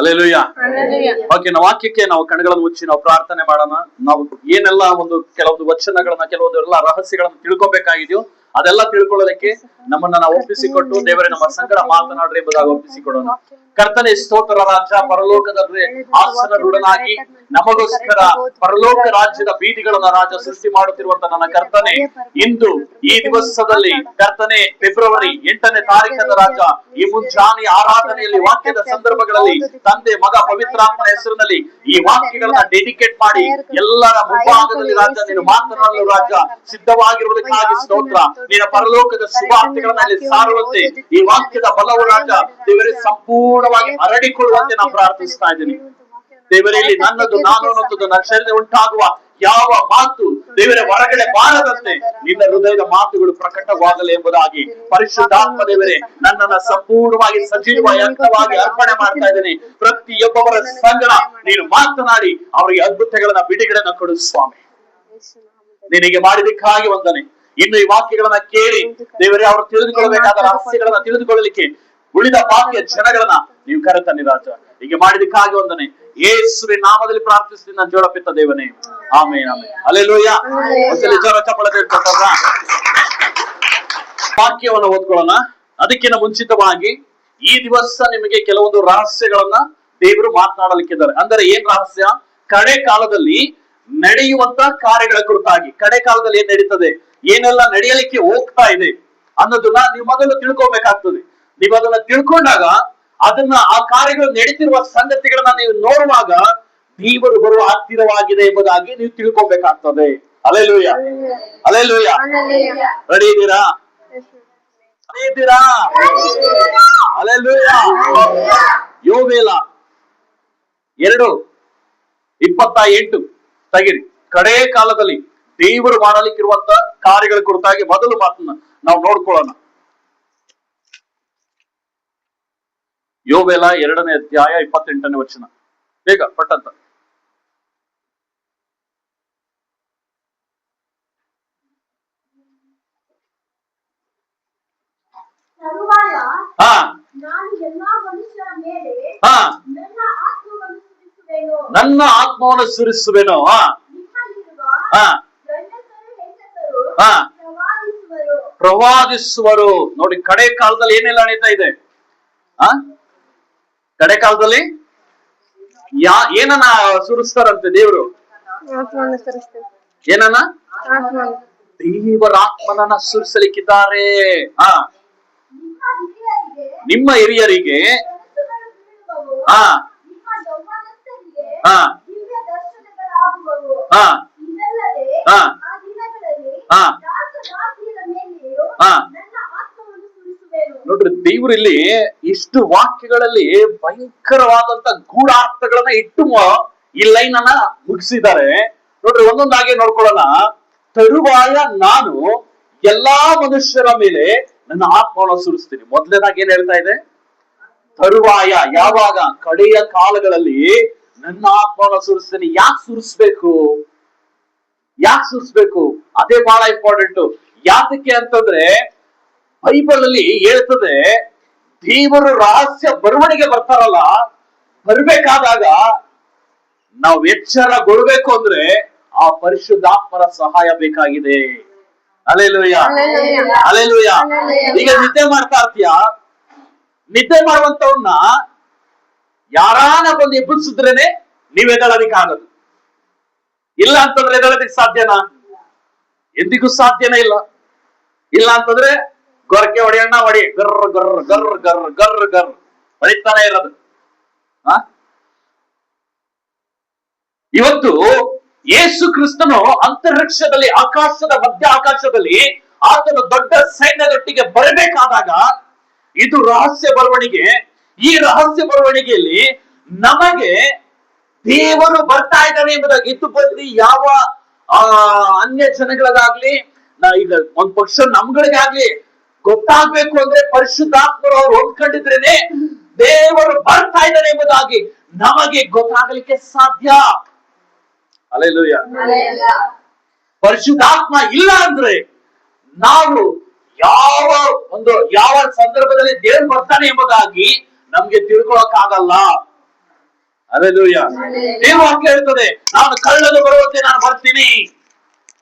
ಅಲ್ಲೇಲೂಯ್ಯ. Okay, ನಾವು ವಾಕ್ಯಕ್ಕೆ ನಾವು ಕಣ್ಣುಗಳನ್ನು ಮುಚ್ಚಿ ನಾವು ಪ್ರಾರ್ಥನೆ ಮಾಡೋಣ. ನಾವು ಏನೆಲ್ಲ ಒಂದು ಕೆಲವೊಂದು ವಚನಗಳನ್ನ ಕೆಲವೊಂದು ಎಲ್ಲ ರಹಸ್ಯಗಳನ್ನ ತಿಳ್ಕೊಬೇಕಾಗಿದೆಯೋ ಅದೆಲ್ಲ ತಿಳ್ಕೊಳ್ಳೋದಕ್ಕೆ ನಮ್ಮನ್ನ ನಾವು ಒಪ್ಪಿಸಿಕೊಟ್ಟು ದೇವರೇ ನಮ್ಮ ಸಂಗಡ ಮಾತನಾಡ್ರಿ ಎಂಬುದಾಗಿ ಒಪ್ಪಿಸಿಕೊಡೋಣ. ಕರ್ತನೆ ಸ್ತೋತ್ರ ರಾಜ, ಪರಲೋಕದಲ್ಲಿ ಆಸನರುಡನಾಗಿ ನಮಗೋಸ್ಕರ ಪರಲೋಕ ರಾಜ್ಯದ ಬೀದಿಗಳನ್ನ ರಾಜ ಸೃಷ್ಟಿ ಮಾಡುತ್ತಿರುವಂತ ನನ್ನ ಕರ್ತನೆ, ಇಂದು ಈ ದಿವಸದಲ್ಲಿ ಕರ್ತನೆ ಫೆಬ್ರವರಿ 8ನೇ ತಾರೀಖದ ರಾಜ ಈ ಮುಂಜಾನೆ ಆರಾಧನೆಯಲ್ಲಿ ವಾಕ್ಯದ ಸಂದರ್ಭಗಳಲ್ಲಿ ತಂದೆ ಮಗ ಪವಿತ್ರಾತ್ಮನ ಹೆಸರಿನಲ್ಲಿ ಈ ವಾಕ್ಯಗಳನ್ನ ಡೆಡಿಕೇಟ್ ಮಾಡಿ ಎಲ್ಲರ ಮುಂಭಾಗದಲ್ಲಿ ರಾಜ ನೀನು ಮಾತನಾಡಲು ರಾಜ ಸಿದ್ಧವಾಗಿರುವುದಕ್ಕಾಗಿ ಸ್ತೋತ್ರ. ನಿನ್ನ ಪರಲೋಕದ ಸುವಾರ್ತೆಗಳನ್ನ ಅಲ್ಲಿ ಸಾರುವಂತೆ ಈ ವಾಕ್ಯದ ಬಲವು ರಾಜ ದೇವರೇ ಸಂಪೂರ್ಣವಾಗಿ ಹರಡಿಕೊಳ್ಳುವಂತೆ ನಾನು ಪ್ರಾರ್ಥಿಸ್ತಾ ಇದ್ದೀನಿ. ದೇವರೇ, ಇಲ್ಲಿ ನನ್ನದು ನಾನು ಅನ್ನೋದು ನನ್ನ ಶರೀರ ಉಂಟಾಗುವ ಯಾವ ಮಾತು ದೇವರೇ ಹೊರಗಡೆ ಬಾರದಂತೆ ನಿನ್ನ ಹೃದಯದ ಮಾತುಗಳು ಪ್ರಕಟವಾಗಲಿ ಎಂಬುದಾಗಿ ಪರಿಶುದ್ಧಾತ್ಮ ದೇವರೇ ನನ್ನನ್ನ ಸಂಪೂರ್ಣವಾಗಿ ಸಜೀವ ಯಂತ್ರವಾಗಿ ಅರ್ಪಣೆ ಮಾಡ್ತಾ ಇದ್ದೇನೆ. ಪ್ರತಿಯೊಬ್ಬವರ ಸಂಗಡ ನೀನು ಮಾತನಾಡಿ ಅವರಿಗೆ ಅದ್ಭುತಗಳನ್ನ ಬಿಡುಗಡೆನ ಕೊಡು ಸ್ವಾಮಿ. ನಿನಗೆ ಮಾಡಿದಕ್ಕಾಗಿ ವಂದನೆ. ಇನ್ನು ಈ ವಾಕ್ಯಗಳನ್ನ ಕೇಳಿ ದೇವರೇ ಅವರು ತಿಳಿದುಕೊಳ್ಳಬೇಕಾದ ರಹಸ್ಯಗಳನ್ನ ತಿಳಿದುಕೊಳ್ಳಲಿಕ್ಕೆ ಉಳಿದ ಬಾಕಿಯ ಜನಗಳನ್ನ ನೀವು ಕರೆತನ್ನಿ ರಾಜ. ಹೀಗೆ ಮಾಡಿದಕ್ಕಾಗಿ ವಂದನೆ. ಯೇಸುವಿನ ನಾಮದಲ್ಲಿ ಪ್ರಾರ್ಥಿಸ್ತೀನಿ ನನ್ನ ಜೋಡಪಿತ್ತ ದೇವನೇ, ಆಮೇನ್ ಆಮೇನ್. ಹಲ್ಲೆಲೂಯಾ. ಒಂದ್ಸಲಿ ಜೋರ ಚಪ್ಪಳ ತಟ್ಟೋಣ. ವಾಕ್ಯವನ್ನು ಓದ್ಕೊಳ್ಳೋಣ. ಅದಕ್ಕಿಂತ ಮುಂಚಿತವಾಗಿ ಈ ದಿವಸ ನಿಮಗೆ ಕೆಲವೊಂದು ರಹಸ್ಯಗಳನ್ನ ದೇವರು ಮಾತನಾಡಲಿಕ್ಕಿದ್ದಾರೆ. ಅಂದರೆ ಏನ್ ರಹಸ್ಯ? ಕಡೆ ಕಾಲದಲ್ಲಿ ನಡೆಯುವಂತ ಕಾರ್ಯಗಳ ಕುರಿತಾಗಿ, ಕಡೆ ಕಾಲದಲ್ಲಿ ಏನ್ ನಡೀತದೆ, ಏನೆಲ್ಲ ನಡೆಯಲಿಕ್ಕೆ ಹೋಗ್ತಾ ಇದೆ ಅನ್ನೋದನ್ನ ನೀವು ಮೊದಲು ತಿಳ್ಕೊಬೇಕಾಗ್ತದೆ. ನೀವು ಅದನ್ನ ತಿಳ್ಕೊಂಡಾಗ ಅದನ್ನ ಆ ಕಾರ್ಯಗಳು ನಡೀತಿರುವ ಸಂಗತಿಗಳನ್ನ ನೀವು ನೋಡುವಾಗ ದೇವರು ಬರುವ ಹತ್ತಿರವಾಗಿದೆ ಎಂಬುದಾಗಿ ನೀವು ತಿಳ್ಕೊಬೇಕಾಗ್ತದೆ. Hallelujah, hallelujah. ರೆಡಿ ಇದ್ದೀರಾ? ಹಲ್ಲೆಲೂಯಾ. ಯೋವೇಲ 2:28 ತೆಗಿರಿ. ಕಡೆ ಕಾಲದಲ್ಲಿ ದೇವರು ಮಾಡಲಿಕ್ಕಿರುವಂತ ಕಾರ್ಯಗಳ ಕುರಿತಾಗಿ ಮೊದಲು ಮಾತನ್ನ ನಾವು ನೋಡ್ಕೊಳ್ಳೋಣ. ಯೋವೇಲ 2ನೇ ಅಧ್ಯಾಯ 28ನೇ ವಚನ. ಬೇಗ ಪಟ್ಟಂತ. ನನ್ನ ಆತ್ಮವನ್ನು ಸುರಿಸುವೆನು. ಪ್ರವಾದಿಸುವರು. ನೋಡಿ, ಕಡೆ ಕಾಲದಲ್ಲಿ ಏನೆಲ್ಲ ನಡೀತಾ ಇದೆ? ಕಡೆ ಕಾಲದಲ್ಲಿ ಏನನ್ನ ಸುರಿಸ್ತಾರಂತೆ ದೇವರು? ಏನನ್ನ? ದೇವರ ಆತ್ಮನನ್ನ ಸುರಿಸಲಿಕ್ಕಿದ್ದಾರೆ. ನಿಮ್ಮ ಹಿರಿಯರಿಗೆ ನೋಡ್ರಿ, ದೇವ್ರು ಇಲ್ಲಿ ಇಷ್ಟು ವಾಕ್ಯಗಳಲ್ಲಿ ಭಯಂಕರವಾದಂತ ಗೂಢಾರ್ಥಗಳನ್ನ ಇಟ್ಟು ಈ ಲೈನ್ ಅನ್ನ ಮುಗಿಸಿದ್ದಾರೆ. ನೋಡ್ರಿ, ಒಂದೊಂದಾಗಿ ನೋಡ್ಕೊಳ್ಳೋಣ. ತರುವಾಯ ನಾನು ಎಲ್ಲಾ ಮನುಷ್ಯರ ಮೇಲೆ ನನ್ನ ಆತ್ಮವನ್ನು ಸುರಿಸ್ತೀನಿ. ಮೊದಲನೇದಾಗಿ ಏನ್ ಹೇಳ್ತಾ ಇದೆ? ತರುವಾಯ. ಯಾವಾಗ? ಕಡೆಯ ಕಾಲಗಳಲ್ಲಿ ನನ್ನ ಆತ್ಮವನ್ನು ಸುರಿಸ್ತೀನಿ. ಯಾಕೆ ಸುರಿಸ್ಬೇಕು? ಯಾಕೆ ಸುರಿಸ್ಬೇಕು? ಅದೇ ಬಹಳ ಇಂಪಾರ್ಟೆಂಟ್. ಯಾತಕ್ಕೆ ಅಂತಂದ್ರೆ ಬೈಬಲ್ ಅಲ್ಲಿ ಹೇಳ್ತದೆ, ದೇವರು ರಹಸ್ಯ ಬರವಣಿಗೆ ಬರ್ತಾರಲ್ಲ, ಬರ್ಬೇಕಾದಾಗ ನಾವು ಎಚ್ಚರಗೊಳ್ಬೇಕು ಅಂದ್ರೆ ಆ ಪರಿಶುದ್ಧಾತ್ಮರ ಸಹಾಯ ಬೇಕಾಗಿದೆ. Hallelujah, hallelujah. ಈಗ ನಿದ್ದೆ ಮಾಡ್ತಾ ಇರ್ತೀಯ, ನಿದ್ದೆ ಮಾಡುವಂತವನ್ನ ಯಾರಾನ ಬಂದು ಎಬ್ಬಿಸಿದ್ರೇನೆ ನೀವ್ ಎದ್ದೇಳೋದಿಕ್ ಆಗೋದು. ಇಲ್ಲ ಅಂತಂದ್ರೆ ಎದ್ದೇಳೋದಿಕ್ ಸಾಧ್ಯನಾ? ಎಂದಿಗೂ ಸಾಧ್ಯನೇ ಇಲ್ಲ. ಇಲ್ಲ ಅಂತಂದ್ರೆ ಗೊರಕೆ ಹೊಡೆಯಣ್ಣ ಹೊಡಿ, ಗರ್ರ ಗರ್ರ ಗರ್ರ ಗರ್ರ ಗರ್ರ ಗರ್ರ ಹೊಡಿತಾನೆ ಇರೋದು. ಇವತ್ತು ಯೇಸು ಕ್ರಿಸ್ತನು ಅಂತರಿಕ್ಷದಲ್ಲಿ, ಆಕಾಶದ ಮಧ್ಯ ಆಕಾಶದಲ್ಲಿ ಆತನು ದೊಡ್ಡ ಸೈನ್ಯದೊಟ್ಟಿಗೆ ಬರಬೇಕಾದಾಗ ಇದು ರಹಸ್ಯ ಬರವಣಿಗೆ. ಈ ರಹಸ್ಯ ಬರವಣಿಗೆಯಲ್ಲಿ ನಮಗೆ ದೇವರು ಬರ್ತಾ ಇದ್ದಾನೆ ಎಂಬುದಾಗಿ ಇದು ಬಂದು ಯಾವ ಅನ್ಯ ಜನಗಳಿಗಾಗ್ಲಿ, ಈಗ ಒಂದ್ ಪಕ್ಷ ನಮ್ಗಳಿಗಾಗ್ಲಿ ಗೊತ್ತಾಗ್ಬೇಕು ಅಂದ್ರೆ ಪರಿಶುದ್ಧಾತ್ಮರು ಅವ್ರು ಹೊಂದ್ಕೊಂಡಿದ್ರೇನೆ ದೇವರು ಬರ್ತಾ ಇದ್ದಾನೆ ಎಂಬುದಾಗಿ ನಮಗೆ ಗೊತ್ತಾಗಲಿಕ್ಕೆ ಸಾಧ್ಯ. ಹಲ್ಲೆಲೂಯಾ. ಪರಿಶುದ್ಧಾತ್ಮ ಇಲ್ಲ ಅಂದ್ರೆ ನಾವು ಯಾವ ಸಂದರ್ಭದಲ್ಲಿ ದೇವರು ಬರ್ತಾನೆ ಎಂಬುದಾಗಿ ನಮ್ಗೆ ತಿಳ್ಕೊಳಕ್ ಆಗಲ್ಲ. ಹಲ್ಲೆಲೂಯಾ. ದೇವ ವಾಕ್ಯ ಹೇಳ್ತದೆ, ನಾನು ಕಳ್ಳನು ಬರುವಂತೆ ನಾನು ಬರ್ತೀನಿ.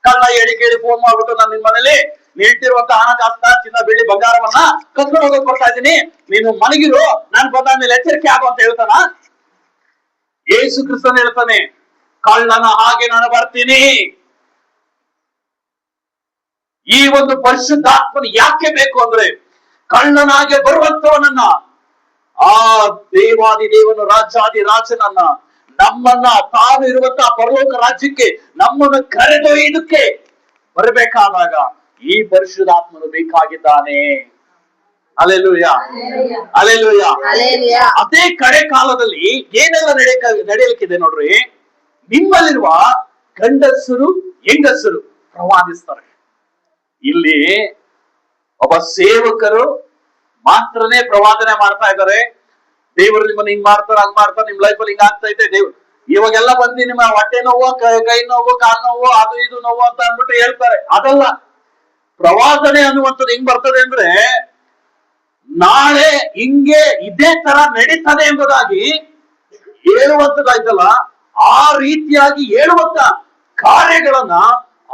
ಕಳ್ಳ ಹೇಳಿ ಫೋನ್ ಮಾಡ್ಬಿಟ್ಟು ನಾನು ನಿನ್ ಮನೇಲಿ ನೀಟ್ಟಿರುವಂತ ಹಣಕಾಸ್ತ ಚಿನ್ನ ಬೆಳ್ಳಿ ಬಂಗಾರವನ್ನ ಕಸ್ಕೊಂಡು ಹೋಗೋಕ್ ಬರ್ತಾ ಇದ್ದೀನಿ, ನೀನು ಮಲಗಿರು, ನಾನು ಬಂದಾದ್ಮೇಲೆ ಎಚ್ಚರಿಕೆ ಆಗು ಅಂತ ಹೇಳ್ತಾನ? ಯೇಸು ಕ್ರಿಸ್ತನ್ ಹೇಳ್ತಾನೆ, ಕಳ್ಳನ ಹಾಗೆ ನಾನು ಬರ್ತೀನಿ. ಈ ಒಂದು ಪರಿಶುದ್ಧಾತ್ಮನ ಯಾಕೆ ಬೇಕು ಅಂದ್ರೆ, ಕಳ್ಳನಾಗೆ ಬರುವಂತವನನ್ನ, ಆ ದೇವಾದಿ ದೇವನು ರಾಜಾದಿ ರಾಜನನ್ನ, ನಮ್ಮನ್ನ ತಾನು ಇರುವಂತಹ ಪರಲೋಕ ರಾಜ್ಯಕ್ಕೆ ನಮ್ಮನ್ನು ಕರೆದೊಯ್ಯುವುದಕ್ಕೆ ಬರಬೇಕಾದಾಗ ಈ ಪರಿಶುದ್ಧಾತ್ಮನು ಬೇಕಾಗಿದ್ದಾನೆ. Hallelujah, hallelujah. ಅದೇ ಕಡೆ ಕಾಲದಲ್ಲಿ ಏನೆಲ್ಲ ನಡೆಯಲಿಕ್ಕಿದೆ ನೋಡ್ರಿ. ನಿಮ್ಮಲ್ಲಿರುವ ಗಂಡಸರು ಹೆಂಗಸರು ಪ್ರವಾದಿಸ್ತಾರೆ. ಇಲ್ಲಿ ಒಬ್ಬ ಸೇವಕರು ಮಾತ್ರನೇ ಪ್ರವಾದನೆ ಮಾಡ್ತಾ ಇದ್ದಾರೆ. ದೇವರು ನಿಮ್ಮನ್ನ ಹಿಂಗ್ ಮಾಡ್ತಾರೆ, ಹಂಗ್ ಮಾಡ್ತಾರೆ, ನಿಮ್ ಲೈಫ್ ಅಲ್ಲಿ ಹಿಂಗ್ ಆಗ್ತಾ ಇದೆ, ದೇವ್ರು ಇವಾಗೆಲ್ಲ ಬಂದು ನಿಮ್ಮ ಹೊಟ್ಟೆ ನೋವು, ಕೈ ನೋವು, ಕಾಲ್ ನೋವು, ಅದು ಇದು ನೋವು ಅಂತ ಅಂದ್ಬಿಟ್ಟು ಹೇಳ್ತಾರೆ. ಅದಲ್ಲ, ಪ್ರವಾದನೆ ಅನ್ನುವಂಥದ್ದು ಹೆಂಗ್ ಬರ್ತದೆ ಅಂದ್ರೆ, ನಾಳೆ ಹಿಂಗೆ ಇದೇ ತರ ನಡೀತದೆ ಎಂಬುದಾಗಿ ಹೇಳುವಂತದ್ದಾಯ್ತಲ್ಲ, ಆ ರೀತಿಯಾಗಿ ಹೇಳುವಂತ ಕಾರ್ಯಗಳನ್ನ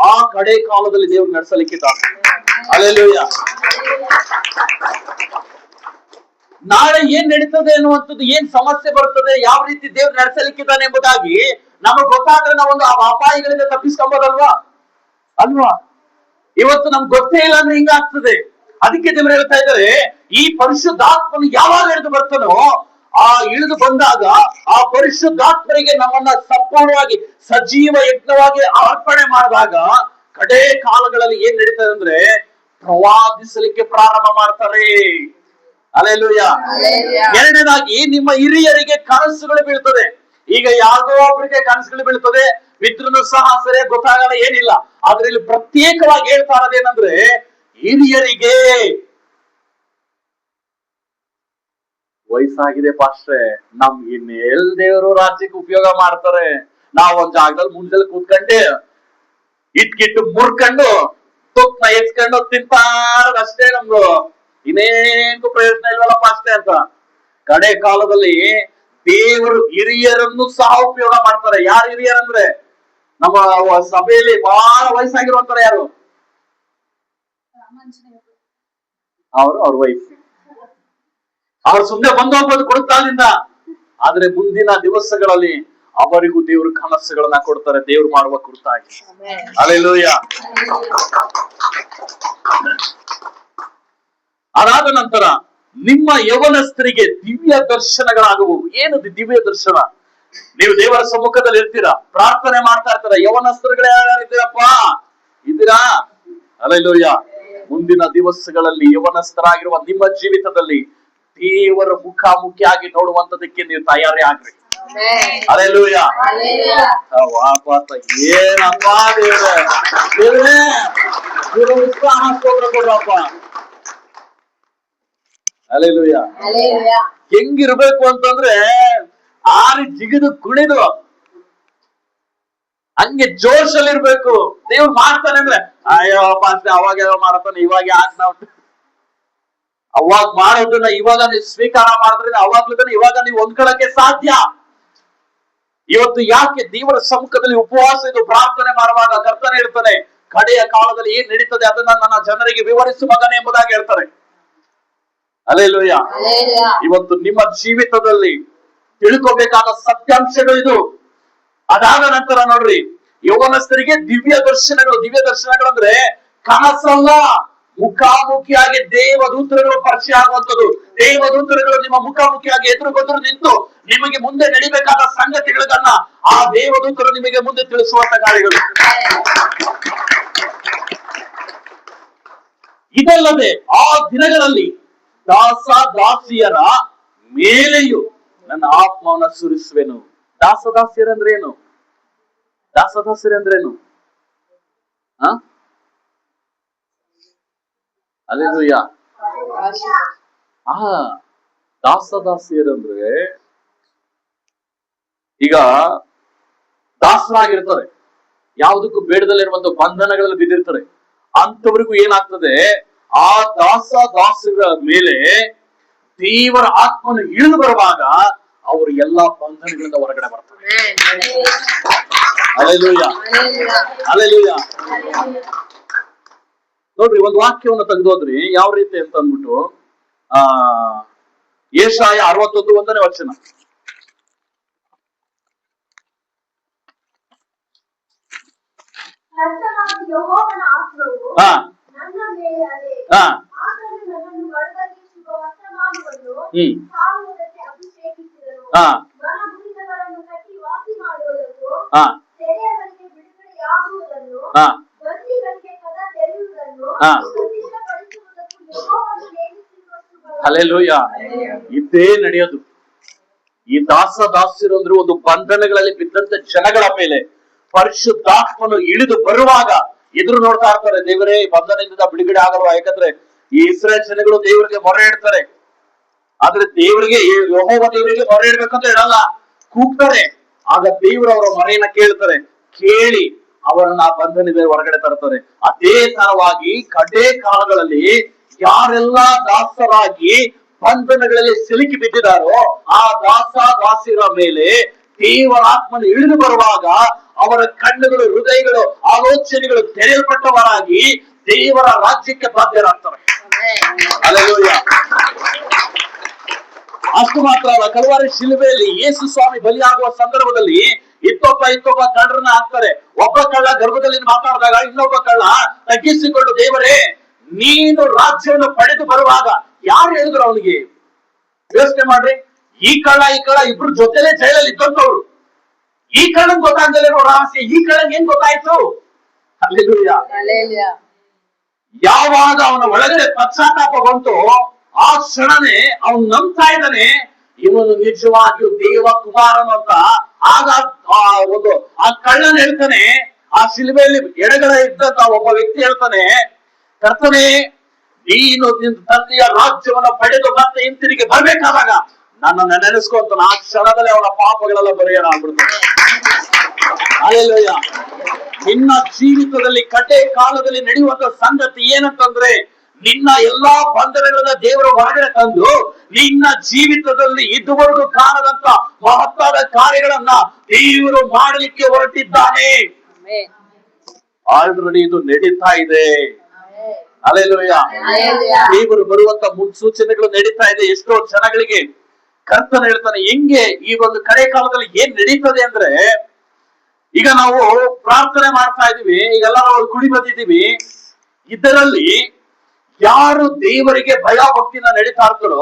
ಆ ಕಡೆ ಕಾಲದಲ್ಲಿ ದೇವರು ನಡೆಸಲಿಕ್ಕಿದ್ದಾರೆ. ಹಲ್ಲೆಲೂಯಾ. ನಾಳೆ ಏನ್ ನಡೀತದೆ ಅನ್ನುವಂಥದ್ದು, ಏನ್ ಸಮಸ್ಯೆ ಬರ್ತದೆ, ಯಾವ ರೀತಿ ದೇವ್ರು ನಡೆಸಲಿಕ್ಕಿದ್ದಾನೆ ಎಂಬುದಾಗಿ ನಮಗ್ ಗೊತ್ತಾದ್ರೆ ನಾವೊಂದು ಅಪಾಯಗಳಿಂದ ತಪ್ಪಿಸ್ಕೊಂಬೋದಲ್ವಾ ಅಲ್ವಾ? ಇವತ್ತು ನಮ್ಗೆ ಗೊತ್ತೇ ಇಲ್ಲ ಅಂದ್ರೆ ಹಿಂಗಾಗ್ತದೆ. ಅದಕ್ಕೆ ದೇವರು ಹೇಳ್ತಾ ಇದ್ದಾರೆ, ಈ ಪರಿಶುದ್ಧಾತ್ಮನು ಯಾವಾಗ ಇಳಿದು ಬರ್ತಾನೋ, ಆ ಇಳಿದು ಬಂದಾಗ ಆ ಪರಿಶುದ್ಧಾತ್ಮರಿಗೆ ನಮ್ಮನ್ನ ಸಂಪೂರ್ಣವಾಗಿ ಸಜೀವ ಯಜ್ಞವಾಗಿ ಅರ್ಪಣೆ ಮಾಡಿದಾಗ ಕಡೆ ಕಾಲಗಳಲ್ಲಿ ಏನ್ ನಡೀತದೆ ಅಂದ್ರೆ, ಪ್ರವಾದಿಸಲಿಕ್ಕೆ ಪ್ರಾರಂಭ ಮಾಡ್ತಾರೆ. ಹಲ್ಲೆಲೂಯಾ. ಎರಡನೇದಾಗಿ ನಿಮ್ಮ ಹಿರಿಯರಿಗೆ ಕನಸುಗಳು ಬೀಳ್ತದೆ. ಈಗ ಯಾವ್ದೋ ಒಬ್ಬರಿಗೆ ಕನಸುಗಳು ಬೀಳ್ತದೆ, ಮಿತ್ರನು ಸಹ ಸರಿಯಾಗಿ ಗೊತ್ತಾಗಲ್ಲ, ಏನಿಲ್ಲ. ಆದ್ರೆ ಇಲ್ಲಿ ಪ್ರತ್ಯೇಕವಾಗಿ ಹೇಳ್ತಾ ಇರೋದೇನಂದ್ರೆ, ಹಿರಿಯರಿಗೆ. ವಯಸ್ಸಾಗಿದೆ ಪಾಸ್ಟ್ರೆ, ನಮ್ಗೆ ಇನ್ನೆಲ್ ದೇವರು ರಾಜ್ಯಕ್ಕೆ ಉಪಯೋಗ ಮಾಡ್ತಾರೆ, ನಾವ್ ಒಂದ್ ಜಾಗದಲ್ಲಿ ಮುಂದೆಲ್ಲ ಕೂತ್ಕೊಂಡೆ ಇಟ್ಕಿಟ್ಟು ಮುರ್ಕೊಂಡು ತುಪ್ಪ ಎತ್ಕೊಂಡು ತಿಂತಾರ ಅಷ್ಟೇ, ನಮ್ದು ಇನ್ನೇನು ಪ್ರಯೋಜನ ಇಲ್ವಲ್ಲಪ್ಪ ಅಷ್ಟೇ ಅಂತ. ಕಡೆ ಕಾಲದಲ್ಲಿ ದೇವರು ಹಿರಿಯರನ್ನು ಸಹ ಉಪಯೋಗ ಮಾಡ್ತಾರೆ. ಯಾರು ಹಿರಿಯರಂದ್ರೆ, ನಮ್ಮ ಸಭೆಯಲ್ಲಿ ಬಹಳ ವಯಸ್ಸಾಗಿರುವಂತಾರೆ. ಯಾರು ಅವ್ರ ವಯಸ್ಸು, ಅವ್ರು ಸುಮ್ಮನೆ ಬಂದು ಹೋಗ್ಬೋದು ಕೊಡುತ್ತಾನಿಂದ. ಆದ್ರೆ ಮುಂದಿನ ದಿವಸಗಳಲ್ಲಿ ಅವರಿಗೂ ದೇವರು ಕನಸುಗಳನ್ನ ಕೊಡ್ತಾರೆ, ದೇವ್ರು ಮಾಡುವ ಕುರಿತಾಗಿ. ಹಲ್ಲೆಲೂಯಾ. ಅದಾದ ನಂತರ ನಿಮ್ಮ ಯವನಸ್ಥರಿಗೆ ದಿವ್ಯ ದರ್ಶನಗಳಾಗುವು. ಏನು ದಿವ್ಯ ದರ್ಶನ? ನೀವು ದೇವರ ಸಮ್ಮುಖದಲ್ಲಿ ಇರ್ತೀರಾ, ಪ್ರಾರ್ಥನೆ ಮಾಡ್ತಾ ಇರ್ತೀರ, ಯವನಸ್ಥರುಗಳೇ ಯಾರಿದ್ದೀರಪ್ಪ, ಇದ್ದೀರಾ? ಹಲ್ಲೆಲೂಯಾ. ಮುಂದಿನ ದಿವಸಗಳಲ್ಲಿ ಯವನಸ್ಥರಾಗಿರುವ ನಿಮ್ಮ ಜೀವಿತದಲ್ಲಿ ದೇವರ ಮುಖಾಮುಖಿಯಾಗಿ ನೋಡುವಂತದಕ್ಕೆ ನೀವು ತಯಾರಿ ಆಗ್ರಿ. ಹಲ್ಲೆಲೂಯಾ. ಏನಪ್ಪ ದೇವ್ರೇ, ಉತ್ಸಾಹ ಸ್ತೋತ್ರ ಕೊಡ್ರಪ್ಪ. ಹಲ್ಲೆಲೂಯಾ. ಹೆಂಗಿರ್ಬೇಕು ಅಂತಂದ್ರೆ, ಆರಿ ಜಿಗಿದು ಕುಣಿದು ಹಂಗೆ ಜೋಶಲ್ಲಿ ಇರ್ಬೇಕು. ದೇವ್ರು ಮಾಡ್ತಾನೆ ಅಂದ್ರೆ, ಅಯ್ಯೋ ಪಾಸ್ಟರ್ ಅವಾಗ ಮಾಡತಾನೆ, ಇವಾಗ ಯಾಕೆ ನಾವು ಅವಾಗ ಮಾಡೋದನ್ನ ಇವಾಗ ನೀವು ಸ್ವೀಕಾರ ಮಾಡಿದ್ರೆ ಅವಾಗ್ಲೂ ಇವಾಗ ನೀವು ಹೊಂದ್ಕೊಳ್ಳಕ್ಕೆ ಸಾಧ್ಯ. ಇವತ್ತು ಯಾಕೆ ದೇವರ ಸಮ್ಮುಖದಲ್ಲಿ ಉಪವಾಸ ಇದು ಪ್ರಾರ್ಥನೆ ಮಾಡುವಾಗ ಕರ್ತನೆ ಹೇಳ್ತಾನೆ, ಕಡೆಯ ಕಾಲದಲ್ಲಿ ಏನ್ ನಡೀತದೆ ಅದನ್ನ ನನ್ನ ಜನರಿಗೆ ವಿವರಿಸು ಮಗನೇ ಎಂಬುದಾಗಿ ಹೇಳ್ತಾರೆ. ಹಲ್ಲೆಲೂಯಾ. ಇವತ್ತು ನಿಮ್ಮ ಜೀವಿತದಲ್ಲಿ ತಿಳ್ಕೋಬೇಕಾದ ಸತ್ಯಾಂಶಗಳು ಇದು. ಅದಾದ ನಂತರ ನೋಡ್ರಿ, ಯೌವನಸ್ಥರಿಗೆ ದಿವ್ಯ ದರ್ಶನಗಳು. ದಿವ್ಯ ದರ್ಶನಗಳು ಅಂದ್ರೆ ಕನಸಲ್ಲ, ಮುಖಾಮುಖಿಯಾಗಿ ದೇವದೂತರುಗಳು ಪರಿಚಯ ಆಗುವಂಥದ್ದು. ದೇವದೂತರುಗಳು ನಿಮ್ಮ ಮುಖಾಮುಖಿಯಾಗಿ ಎದುರುಗೊದ್ರು ನಿಂತು ನಿಮಗೆ ಮುಂದೆ ನಡಿಬೇಕಾದ ಸಂಗತಿಗಳನ್ನ ಆ ದೇವದೂತರು ನಿಮಗೆ ಮುಂದೆ ತಿಳಿಸುವಂತ ಕಾರ್ಯಗಳು. ಇದಲ್ಲದೆ ಆ ದಿನಗಳಲ್ಲಿ ದಾಸ ದಾಸಿಯರ ಮೇಲೆಯೂ ನನ್ನ ಆತ್ಮವನ್ನ ಸುರಿಸುವೆನು. ದಾಸದಾಸಿಯರಂದ್ರೇನು? ದಾಸದಾಸಿಯರಂದ್ರೇನು? ಹಲ್ಲೆಲೂಯಾ. ದಾಸದಾಸಿಯರಂದ್ರೆ ಈಗ ದಾಸರಾಗಿರ್ತಾರೆ, ಯಾವುದಕ್ಕೂ ಬೇಡದಲ್ಲಿರುವಂತ ಬಂಧನಗಳಲ್ಲಿ ಬಿದ್ದಿರ್ತಾರೆ. ಅಂತವರಿಗೂ ಏನಾಗ್ತದೆ, ಆ ದಾಸಗಳ ಮೇಲೆ ದೇವರ ಆತ್ಮನು ಇಳಿದು ಬರುವಾಗ ಅವರು ಎಲ್ಲಾ ಬಂಧನಗಳಿಂದ ಹೊರಗಡೆ ಬರ್ತಾರೆ. Hallelujah, hallelujah. ನೋಡ್ರಿ, ಒಂದು ವಾಕ್ಯವನ್ನು ತೆಗೆದೋದ್ರಿ ಯಾವ ರೀತಿ ಅಂತ ಅಂದ್ಬಿಟ್ಟು, ಯೆಶಾಯ 61 ವಚನ. ಹಲ್ಲೆಲೂಯಾ. ಇದೇ ನಡೆಯೋದು. ಈ ದಾಸರು ಅಂದ್ರೆ ಒಂದು ಬಂಧನಗಳಲ್ಲಿ ಬಿದ್ದಂತ ಜನಗಳ ಮೇಲೆ ಪರಿಶುದ್ಧಾತ್ಮನು ಇಳಿದು ಬರುವಾಗ ಎದುರು ನೋಡ್ತಾ ಇರ್ತಾರೆ, ದೇವರೇ ಬಂಧನದಿಂದ ಬಿಡುಗಡೆ ಆಗಲ್ವಾ? ಯಾಕಂದ್ರೆ ಈ ಇಸ್ರಾಯೇಲ್ ಜನಗಳು ದೇವರಿಗೆ ಮೊರೆ ಇಡ್ತಾರೆ, ಆದ್ರೆ ದೇವರಿಗೆ ಯೆಹೋವ ದೇವರಿಗೆ ಮೊರೆ ಇಡ್ಬೇಕಂತ ಹೇಳಲ್ಲ, ಕೂಗ್ತಾರೆ. ಆಗ ದೇವರು ಅವರ ಮೊರೆಯನ್ನ ಕೇಳ್ತಾರೆ, ಕೇಳಿ ಅವರನ್ನ ಬಂಧನದಿಂದ ಹೊರಗಡೆ ತರ್ತಾರೆ. ಅದೇ ತರವಾಗಿ ಕಡೆ ಕಾಲಗಳಲ್ಲಿ ಯಾರೆಲ್ಲ ದಾಸರಾಗಿ ಬಂಧನಗಳಲ್ಲಿ ಸಿಲುಕಿ ಬಿದ್ದಿದಾರೋ ಆ ದಾಸಿರ ಮೇಲೆ ದೇವರ ಆತ್ಮನು ಇಳಿದು ಬರುವಾಗ ಅವರ ಕಣ್ಣುಗಳು, ಹೃದಯಗಳು, ಆಲೋಚನೆಗಳು ತೆರೆಯಲ್ಪಟ್ಟವರಾಗಿ ದೇವರ ರಾಜ್ಯಕ್ಕೆ ಬಾಧ್ಯರಾಗ್ತಾರೆ. ಹಲ್ಲೆಲೂಯಾ. ಅಷ್ಟು ಮಾತ್ರ ಅಲ್ಲ, ಕಲ್ವಾರಿ ಶಿಲುಬೆಯಲ್ಲಿ ಯೇಸು ಸ್ವಾಮಿ ಬಲಿಯಾಗುವ ಸಂದರ್ಭದಲ್ಲಿ ಇತ್ತೊಬ್ಬ ಕಳ್ಳರನ್ನ ಹಾಕ್ತಾರೆ. ಒಬ್ಬ ಕಳ್ಳ ಗರ್ಭದಲ್ಲಿ ಮಾತಾಡಿದಾಗ ಇನ್ನೊಬ್ಬ ಕಳ್ಳ ತಗ್ಗಿಸಿಕೊಂಡು, ದೇವರೇ ನೀನು ರಾಜ್ಯವನ್ನು ಪಡೆದು ಬರುವಾಗ ಯಾರು ಹೇಳಿದ್ರು ಅವನಿಗೆ? ಯೋಚನೆ ಮಾಡ್ರಿ, ಈ ಕಳ್ಳ ಇಬ್ರು ಜೊತೆಲೆ ಜೈಲಲ್ಲಿ ಇದ್ದಂತವ್ರು. ಈ ಕಳ್ಳನ್ ಗೊತ್ತಾಗ್ದಲೇ ರಹಸ್ಯ, ಈ ಕಳ್ಳನ್ ಏನ್ ಗೊತ್ತಾಯ್ತು? ಹಲ್ಲೆಲೂಯಾ. ಯಾವಾಗ ಅವನ ಒಳಗಡೆ ಪಶ್ಚಾತ್ತಾಪ ಬಂತು ಆ ಕ್ಷಣನೇ ಅವನು ನಂಬ್ತಾ ಇದ್ದಾನೆ, ಇವನು ನಿಜವಾಗಿಯೂ ದೇವ ಕುಮಾರನು ಅಂತ. ಆಗ ಆ ಕಳ್ಳನ್ ಹೇಳ್ತಾನೆ, ಆ ಶಿಲುಬೆಯಲ್ಲಿ ಎಡಗಡೆ ಇದ್ದಂತ ಒಬ್ಬ ವ್ಯಕ್ತಿ ಹೇಳ್ತಾನೆ, ಕರ್ತನೇ ನೀನು ನಿನ್ನ ತಂದೆಯ ರಾಜ್ಯವನ್ನ ಪಡೆದು ಮತ್ತೆ ಹಿಂತಿರುಗಿ ಬರ್ಬೇಕಾದಾಗ ನನ್ನನ್ನು ನೆನೆಸ್ಕೊಂತಾನೆ. ಆ ಕ್ಷಣದಲ್ಲಿ ಅವನ ಪಾಪಗಳೆಲ್ಲ ಬರೆಯೋಣ ಆಗ್ಬಿಡ್ತಾನೆ. ಹಲ್ಲೆಲೂಯಾ. ನಿನ್ನ ಜೀವಿತದಲ್ಲಿ ಕಡೆ ಕಾಲದಲ್ಲಿ ನಡೆಯುವಂತ ಸಂಗತಿ ಏನಂತಂದ್ರೆ, ನಿನ್ನ ಎಲ್ಲಾ ಬಂಧನಗಳನ್ನ ದೇವರು ಹೊರಗಡೆ ತಂದು ನಿನ್ನ ಜೀವಿತದಲ್ಲಿ ಇದುವರೆಗೂ ಕಾಣದಂತ ಮಹತ್ತಾದ ಕಾರ್ಯಗಳನ್ನ ದೇವರು ಮಾಡಲಿಕ್ಕೆ ಹೊರಟಿದ್ದಾನೆ. ಆಲ್ರೆಡಿ ಇದು ನಡೀತಾ ಇದೆ. ಹಲ್ಲೆಲೂಯಾ. ದೇವರು ಬರುವಂತ ಮುನ್ಸೂಚನೆಗಳು ನಡೀತಾ ಇದೆ ಎಷ್ಟೋ ಜನಗಳಿಗೆ. ಕರ್ತನ ಹೇಳ್ತಾನೆ, ಹೆಂಗೆ ಈ ಒಂದು ಕಡೆ ಕಾಲದಲ್ಲಿ ಏನ್ ನಡೀತದೆ ಅಂದ್ರೆ, ಈಗ ನಾವು ಪ್ರಾರ್ಥನೆ ಮಾಡ್ತಾ ಇದೀವಿ, ಈಗೆಲ್ಲ ನಾವು ಕುಡಿ ಬಂದಿದ್ದೀವಿ. ಇದರಲ್ಲಿ ಯಾರು ದೇವರಿಗೆ ಭಯ ಭಕ್ತಿನ ನಡೀತಾ ಇರ್ತಾರೋ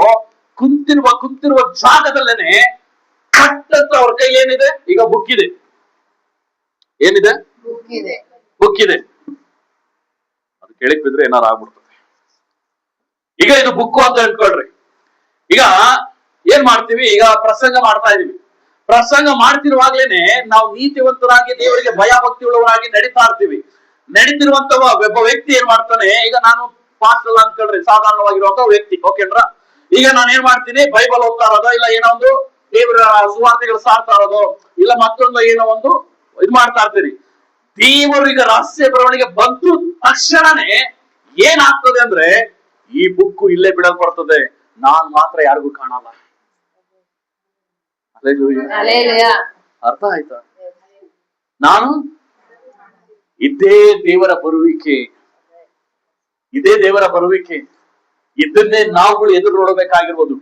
ಕುಂತಿರುವ ಜಾಗದಲ್ಲೇನೆ ಕಟ್ಟಂತ ಅವ್ರ ಕೈ ಏನಿದೆ? ಈಗ ಬುಕ್ ಇದೆ. ಏನಿದೆ? ಬುಕ್ ಇದೆ. ಅದು ಕೇಳಕ್ ಬಿದ್ರೆ ಏನಾರು ಆಗ್ಬಿಡ್ತದೆ. ಈಗ ಇದು ಬುಕ್ಕು ಅಂತ ಹೇಳ್ಕೊಳ್ರಿ. ಈಗ ಏನ್ ಮಾಡ್ತೀವಿ? ಈಗ ಪ್ರಸಂಗ ಮಾಡ್ತಾ ಇದೀವಿ. ಪ್ರಸಂಗ ಮಾಡ್ತಿರುವಾಗ್ಲೇನೆ ನಾವು ನೀತಿವಂತರಾಗಿ ದೇವರಿಗೆ ಭಯ ಭಕ್ತಿ ಉಳ್ಳವರಾಗಿ ನಡೀತಾ ಇರ್ತೀವಿ. ನಡೀತಿರುವಂತ ಒಬ್ಬ ವ್ಯಕ್ತಿ ಏನ್ ಮಾಡ್ತಾನೆ, ಈಗ ನಾನು ಪಾಸ್ಟಲ್ ಅನ್ಕೊಳ್ರಿ, ಸಾಧಾರಣವಾಗಿರುವಂತ ವ್ಯಕ್ತಿ, ಓಕೆನ್ರ? ಈಗ ನಾನು ಏನ್ ಮಾಡ್ತೀನಿ, ಬೈಬಲ್ ಓದ್ತಾ ಇರೋದು, ಇಲ್ಲ ಏನೋ ಒಂದು ದೇವರ ಸುವಾರ್ತೆಗಳು ಸಾರ್ತಾ ಇರೋದು, ಇಲ್ಲ ಮತ್ತೊಂದು ಏನೋ ಒಂದು ಇದು ಮಾಡ್ತಾ ಇರ್ತೀರಿ. ದೇವರು ಈಗ ರಹಸ್ಯ ಬರವಣಿಗೆ ಬಂತು ತಕ್ಷಣನೇ ಏನಾಗ್ತದೆ ಅಂದ್ರೆ, ಈ ಬುಕ್ ಇಲ್ಲೇ ಬಿಡಲ್ಪಡ್ತದೆ, ನಾನ್ ಮಾತ್ರ ಯಾರಿಗೂ ಕಾಣಲ್ಲ. ಅರ್ಥ ಆಯ್ತಾ? ನಾನು ಇದೇ ದೇವರ ಬರುವಿಕೆ, ಇದನ್ನೇ ನಾವುಗಳು ಎದುರು ನೋಡಬೇಕಾಗಿರ್ಬೋದು.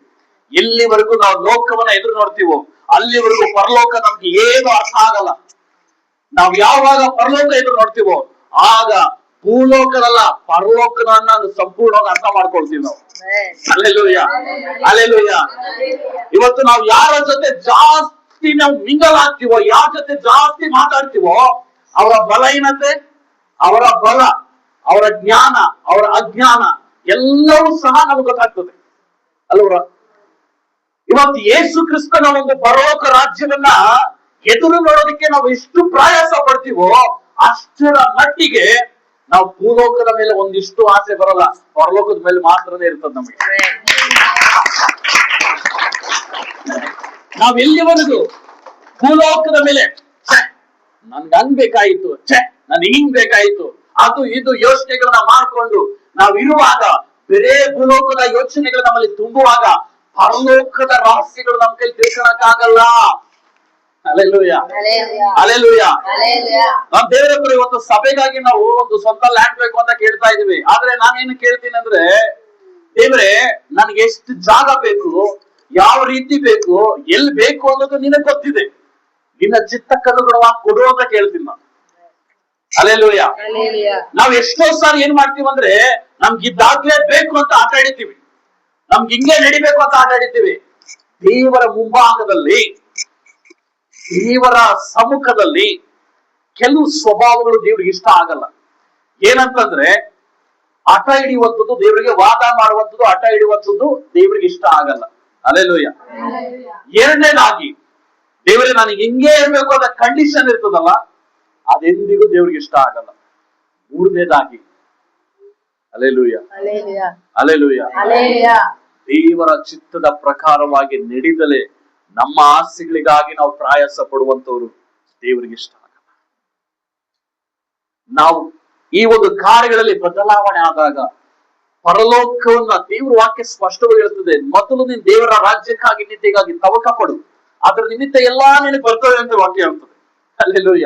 ಎಲ್ಲಿವರೆಗೂ ನಾವು ಲೋಕವನ್ನ ಎದುರು ನೋಡ್ತೀವೋ ಅಲ್ಲಿವರೆಗೂ ಪರಲೋಕ ನಮ್ಗೆ ಏನು ಅರ್ಥ ಆಗಲ್ಲ. ನಾವು ಯಾವಾಗ ಪರಲೋಕ ಎದುರು ನೋಡ್ತೀವೋ ಆಗ ಭೂಲೋಕದಲ್ಲ ಪರಲೋಕದನ್ನ ಸಂಪೂರ್ಣವಾಗಿ ಅರ್ಥ ಮಾಡ್ಕೊಳ್ತೀವಿ ನಾವು. Hallelujah, hallelujah. ಇವತ್ತು ನಾವು ಯಾರ ಜೊತೆ ಜಾಸ್ತಿ ನಾವು ಮಿಂಗಲ್ ಆಗ್ತೀವೋ, ಯಾರ ಜೊತೆ ಜಾಸ್ತಿ ಮಾತಾಡ್ತೀವೋ, ಅವರ ಬಲಹೀನತೆ, ಅವರ ಬಲ, ಅವರ ಜ್ಞಾನ, ಅವರ ಅಜ್ಞಾನ ಎಲ್ಲವೂ ಸಹ ನಮ್ಗೆ ಗೊತ್ತಾಗ್ತದೆ ಅಲ್ವರ? ಇವತ್ತು ಯೇಸು ಕ್ರಿಸ್ತನ ಒಂದು ಪರಲೋಕ ರಾಜ್ಯವನ್ನ ಎದುರು ನೋಡೋದಕ್ಕೆ ನಾವು ಎಷ್ಟು ಪ್ರಯಾಸ ಪಡ್ತೀವೋ ಅಷ್ಟರ ಮಟ್ಟಿಗೆ ನಾವು ಭೂಲೋಕದ ಮೇಲೆ ಒಂದಿಷ್ಟು ಆಸೆ ಬರಲ್ಲ, ಪರಲೋಕದ ಮೇಲೆ ಮಾತ್ರನೇ ಇರ್ತದೆ ನಮಗೆ. ನಾವ್ ಎಲ್ಲಿವರೆಗೂ ಭೂಲೋಕದ ಮೇಲೆ ನನ್ಗೆ ಹಂಗ್ ಬೇಕಾಯಿತು, ನನ್ ಹಿಂಗ್ ಬೇಕಾಯಿತು, ಅದು ಇದು ಯೋಚನೆಗಳನ್ನ ಮಾಡ್ಕೊಂಡು ನಾವ್ ಇರುವಾಗ, ಬೇರೆ ಭೂಲೋಕದ ಯೋಚನೆಗಳು ನಮ್ಮಲ್ಲಿ ತುಂಬುವಾಗ ಪರಲೋಕದ ರಹಸ್ಯಗಳು ನಮ್ಮ ಕೈಲಿ ತಿಳ್ಕೊಳಕ್ಕಾಗಲ್ಲ. Alleluia, alleluia. ನಾವ್ ದೇವರ ಹತ್ರ ಇವತ್ತು ಸಭೆಗಾಗಿ ನಾವು ಒಂದು ಸ್ವಂತ ಲ್ಯಾಂಡ್ ಬೇಕು ಅಂತ ಕೇಳ್ತಾ ಇದೀವಿ. ಆದ್ರೆ ನಾನೇನು ಕೇಳ್ತೀನಿ ಅಂದ್ರೆ, ದೇವರೇ ನನ್ಗೆ ಎಷ್ಟು ಜಾಗ ಬೇಕು, ಯಾವ ರೀತಿ ಬೇಕು, ಎಲ್ಲಿ ಬೇಕು ಅನ್ನೋದು ನಿನಗೆ ಗೊತ್ತಿದೆ. ನಿನ್ನ ಚಿತ್ತಕ್ಕನುಗುಣವಾಗಿ ಕೊಡು ಅಂತ ಕೇಳ್ತೀನಿ ನಾನು. ಅಲ್ಲೆಲೂಯ. ನಾವ್ ಎಷ್ಟೋ ಸಾರಿ ಏನ್ ಮಾಡ್ತೀವಿ ಅಂದ್ರೆ, ನಮ್ಗೆ ಇದಾಗ್ಲೇ ಬೇಕು ಅಂತ ಆಟ ಹಿಡಿತೀವಿ, ನಮ್ಗೆ ಹಿಂಗೆ ನಡಿಬೇಕು ಅಂತ ಆಟ ಹಿಡಿತೀವಿ. ದೇವರ ಮುಂಭಾಗದಲ್ಲಿ, ದೇವರ ಸಮ್ಮುಖದಲ್ಲಿ ಕೆಲವು ಸ್ವಭಾವಗಳು ದೇವ್ರಿಗೆ ಇಷ್ಟ ಆಗಲ್ಲ. ಏನಂತಂದ್ರೆ, ಹಠ ಹಿಡಿಯುವಂಥದ್ದು, ದೇವರಿಗೆ ವಾದ ಮಾಡುವಂಥದ್ದು, ಹಠ ಹಿಡಿಯುವಂಥದ್ದು ದೇವರಿಗೆ ಇಷ್ಟ ಆಗಲ್ಲ. ಅಲ್ಲೆಲೂಯ. ಎರಡನೇದಾಗಿ, ದೇವರೇ ನನಗೆ ಹಿಂಗೆ ಇರ್ಬೇಕು ಅನ್ನೋ ಕಂಡೀಷನ್ ಇರ್ತದಲ್ಲ, ಅದೆಂದಿಗೂ ದೇವ್ರಿಗೆ ಇಷ್ಟ ಆಗಲ್ಲ. ಮೂರನೇದಾಗಿ, ಅಲ್ಲೆಲೂಯ, ಅಲ್ಲೆಲೂಯ, ದೇವರ ಚಿತ್ತದ ಪ್ರಕಾರವಾಗಿ ನಡೆದಲೇ ನಮ್ಮ ಆಸೆಗಳಿಗಾಗಿ ನಾವು ಪ್ರಯಾಸ ಪಡುವಂತವ್ರು ದೇವರಿಗೆ ಇಷ್ಟ ಆಗಲ್ಲ. ನಾವು ಈ ಒಂದು ಕಾರ್ಯಗಳಲ್ಲಿ ಬದಲಾವಣೆ ಆದಾಗ ಪರಲೋಕವನ್ನ ದೇವರ ವಾಕ್ಯ ಸ್ಪಷ್ಟವಾಗಿ ಹೇಳ್ತದೆ, ಮೊದಲು ನೀನ್ ದೇವರ ರಾಜ್ಯಕ್ಕಾಗಿ ನೀತಿಗಾಗಿ ತವಕ ಪಡು, ಅದ್ರ ನಿಮಿತ್ತ ಎಲ್ಲಾ ನಿನಗೆ ಬರ್ತವೆ ಅಂತ ವಾಕ್ಯ ಹೇಳ್ತದೆ. ಅಲ್ಲೆಲೂಯ.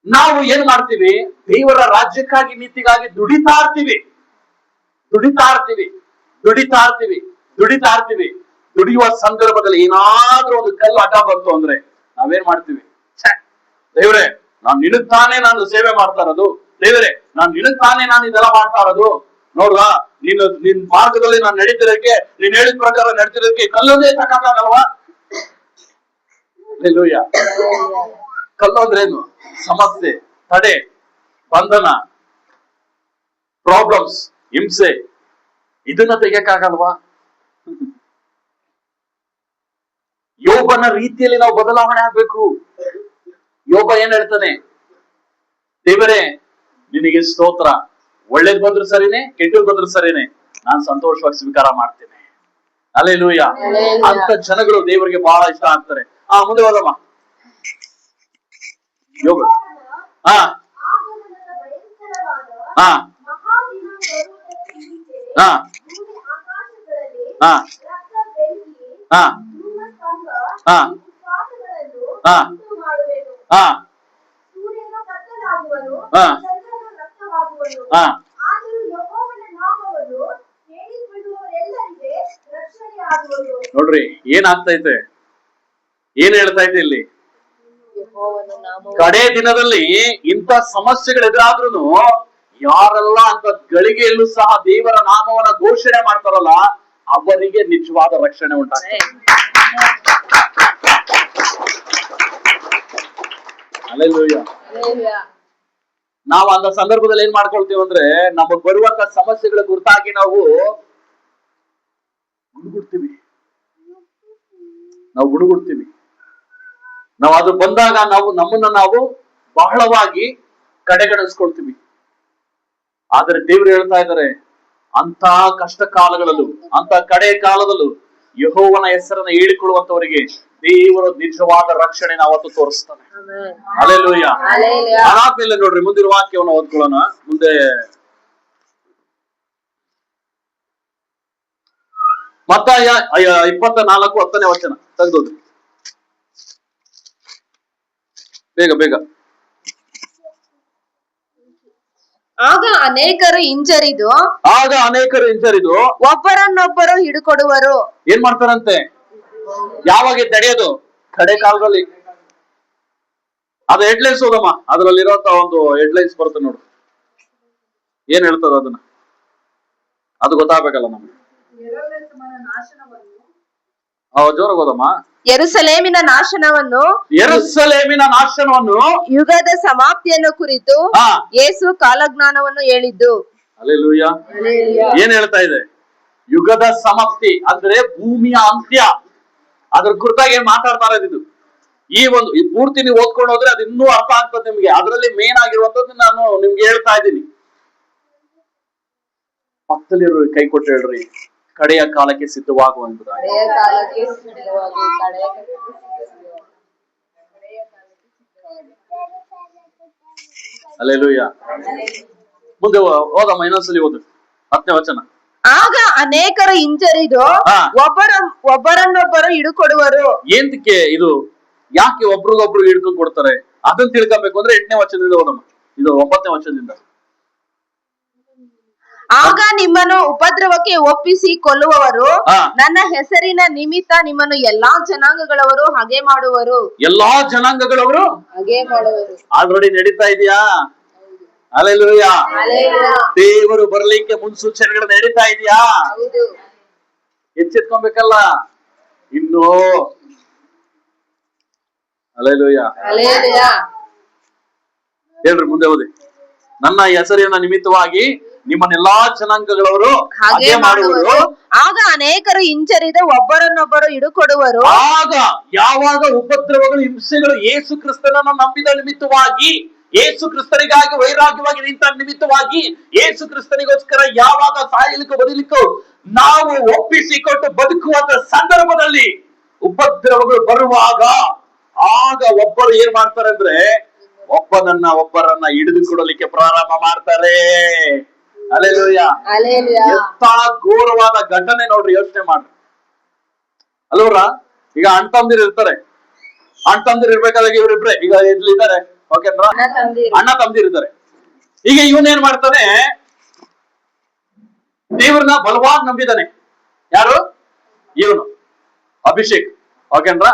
ನಾವು ಏನ್ ಮಾಡ್ತೀವಿ? ದೇವರ ರಾಜ್ಯಕ್ಕಾಗಿ ನೀತಿಗಾಗಿ ದುಡಿತಾ ಇರ್ತೀವಿ, ದುಡಿತಾ ಇರ್ತೀವಿ, ದುಡಿತಾ ಇರ್ತೀವಿ, ದುಡಿತಾ ಇರ್ತೀವಿ. ದುಡಿಯುವ ಸಂದರ್ಭದಲ್ಲಿ ಏನಾದ್ರೂ ಒಂದು ಕಲ್ಲು ಅಡ್ಡ ಬಂತು ಅಂದ್ರೆ ನಾವೇನ್ ಮಾಡ್ತೀವಿ? ದೇವ್ರೆ, ನಾನ್ ನಿನಗ್ತಾನೆ ನಾನು ಸೇವೆ ಮಾಡ್ತಾ ಇರೋದು, ದೇವರೇ ನಾನ್ ನಿನಗ್ತಾನೆ ನಾನು ಇದೆಲ್ಲ ಮಾಡ್ತಾ ಇರೋದು, ನೋಡ್ವಾ ನಿನ್ ಮಾರ್ಗದಲ್ಲಿ ನಾನು ನಡೀತಿರೋಕೆ, ನೀನ್ ಹೇಳಿದ ಪ್ರಕಾರ ನಡೀತಿರೋದಕ್ಕೆ ಕಲ್ಲೊಂದೇ ತಕ್ಕಾಗಲ್ವಾ? ಅಲ್ಲೆಲೂಯ. ಕಲ್ಲು ಅಂದ್ರೇನು? ಸಮಸ್ಯೆ, ತಡೆ, ಬಂಧನ, ಪ್ರಾಬ್ಲಮ್ಸ್, ಹಿಂಸೆ, ಇದನ್ನ ತೆಗಿಯಕ್ಕಾಗಲ್ವಾ? ಯೋಬನ ರೀತಿಯಲ್ಲಿ ನಾವು ಬದಲಾವಣೆ ಆಗ್ಬೇಕು. ಯೋಬ ಏನ್ ಹೇಳ್ತಾನೆ? ದೇವರೇ ನಿನಗೆ ಸ್ತೋತ್ರ, ಒಳ್ಳೇದ್ ಬಂದ್ರು ಸರಿನೇ, ಕೆಟ್ಟದ್ ಬಂದ್ರು ಸರಿನೇ, ನಾನ್ ಸಂತೋಷವಾಗಿ ಸ್ವೀಕಾರ ಮಾಡ್ತೇನೆ. ಅಲ್ಲೆಲೂಯ. ಅಂತ ಜನಗಳು ದೇವರಿಗೆ ಬಹಳ ಇಷ್ಟ ಆಗ್ತಾರೆ. ಮುಂದೆ ಹೋದಮ್ಮ. ಯೋಬ ಹಾ ಹಾ ಹಾ ಹಾ ಹಾ ಹಾ ಹಾ ಹಾ ಹಾ. ನೋಡ್ರಿ ಏನ್ ಆಗ್ತೈತೆ, ಏನ್ ಹೇಳ್ತಾ ಇದೆ ಇಲ್ಲಿ? ಕಡೆ ದಿನದಲ್ಲಿ ಇಂಥ ಸಮಸ್ಯೆಗಳು ಎದುರಾದ್ರೂ ಯಾರೆಲ್ಲ ಅಂತ ಗಳಿಗೆಯಲ್ಲೂ ಸಹ ದೇವರ ನಾಮವನ್ನ ಘೋಷಣೆ ಮಾಡ್ತಾರಲ್ಲ, ಅವರಿಗೆ ನಿಜವಾದ ರಕ್ಷಣೆ ಉಂಟಾಗ್ತದೆ. ಅಲ್ಲೆಲೂಯ. ನಾವು ಅಂತ ಸಂದರ್ಭದಲ್ಲಿ ಏನ್ ಮಾಡ್ಕೊಳ್ತೀವಿ ಅಂದ್ರೆ, ನಮಗ್ ಬರುವಂತ ಸಮಸ್ಯೆಗಳ ಕುರಿತಾಗಿ ನಾವು ಗುಣಗುಡ್ತೀವಿ, ನಾವು ಅದು ಬಂದಾಗ ನಮ್ಮನ್ನ ನಾವು ಬಹಳವಾಗಿ ಕಡೆಗಣಿಸ್ಕೊಳ್ತೀವಿ. ಆದ್ರೆ ದೇವರು ಹೇಳ್ತಾ ಇದ್ದಾರೆ, ಅಂತ ಕಷ್ಟ ಕಾಲಗಳಲ್ಲೂ, ಅಂತ ಕಡೆ ಕಾಲದಲ್ಲೂ ಯೆಹೋವನ ಹೆಸರನ್ನ ಹೇಳಿಕೊಳ್ಳುವಂತವರಿಗೆ ದೇವರು ನಿಜವಾದ ರಕ್ಷಣೆ ಅವತ್ತು ತೋರಿಸ್ತಾನೆ. ಹಲ್ಲೆಲೂಯ. ಅದಾದ್ಮೇಲೆ ನೋಡ್ರಿ ಮುಂದಿನ ವಾಕ್ಯವನ್ನು ಓದ್ಕೊಳ್ಳೋಣ. ಮುಂದೆ ಮತ್ತಾಯ 24:10 ವಚನ ತೆಗೆದೋದ್ರಿ ಬೇಗ ಬೇಗ. ಆಗ ಅನೇಕರು ಹಿಂಜರಿದು ಒಬ್ಬರನ್ನೊಬ್ಬರು ಹಿಡ್ಕೊಡುವರು. ಏನ್ ಮಾಡ್ತಾರಂತೆ? ಯಾವಾಗ ತಡೆಯೋದು? ಕಡೆ ಕಾಲದಲ್ಲಿ. ಅದು ಹೆಡ್ಲೈನ್ಸ್ ಹೋದಮ್ಮ, ಅದ್ರಲ್ಲಿ ಇರೋಂತ ಒಂದು ಹೆಡ್ಲೈನ್ಸ್ ಬರುತ್ತೆ ನೋಡು, ಏನ್ ಹೇಳ್ತದ ಅದನ್ನ, ಅದು ಗೊತ್ತಾಗಬೇಕಲ್ಲ ನಮ್ಗೆ. ಜೋರಾಗಿ ಹೋದಮ್ಮ. ಯೆರೂಸಲೇಮಿನ ನಾಶನವನ್ನು ಯುಗದ ಸಮಾಪ್ತಿಯನ್ನು ಕುರಿತು ಯೇಸು ಕಾಲಜ್ಞಾನವನ್ನು ಹೇಳಿದ್ದು. ಹಲ್ಲೆಲೂಯ. ಏನ್ ಹೇಳ್ತಾ ಇದೆ? ಯುಗದ ಸಮಾಪ್ತಿ ಅಂದ್ರೆ ಭೂಮಿಯ ಅಂತ್ಯ, ಅದ್ರ ಕುರಿತಾಗಿ ಏನ್ ಮಾತಾಡ್ತಾ ಇರೋದು. ಈ ಪೂರ್ತಿ ನೀವು ಓದ್ಕೊಂಡು ಹೋದ್ರೆ ಅದು ಇನ್ನೂ ಅರ್ಥ ಆಗ್ತದೆ ನಿಮ್ಗೆ. ಅದರಲ್ಲಿ ಮೇನ್ ಆಗಿರುವಂತದ್ದು ನಾನು ನಿಮ್ಗೆ ಹೇಳ್ತಾ ಇದ್ದೀನಿ. ಪಕ್ಕದಲ್ಲಿರೋ ಕೈ ಕೊಟ್ಟು ಹೇಳ್ರಿ, ಕಡೆಯ ಕಾಲಕ್ಕೆ ಸಿದ್ಧವಾಗುವಂತ. ಹಲ್ಲೆಲೂಯ. ಮುಂದೆ ಓದಮ್ಮ, ಇನ್ನೊಂದ್ಸಲಿ ಓದು 10ನೇ ವಚನ. ಆಗ ಅನೇಕರು ಹಿಂಜರಿದು ಹಾ. ಒಬ್ಬರನ್ನೊಬ್ಬರು ಹಿಡುಕೊಡುವರು. ಏಂತಕ್ಕೆ ಇದು, ಯಾಕೆ ಒಬ್ರಿಗೊಬ್ರು ಹಿಡ್ಕೊಂಡು ಕೊಡ್ತಾರೆ ಅದನ್ನ ತಿಳ್ಕೊಬೇಕು ಅಂದ್ರೆ 8ನೇ ವಚನದಿಂದ ಓದಮ್ಮ, ಇದು 9ನೇ ವಚನದಿಂದ. ಆಗ ನಿಮ್ಮನ್ನು ಉಪದ್ರವಕ್ಕೆ ಒಪ್ಪಿಸಿ ಕೊಲ್ಲುವವರು, ಹಾ. ನನ್ನ ಹೆಸರಿನ ನಿಮಿತ್ತ ನಿಮ್ಮನ್ನು ಎಲ್ಲಾ ಜನಾಂಗಗಳವರು ಹಾಗೆ ಮಾಡುವರು. ಎಲ್ಲಾ ಜನಾಂಗಗಳವರು ಹಾಗೆ ಮಾಡುವರು. ಆಲ್ರೆಡಿ ನಡೀತಾ ಇದೆಯಾ? ಹಲ್ಲೆಲೂಯಾ. ಹಲ್ಲೆಲೂಯಾ. ದೇವರು ಬರ್ಲಿಕ್ಕೆ ಮುನ್ಸೂಚನೆಗಳು ನಡೀತಾ ಇದೆಯಾ? ಹೌದು. ಎಚ್ಚೆತ್ಕೊಬೇಕಲ್ಲ ಇನ್ನು. ಹಲ್ಲೆಲೂಯಾ. ಹಲ್ಲೆಲೂಯಾ. ಹೇಳ್ರಿ ಮುಂದೆ ಓದಿ. ನನ್ನ ಹೆಸರಿನ ನಿಮಿತ್ತವಾಗಿ ನಿಮ್ಮನ್ನೆಲ್ಲಾ ಜನಾಂಗಗಳವರು ಹಾಗೆ ಮಾಡುವರು. ಆಗ ಅನೇಕರು ಹಿಂಜರಿದು ಒಬ್ಬರನ್ನೊಬ್ಬರು ಹಿಡುಕೊಡುವರು. ಆಗ ಯಾವಾಗ ಉಪದ್ರವಗಳು, ಹಿಂಸೆಗಳು ಯೇಸು ಕ್ರಿಸ್ತನನ್ನು ನಂಬಿದ ನಿಮಿತ್ತವಾಗಿ, ಯೇಸು ಕ್ರಿಸ್ತನಿಗಾಗಿ ವೈರಾಗ್ಯವಾಗಿ ನಿಂತ ನಿಮಿತ್ತವಾಗಿ, ಯೇಸು ಕ್ರಿಸ್ತನಿಗೋಸ್ಕರ ಯಾವಾಗ ಸಾಯಲಿಕ್ಕೂ ಬದಲಿಕ್ಕೂ ನಾವು ಒಪ್ಪಿಸಿಕೊಟ್ಟು ಬದುಕುವಂತ ಸಂದರ್ಭದಲ್ಲಿ ಉಪದ್ರವಗಳು ಬರುವಾಗ, ಆಗ ಒಬ್ಬರು ಏನ್ ಮಾಡ್ತಾರೆ ಅಂದ್ರೆ ಒಬ್ಬರನ್ನ ಹಿಡಿದು ಕೊಡಲಿಕ್ಕೆ ಪ್ರಾರಂಭ ಮಾಡ್ತಾರೆ. ಹಲ್ಲೆಲೂಯಾ. ಹಲ್ಲೆಲೂಯಾ. ಎಂತ ಘೋರವಾದ ಘಟನೆ ನೋಡ್ರಿ, ಯೋಚನೆ ಮಾಡ್ರಿ ಅಲ್ವರ. ಈಗ ಅಣ್ಣ ತಮ್ಮದಿರು ಇರ್ಬೇಕಾದಾಗ ಇವರಿಬ್ರೆ ಈಗ ಇಲ್ಲಿದ್ದಾರೆ, ಓಕೆನ್ರಾ? ಅಣ್ಣ ತಮ್ಮದಿರಿದ್ದಾರೆ. ಈಗ ಇವನೇನ್ ಮಾಡ್ತಾನೆ, ದೇವ್ರನ್ನ ಬಲವಾಗಿ ನಂಬಿದಾನೆ. ಯಾರು? ಇವನು ಅಭಿಷೇಕ್, ಓಕೆನ್ರಾ?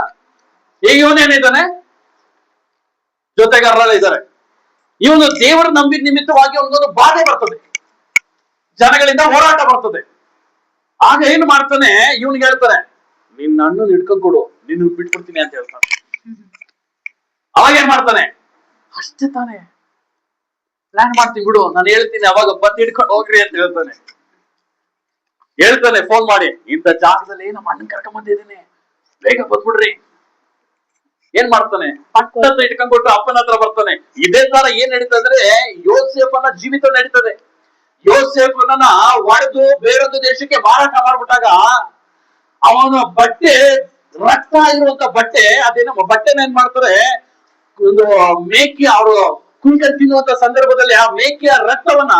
ಈಗ ಇವನೇನಿದ್ದಾನೆ, ಜೊತೆಗಾರರೆಲ್ಲ ಇದ್ದಾರೆ. ಇವನು ದೇವರ ನಂಬಿದ ನಿಮಿತ್ತವಾಗಿ ಅವನಿಗೊಂದು ಬಾಧೆ ಬರ್ತದೆ, ಜನಗಳಿಂದ ಹೋರಾಟ ಬರ್ತದೆ. ಆಗ ಏನ್ ಮಾಡ್ತಾನೆ, ಇವನ್ಗೆ ಹೇಳ್ತಾನೆ, ನಿನ್ನ ಅಣ್ಣನ ಹಿಡ್ಕೊಂಡ್ ಕೊಡು, ನಿನ್ನ ಬಿಟ್ಬಿಡ್ತೀನಿ ಅಂತ ಹೇಳ್ತಾನೆ. ಅವಾಗ ಏನ್ ಮಾಡ್ತಾನೆ, ಅಷ್ಟೇ ತಾನೆ ಪ್ಲಾನ್ ಮಾಡ್ತೀನಿ ಬಿಡು, ನಾನು ಹೇಳ್ತೀನಿ, ಅವಾಗ ಬಂದು ಹಿಡ್ಕೊಂಡು ಹೋಗ್ರಿ ಅಂತ ಹೇಳ್ತಾನೆ ಫೋನ್ ಮಾಡಿ, ಇಂಥ ಜಾಗದಲ್ಲಿ ನಮ್ಮ ಅಣ್ಣನ್ ಕರ್ಕೊಂಡ್ ಬಂದಿದ್ದೀನಿ, ಬೇಗ ಬಂದ್ಬಿಡ್ರಿ. ಏನ್ ಮಾಡ್ತಾನೆ, ಪಟ್ಟದ ಇಟ್ಕೊಂಡ್ಬಿಟ್ಟು ಅಪ್ಪನ ಹತ್ರ ಬರ್ತಾನೆ. ಇದೇ ತರ ಏನ್ ನಡೀತದೆ ಅಂದ್ರೆ, ಯೋಸೇಫನ ಜೀವಿತ ನಡೀತದೆ. ಯೋಸೇಫನನ್ನ ಒಡೆದು ಬೇರೊಂದು ದೇಶಕ್ಕೆ ಮಾರಾಟ ಮಾಡ್ಬಿಟ್ಟಾಗ, ಅವನ ಬಟ್ಟೆ ರಕ್ತ ಇರುವಂತ ಬಟ್ಟೆ, ಅದೇನೋ ಬಟ್ಟೆನ ಏನ್ ಮಾಡ್ತಾರೆ, ಒಂದು ಮೇಕೆ ಅವರು ಕುಂಟೆ ತಿನ್ನುವಂತ ಸಂದರ್ಭದಲ್ಲಿ ಆ ಮೇಕೆಯ ರಕ್ತವನ್ನ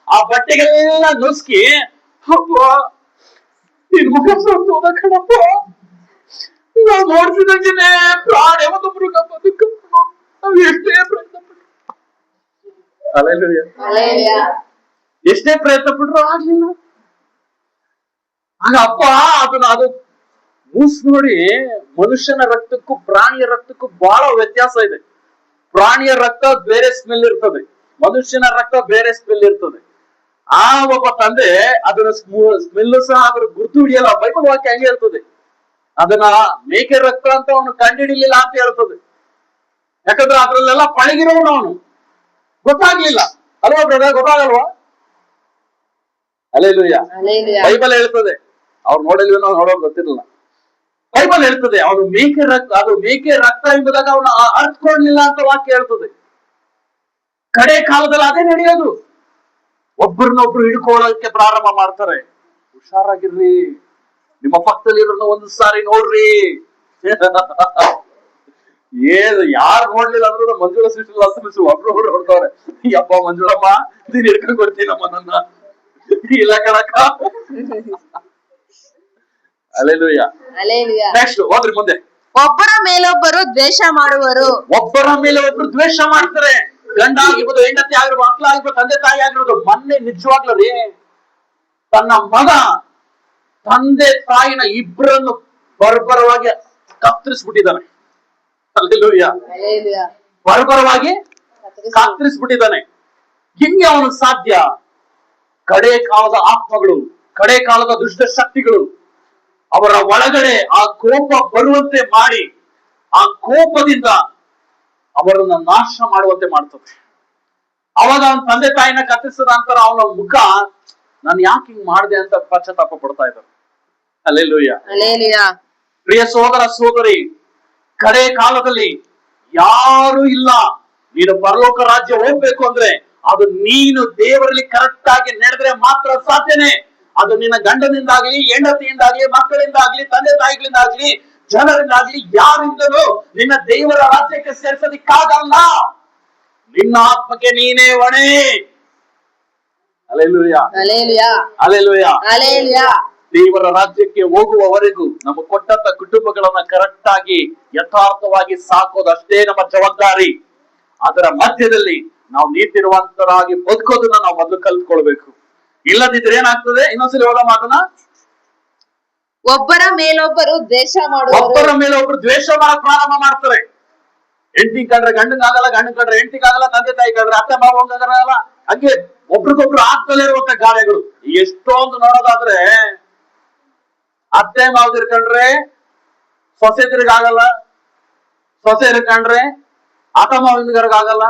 ಆ ಬಟ್ಟೆಗೆಲ್ಲ ನುಸ್ಕಿ, ನಿನ್ ಮುಖ ಸೋದ ಕಣಪ್ಪ, ನಾವು ನೋಡ್ತಿದ್ದೇನೆ ಪ್ರಾಣ ಒಂದು ಮೃಗ ಬದುಕು, ನಾವು ಎಷ್ಟೇ ಪ್ರಯತ್ನ ಪಟ್ರು ಆಗ್ಲಿಲ್ಲ. ಆಗ ಅಪ್ಪ ಅದು ಮೂಸ್ ನೋಡಿ, ಮನುಷ್ಯನ ರಕ್ತಕ್ಕೂ ಪ್ರಾಣಿಯ ರಕ್ತಕ್ಕೂ ಬಹಳ ವ್ಯತ್ಯಾಸ ಇದೆ. ಪ್ರಾಣಿಯ ರಕ್ತ ಬೇರೆ ಸ್ಮೆಲ್ ಇರ್ತದೆ, ಮನುಷ್ಯನ ರಕ್ತ ಬೇರೆ ಸ್ಮೆಲ್ ಇರ್ತದೆ. ಆ ಒಬ್ಬ ತಂದೆ ಅದನ್ನ ಸ್ಮೆಲ್ ಸಹ ಅದ್ರ ಗುರ್ತು ಹಿಡಿಯಲ್ಲ. ಬೈಬಲ್ ವಾಕ್ಯ ಹಂಗೆ ಹೇಳ್ತದೆ, ಅದನ್ನ ಮೇಕೆ ರಕ್ತ ಅಂತ ಅವನು ಕಂಡುಹಿಡಿಲಿಲ್ಲ ಅಂತ ಹೇಳ್ತದೆ. ಯಾಕಂದ್ರೆ ಅದ್ರಲ್ಲೆಲ್ಲ ಪಳಗಿರೋನು ಅವನು, ಗೊತ್ತಾಗ್ಲಿಲ್ಲ ಅಲ್ವಾ ಬ್ರದರ್? ಗೊತ್ತಾಗಲ್ವಾ? ಹಲ್ಲೆಲೂಯಾ. ಬೈಬಲ್ ಹೇಳ್ತದೆ, ಅವ್ರು ನೋಡಿಲ್ವೇನೋ, ನೋಡೋದು ಗೊತ್ತಿರಲಿಲ್ಲ. ಬೈಬಲ್ ಹೇಳ್ತದೆ ಅವನು ಮೇಕೆ ರಕ್ತ, ಅದು ಮೇಕೆ ರಕ್ತ ಎಂಬುದಾಗ ಅವನು ಅರ್ಥಕೊಳ್ಳಿಲ್ಲ ಅಂತ ವಾಕ್ಯ ಹೇಳ್ತದೆ. ಕಡೆ ಕಾಲದಲ್ಲಿ ಅದೇ ನಡೆಯೋದು, ಒಬ್ಬರನ್ನೊಬ್ರು ಹಿಡ್ಕೊಳ್ಳೋಕೆ ಪ್ರಾರಂಭ ಮಾಡ್ತಾರೆ. ಹುಷಾರಾಗಿರ್ರಿ, ನಿಮ್ಮ ಪಕ್ಕದಲ್ಲಿ ಒಂದು ಸಾರಿ ನೋಡ್ರಿ. ಯಾರು ನೋಡ್ಲಿಲ್ಲ ಅಂದ್ರೆ ಮಂಜುಳ ಸಿಟ್ಟು ಒಬ್ರು ಹೊಡ್ತವ್ರೆ, ಯಪ್ಪ ಮಂಜುಳಮ್ಮ ನೀನ್ ಹಿಡ್ಕೊಂಡ್ ಕೊಡ್ತೀನಮ್ಮ ನನ್ನ, ಇಲ್ಲ ಕಣಕ್ಕ. ಹಲ್ಲೆಲೂಯಾ. ನೆಕ್ಸ್ಟ್ ಹೋದ್ರಿ ಮುಂದೆ. ಒಬ್ಬರ ಮೇಲೊಬ್ಬರು ದ್ವೇಷ ಮಾಡುವರು. ಒಬ್ಬರ ಮೇಲೆ ಒಬ್ರು ದ್ವೇಷ ಮಾಡ್ತಾರೆ. ಗಂಡ ಆಗಿರ್ಬೋದು, ಹೆಂಡತಿ ಆಗಿರ್ಬೋದು, ಮಕ್ಳು ಆಗಿರ್ಬೋದು, ತಂದೆ ತಾಯಿ ಆಗಿರ್ಬೋದು. ಮೊನ್ನೆ ನಿಜವಾಗ್ಲೂ ರೀ, ತನ್ನ ಮಗ ತಂದೆ ತಾಯಿನ ಇಬ್ಬರನ್ನು ಬರ್ಬರವಾಗಿ ಕತ್ತರಿಸ್ಬಿಟ್ಟಿದ್ದಾನೆ. ಹಲ್ಲೆಲೂಯಾ. ಬರ್ಬರವಾಗಿ ಕತ್ತರಿಸ್ಬಿಟ್ಟಿದ್ದಾನೆ. ಹಿಂಗೆ ಅವನು ಸಾಧ್ಯ? ಕಡೆ ಕಾಲದ ಆತ್ಮಗಳು, ಕಡೆ ಕಾಲದ ದುಷ್ಟ ಶಕ್ತಿಗಳು ಅವರ ಒಳಗಡೆ ಆ ಕೋಪ ಬರುವಂತೆ ಮಾಡಿ, ಆ ಕೋಪದಿಂದ ಅವರನ್ನ ನಾಶ ಮಾಡುವಂತೆ ಮಾಡ್ತದೆ. ಅವಾಗ ಅವನ ತಂದೆ ತಾಯಿನ ಕತ್ತರಿಸಿದ ನಂತರ ಅವನ ಮುಖ, ನಾನು ಯಾಕೆ ಹಿಂಗ್ ಮಾಡಿದೆ ಅಂತ ಪಶ್ಚಾತ್ತಾಪ ಪಡ್ತಾ ಇದ್ದಾರೆ. ಹಲ್ಲೆಲೂಯಾ. ಪ್ರಿಯ ಸಹೋದರ ಸಹೋದರಿ, ಕಡೆ ಕಾಲದಲ್ಲಿ ಯಾರು ಇಲ್ಲ. ನೀನು ಪರಲೋಕ ರಾಜ್ಯ ಹೋಗ್ಬೇಕು ಅಂದ್ರೆ ಅದು ನೀನು ದೇವರಲ್ಲಿ ಕರೆಕ್ಟ್ ಆಗಿ ನಡೆದ್ರೆ ಮಾತ್ರ ಸಾಧ್ಯನೇ. ಅದು ನಿನ್ನ ಗಂಡನಿಂದಾಗ್ಲಿ, ಹೆಂಡತಿಯಿಂದಾಗ್ಲಿ, ಮಕ್ಕಳಿಂದಾಗ್ಲಿ, ತಂದೆ ತಾಯಿಗಳಿಂದಾಗ್ಲಿ, ಜನರಿಂದಾಗ್ಲಿ, ಯಾರಿಂದಲೂ ನಿನ್ನ ದೇವರ ರಾಜ್ಯಕ್ಕೆ ಸೇರಿಸೋದಿಕ್ಕಾಗಲ್ಲ. ನಿನ್ನ ಆತ್ಮಕ್ಕೆ ನೀನೇ ಹೊಣೆ. Alleluia, hallelujah, alleluia. ಹಲ್ಲೆಲೂಯಾ. ದೇವರ ರಾಜ್ಯಕ್ಕೆ ಹೋಗುವವರೆಗೂ ನಮ್ಮ ಕೊಟ್ಟಂತ ಕುಟುಂಬಗಳನ್ನ ಕರೆಕ್ಟ್ ಆಗಿ ಯಥಾರ್ಥವಾಗಿ ಸಾಕೋದು ಅಷ್ಟೇ ನಮ್ಮ ಜವಾಬ್ದಾರಿ. ಅದರ ಮಧ್ಯದಲ್ಲಿ ನಾವು ನೀತಿರುವಂತರಾಗಿ ಬದುಕೋದನ್ನ ನಾವು ಮೊದಲು ಕಲ್ತ್ಕೊಳ್ಬೇಕು. ಇಲ್ಲದಿದ್ರೆ ಏನಾಗ್ತದೆ? ಇನ್ನೊಂದ್ಸಲಿ ಓದೋ ಮಾತನ್ನ, ಒಬ್ಬರ ಮೇಲೊಬ್ಬರು ದ್ವೇಷ ಮಾಡುವರು. ಒಬ್ಬರ ಮೇಲೆ ಒಬ್ರು ದ್ವೇಷ ಮಾಡಕ್ ಪ್ರಾರಂಭ ಮಾಡ್ತಾರೆ. ಹೆಂಡತಿ ಕಂಡ್ರೆ ಗಂಡಂಗಾಗಲ್ಲ, ಗಂಡನ್ ಕಂಡ್ರೆ ಹೆಂಡತಿಗಾಗಲ್ಲ, ತಂದೆ ತಾಯಿ ಕಂಡ್ರೆ ಅತ್ತೆ ಮಾವಂಗಾಗಲ್ಲ. ಹಂಗೆ ಒಬ್ರಿಗೊಬ್ರು ಆಗ್ತಲೇ ಇರುವಂತ ಕಾರ್ಯಗಳು ಎಷ್ಟೊಂದು ನೋಡೋದಾದ್ರೆ, ಅತ್ತೆ ಮಾವದಿರ್ ಕಂಡ್ರೆ ಸೊಸೆದಿರ್ಗಾಗಲ್ಲ, ಸೊಸೆಯರ್ ಕಂಡ್ರೆ ಅತ್ತ ಮಾವಿಂದಿರ್ಗಾಗಲ್ಲ,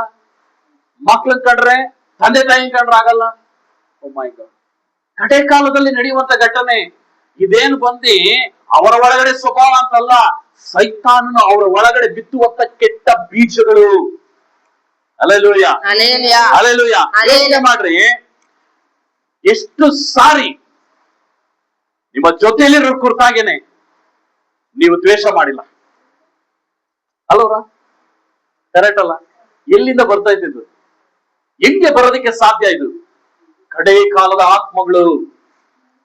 ಮಕ್ಳನ್ ಕಂಡ್ರೆ ತಂದೆ ತಾಯಿ ಕಂಡ್ರೆ ಆಗಲ್ಲ. ಓ ಮೈ ಗಾಡ್, ಕಡೆ ಕಾಲದಲ್ಲಿ ನಡೆಯುವಂತ ಘಟನೆ ಇದೇನು ಬಂದಿ ಅವರ ಒಳಗಡೆ ಸ್ವಭಾವ ಅಂತಲ್ಲ, ಸೈತಾನನು ಅವರ ಒಳಗಡೆ ಬಿತ್ತುವಂತ ಕೆಟ್ಟ ಬೀಜಗಳು. Hallelujah, hallelujah, hallelujah. ಯೋಚನೆ ಮಾಡ್ರಿ, ಎಷ್ಟು ಸಾರಿ ನಿಮ್ಮ ಜೊತೆಯಲ್ಲಿರೋ ಕುರಿತಾಗೇನೆ ನೀವು ದ್ವೇಷ ಮಾಡಿಲ್ಲ ಅಲ್ವರ? ಕರೆಕ್ಟ್ ಅಲ್ಲ? ಎಲ್ಲಿಂದ ಬರ್ತಾ ಇದ್ದಿದ್ದು? ಹೆಂಗೆ ಬರೋದಕ್ಕೆ ಸಾಧ್ಯ ಇದು? ಕಡೆ ಕಾಲದ ಆತ್ಮಗಳು,